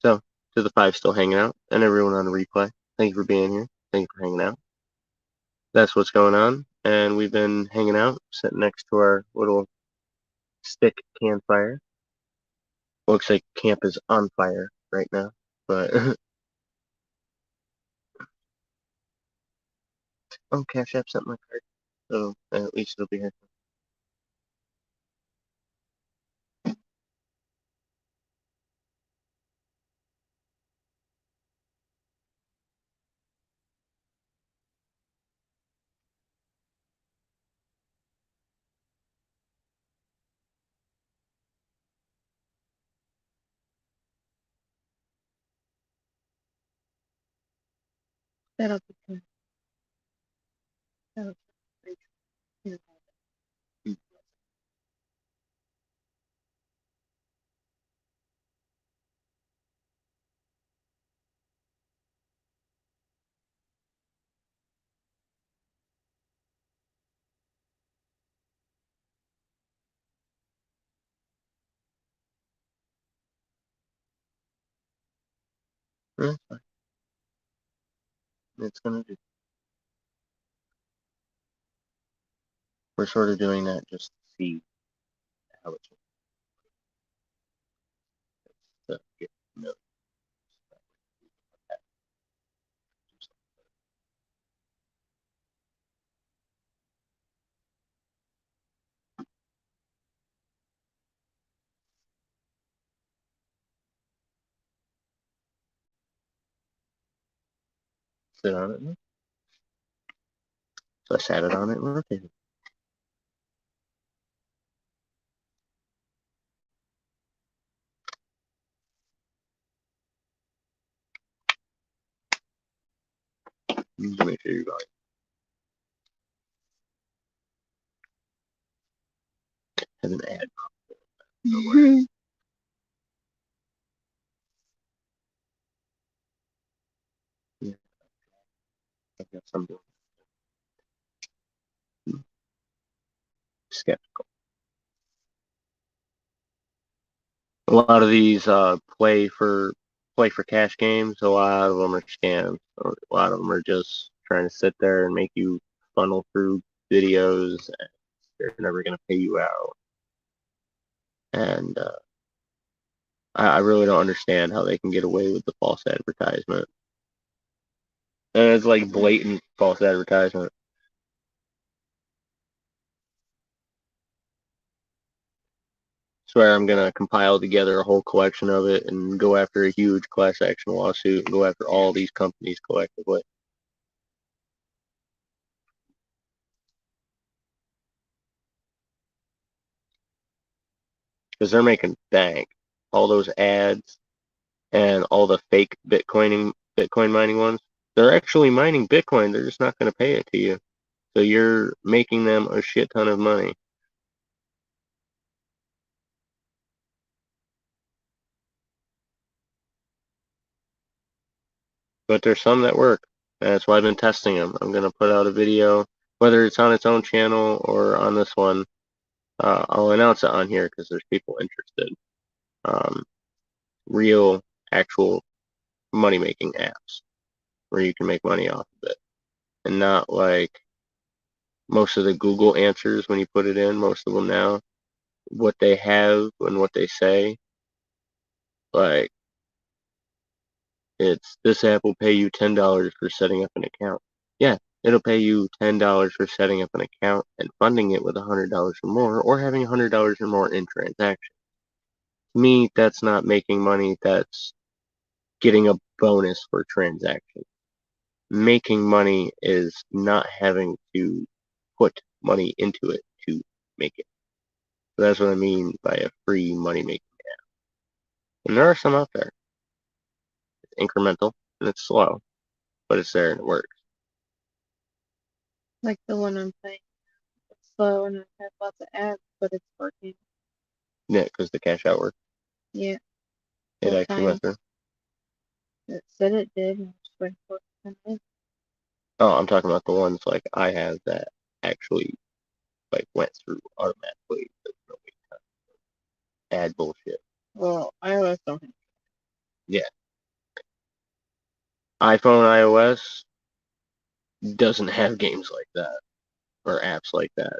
So, to the 5 still hanging out, and everyone on the replay, thank you for being here. Thank you for hanging out. That's what's going on, and we've been hanging out, sitting next to our little stick campfire. Looks like camp is on fire right now, but oh, Cash App sent my card, so at least it'll be here. That'll be good. That'll be good. That's fine. It's gonna do. We're sort of doing that just to see how it's to get to know. sit on it. So I sat it on it and rotated. Just make sure you're going. Have an ad. Yeah, I've got something skeptical. A lot of these play for cash games. A lot of them are scams. A lot of them are just trying to sit there and make you funnel through videos. And they're never going to pay you out. And I really don't understand how they can get away with the false advertisement. And it's like blatant false advertisement. Swear I'm gonna compile together a whole collection of it and go after a huge class action lawsuit and go after all these companies collectively. Because they're making bank. All those ads and all the fake Bitcoin mining ones, they're actually mining Bitcoin. They're just not gonna pay it to you. So you're making them a shit ton of money. But there's some that work. And that's why I've been testing them. I'm gonna put out a video, whether it's on its own channel or on this one. I'll announce it on here because there's people interested. Um, real, actual money making apps where you can make money off of it, and not like most of the Google answers when you put it in. Most of them now, what they have and what they say, like it's this app will pay you $10 for setting up an account. Yeah, it'll pay you $10 for setting up an account and funding it with $100 or more, or having $100 or more in transactions. To me, that's not making money. That's getting a bonus for transactions. Making money is not having to put money into it to make it. So that's what I mean by a free money making app. And there are some out there. It's incremental and it's slow, but it's there and it works. Like the one I'm playing. It's slow and it has lots of ads, but it's working. Yeah, because the cash out works. Yeah. It actually went through. It said it did, and just waiting for it to come in. Oh, I'm talking about the ones like I have that actually like went through automatically. There's no wait time. Ad bullshit. Well, iOS don't have. Yeah. iPhone iOS doesn't have games like that or apps like that.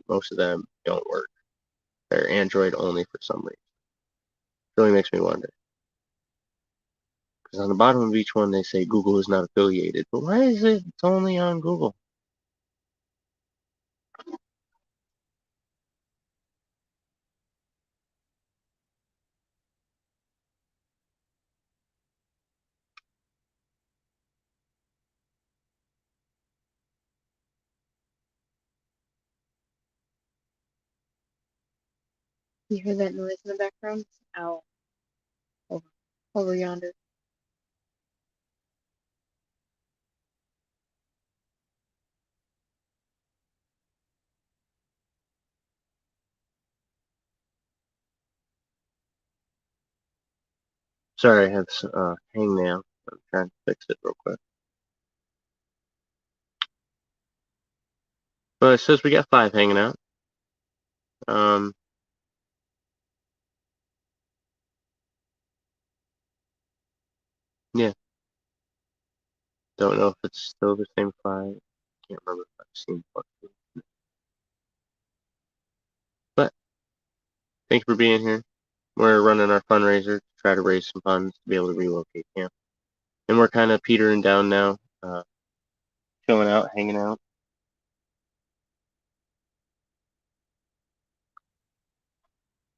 Most of them don't work. They're Android only for some reason. It really makes me wonder. Because on the bottom of each one they say Google is not affiliated. But why is it it's only on Google? You hear that noise in the background? It's an owl. Over yonder. Sorry, I have hangnail. I'm trying to fix it real quick. Well, it says we got 5 hanging out. Yeah. Don't know if it's still the same 5. Can't remember if I've seen fluctuations. But thank you for being here. We're running our fundraiser to try to raise some funds to be able to relocate camp. And we're kind of petering down now, chilling out, hanging out.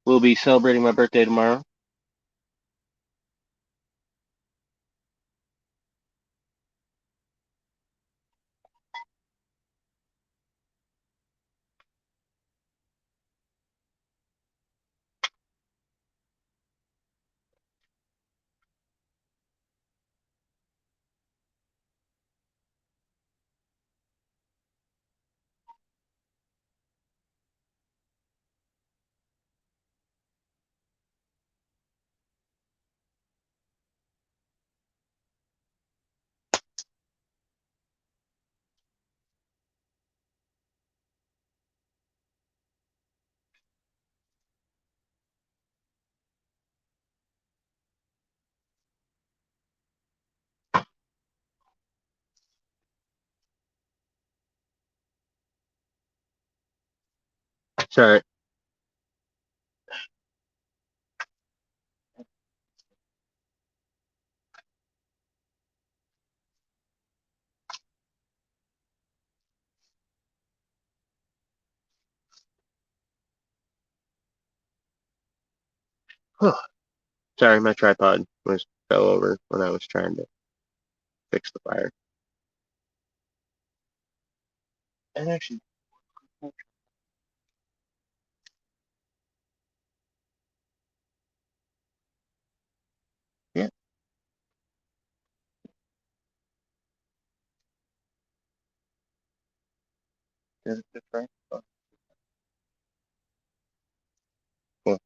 We'll be celebrating my birthday tomorrow. Sorry. Sorry, my tripod fell over when I was trying to fix the fire. And actually, yeah, that's the tripod. Cool.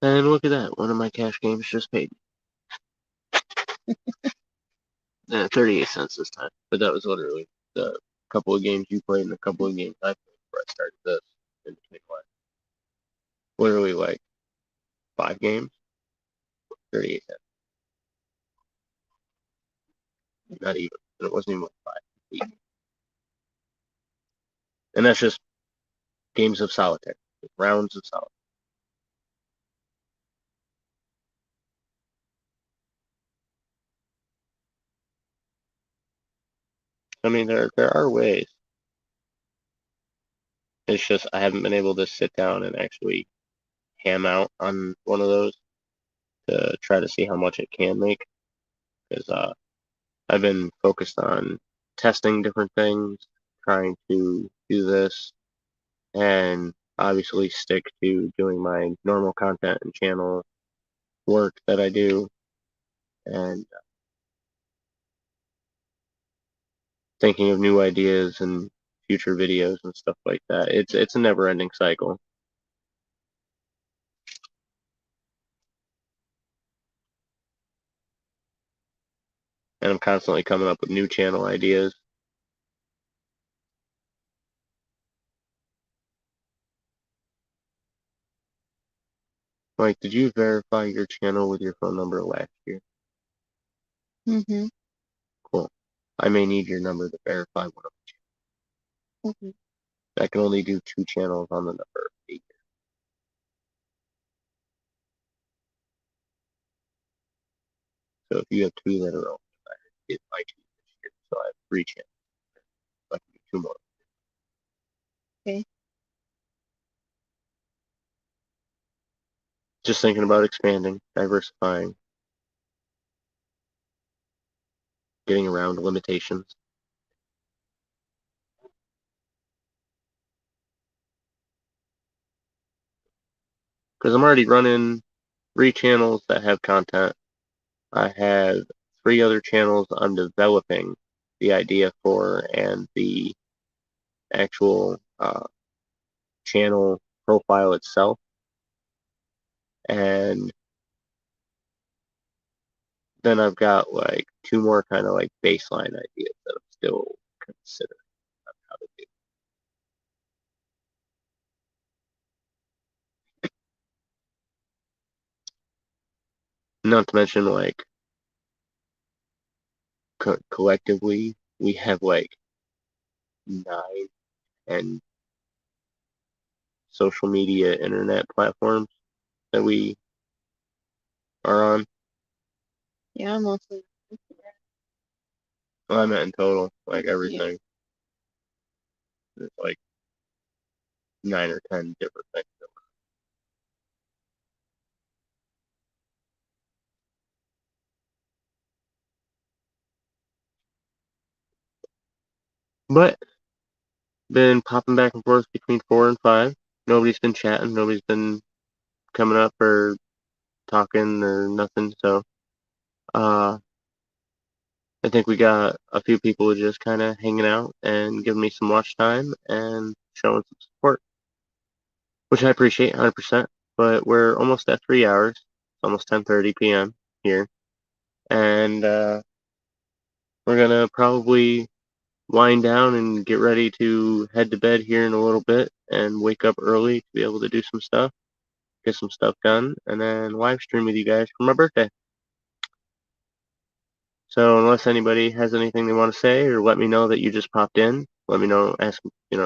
And look at that. One of my cash games just paid. 38 cents this time. But that was literally the couple of games you played and a couple of games I played before I started this in between one. Literally like 5 games, 38 cents. Not even. It wasn't even like 5. 8. And that's just games of solitaire. Rounds of solitaire. I mean, there are ways. It's just I haven't been able to sit down and actually ham out on one of those to try to see how much it can make. Because I've been focused on testing different things, trying to do this, and obviously stick to doing my normal content and channel work that I do, and thinking of new ideas and future videos and stuff like that. It's a never-ending cycle. And I'm constantly coming up with new channel ideas. Mike, did you verify your channel with your phone number last year? Mm-hmm. Cool. I may need your number to verify one of them. Okay. I can only do 2 channels on the number 8. So if you have 2 that are open, I get my 2 this year. So I have 3 channels. So I can do 2 more. Okay. Just thinking about expanding, diversifying, getting around limitations. Because I'm already running 3 channels that have content. I have 3 other channels I'm developing the idea for and the actual channel profile itself. And then I've got like 2 more kind of like baseline ideas that I'm still considering on how to do. Not to mention like collectively we have like 9 and social media internet platforms that we are on. Yeah, mostly. Well, I meant in total, like everything. There's like 9 or 10 different things. But been popping back and forth between 4 and 5. Nobody's been chatting. Nobody's been coming up or talking or nothing. So, I think we got a few people just kind of hanging out and giving me some watch time and showing some support, which I appreciate 100%. But we're almost at 3 hours. It's almost 10:30 p.m. here, and we're gonna probably wind down and get ready to head to bed here in a little bit and wake up early to be able to do some stuff, get some stuff done, and then live stream with you guys for my birthday. So unless anybody has anything they want to say or let me know that you just popped in, let me know, ask,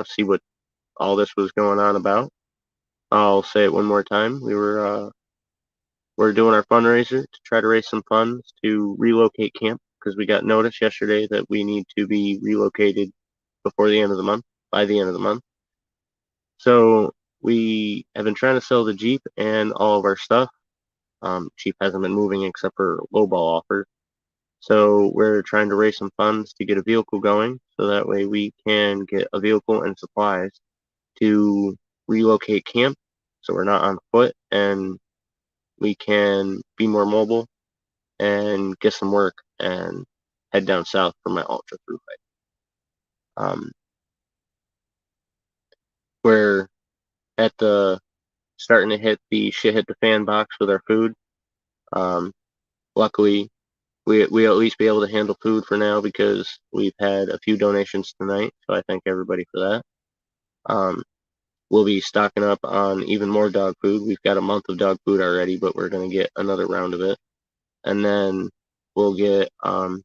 see what all this was going on about. I'll say it one more time. We're doing our fundraiser to try to raise some funds to relocate camp because we got notice yesterday that we need to be relocated before the end of the month, by the end of the month. So we have been trying to sell the Jeep and all of our stuff. Jeep hasn't been moving except for lowball offers. So we're trying to raise some funds to get a vehicle going so that way we can get a vehicle and supplies to relocate camp so we're not on foot and we can be more mobile and get some work and head down south for my Ultra-Thru-Hike. We're at the starting to hit the shit hit the fan box with our food. Luckily, we at least be able to handle food for now because we've had a few donations tonight, so I thank everybody for that. We'll be stocking up on even more dog food. We've got a month of dog food already, but we're going to get another round of it. And then we'll get us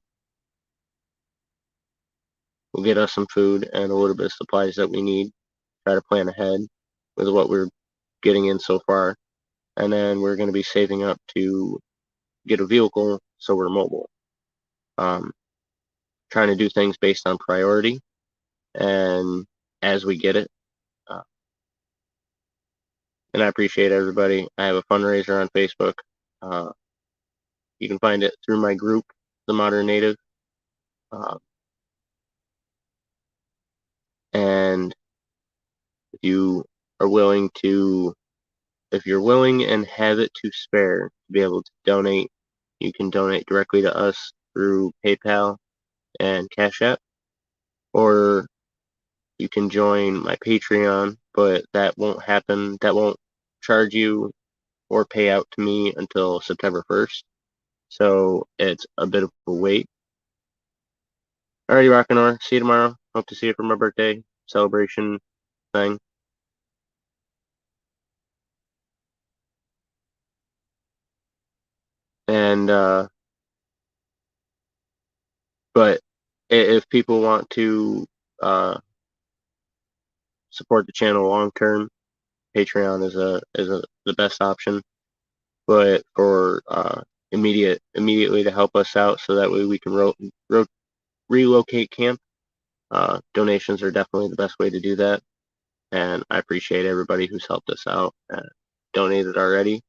some food and a little bit of supplies that we need. Try to plan ahead with what we're getting in so far. And then we're going to be saving up to get a vehicle so we're mobile. Trying to do things based on priority and as we get it. And I appreciate everybody. I have a fundraiser on Facebook. You can find it through my group, The Modern Native. And if you are willing to, if you're willing and have it to spare to be able to donate, you can donate directly to us through PayPal and Cash App, or you can join my Patreon, but that won't happen. That won't charge you or pay out to me until September 1st. So it's a bit of a wait. Alrighty, Rockin' Or. See you tomorrow. Hope to see you for my birthday celebration thing. And, but if people want to support the channel long term, Patreon is the best option. But for immediately to help us out, so that way we can relocate camp, donations are definitely the best way to do that. And I appreciate everybody who's helped us out and donated already.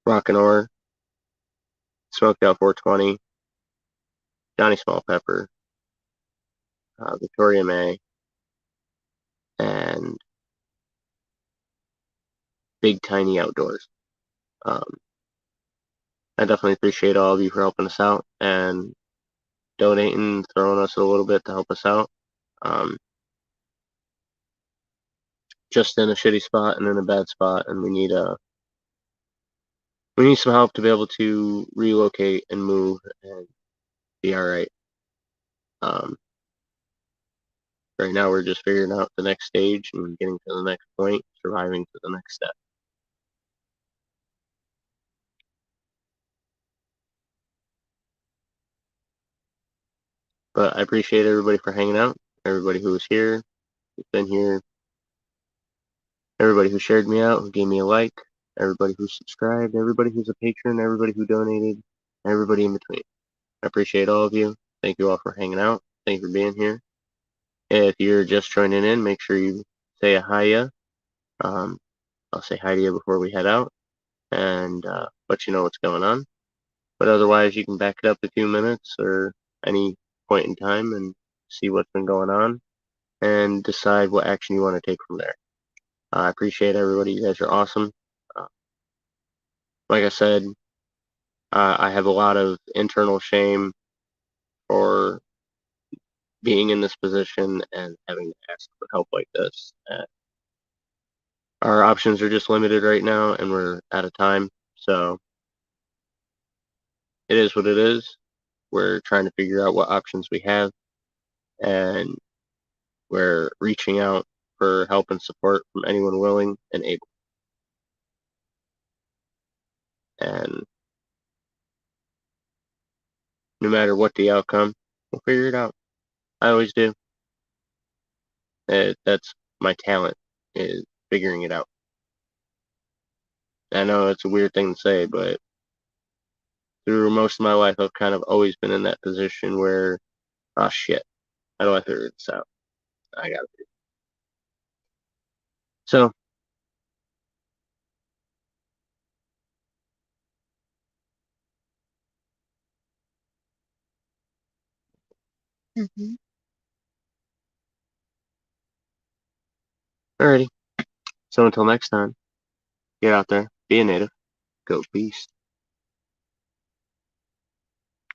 Rockin' Or, Smoked Out 420, Johnny Small Pepper, Victoria May, and Big Tiny Outdoors. I definitely appreciate all of you for helping us out and donating, throwing us a little bit to help us out. Just in a shitty spot and in a bad spot, and we need some help to be able to relocate and move and be all right. Right now, we're just figuring out the next stage and getting to the next point, surviving to the next step. But I appreciate everybody for hanging out, everybody who was here, who's been here, everybody who shared me out, who gave me a like, everybody who subscribed, everybody who's a patron, everybody who donated, everybody in between. I appreciate all of you. Thank you all for hanging out. Thank you for being here. If you're just joining in, make sure you say a hiya. I'll say hi to you before we head out and let you know what's going on. But otherwise, you can back it up a few minutes or any point in time and see what's been going on and decide what action you want to take from there. I appreciate everybody. You guys are awesome. Like I said, I have a lot of internal shame for being in this position and having to ask for help like this. Our options are just limited right now, and we're out of time. So it is what it is. We're trying to figure out what options we have, and we're reaching out for help and support from anyone willing and able. And no matter what the outcome, we'll figure it out. I always do. That's my talent, is figuring it out. I know it's a weird thing to say, but through most of my life, I've kind of always been in that position where, oh shit, how do I figure this out? I gotta do it. So, Mm-hmm. alrighty. So until next time, get out there, be a native, go beast.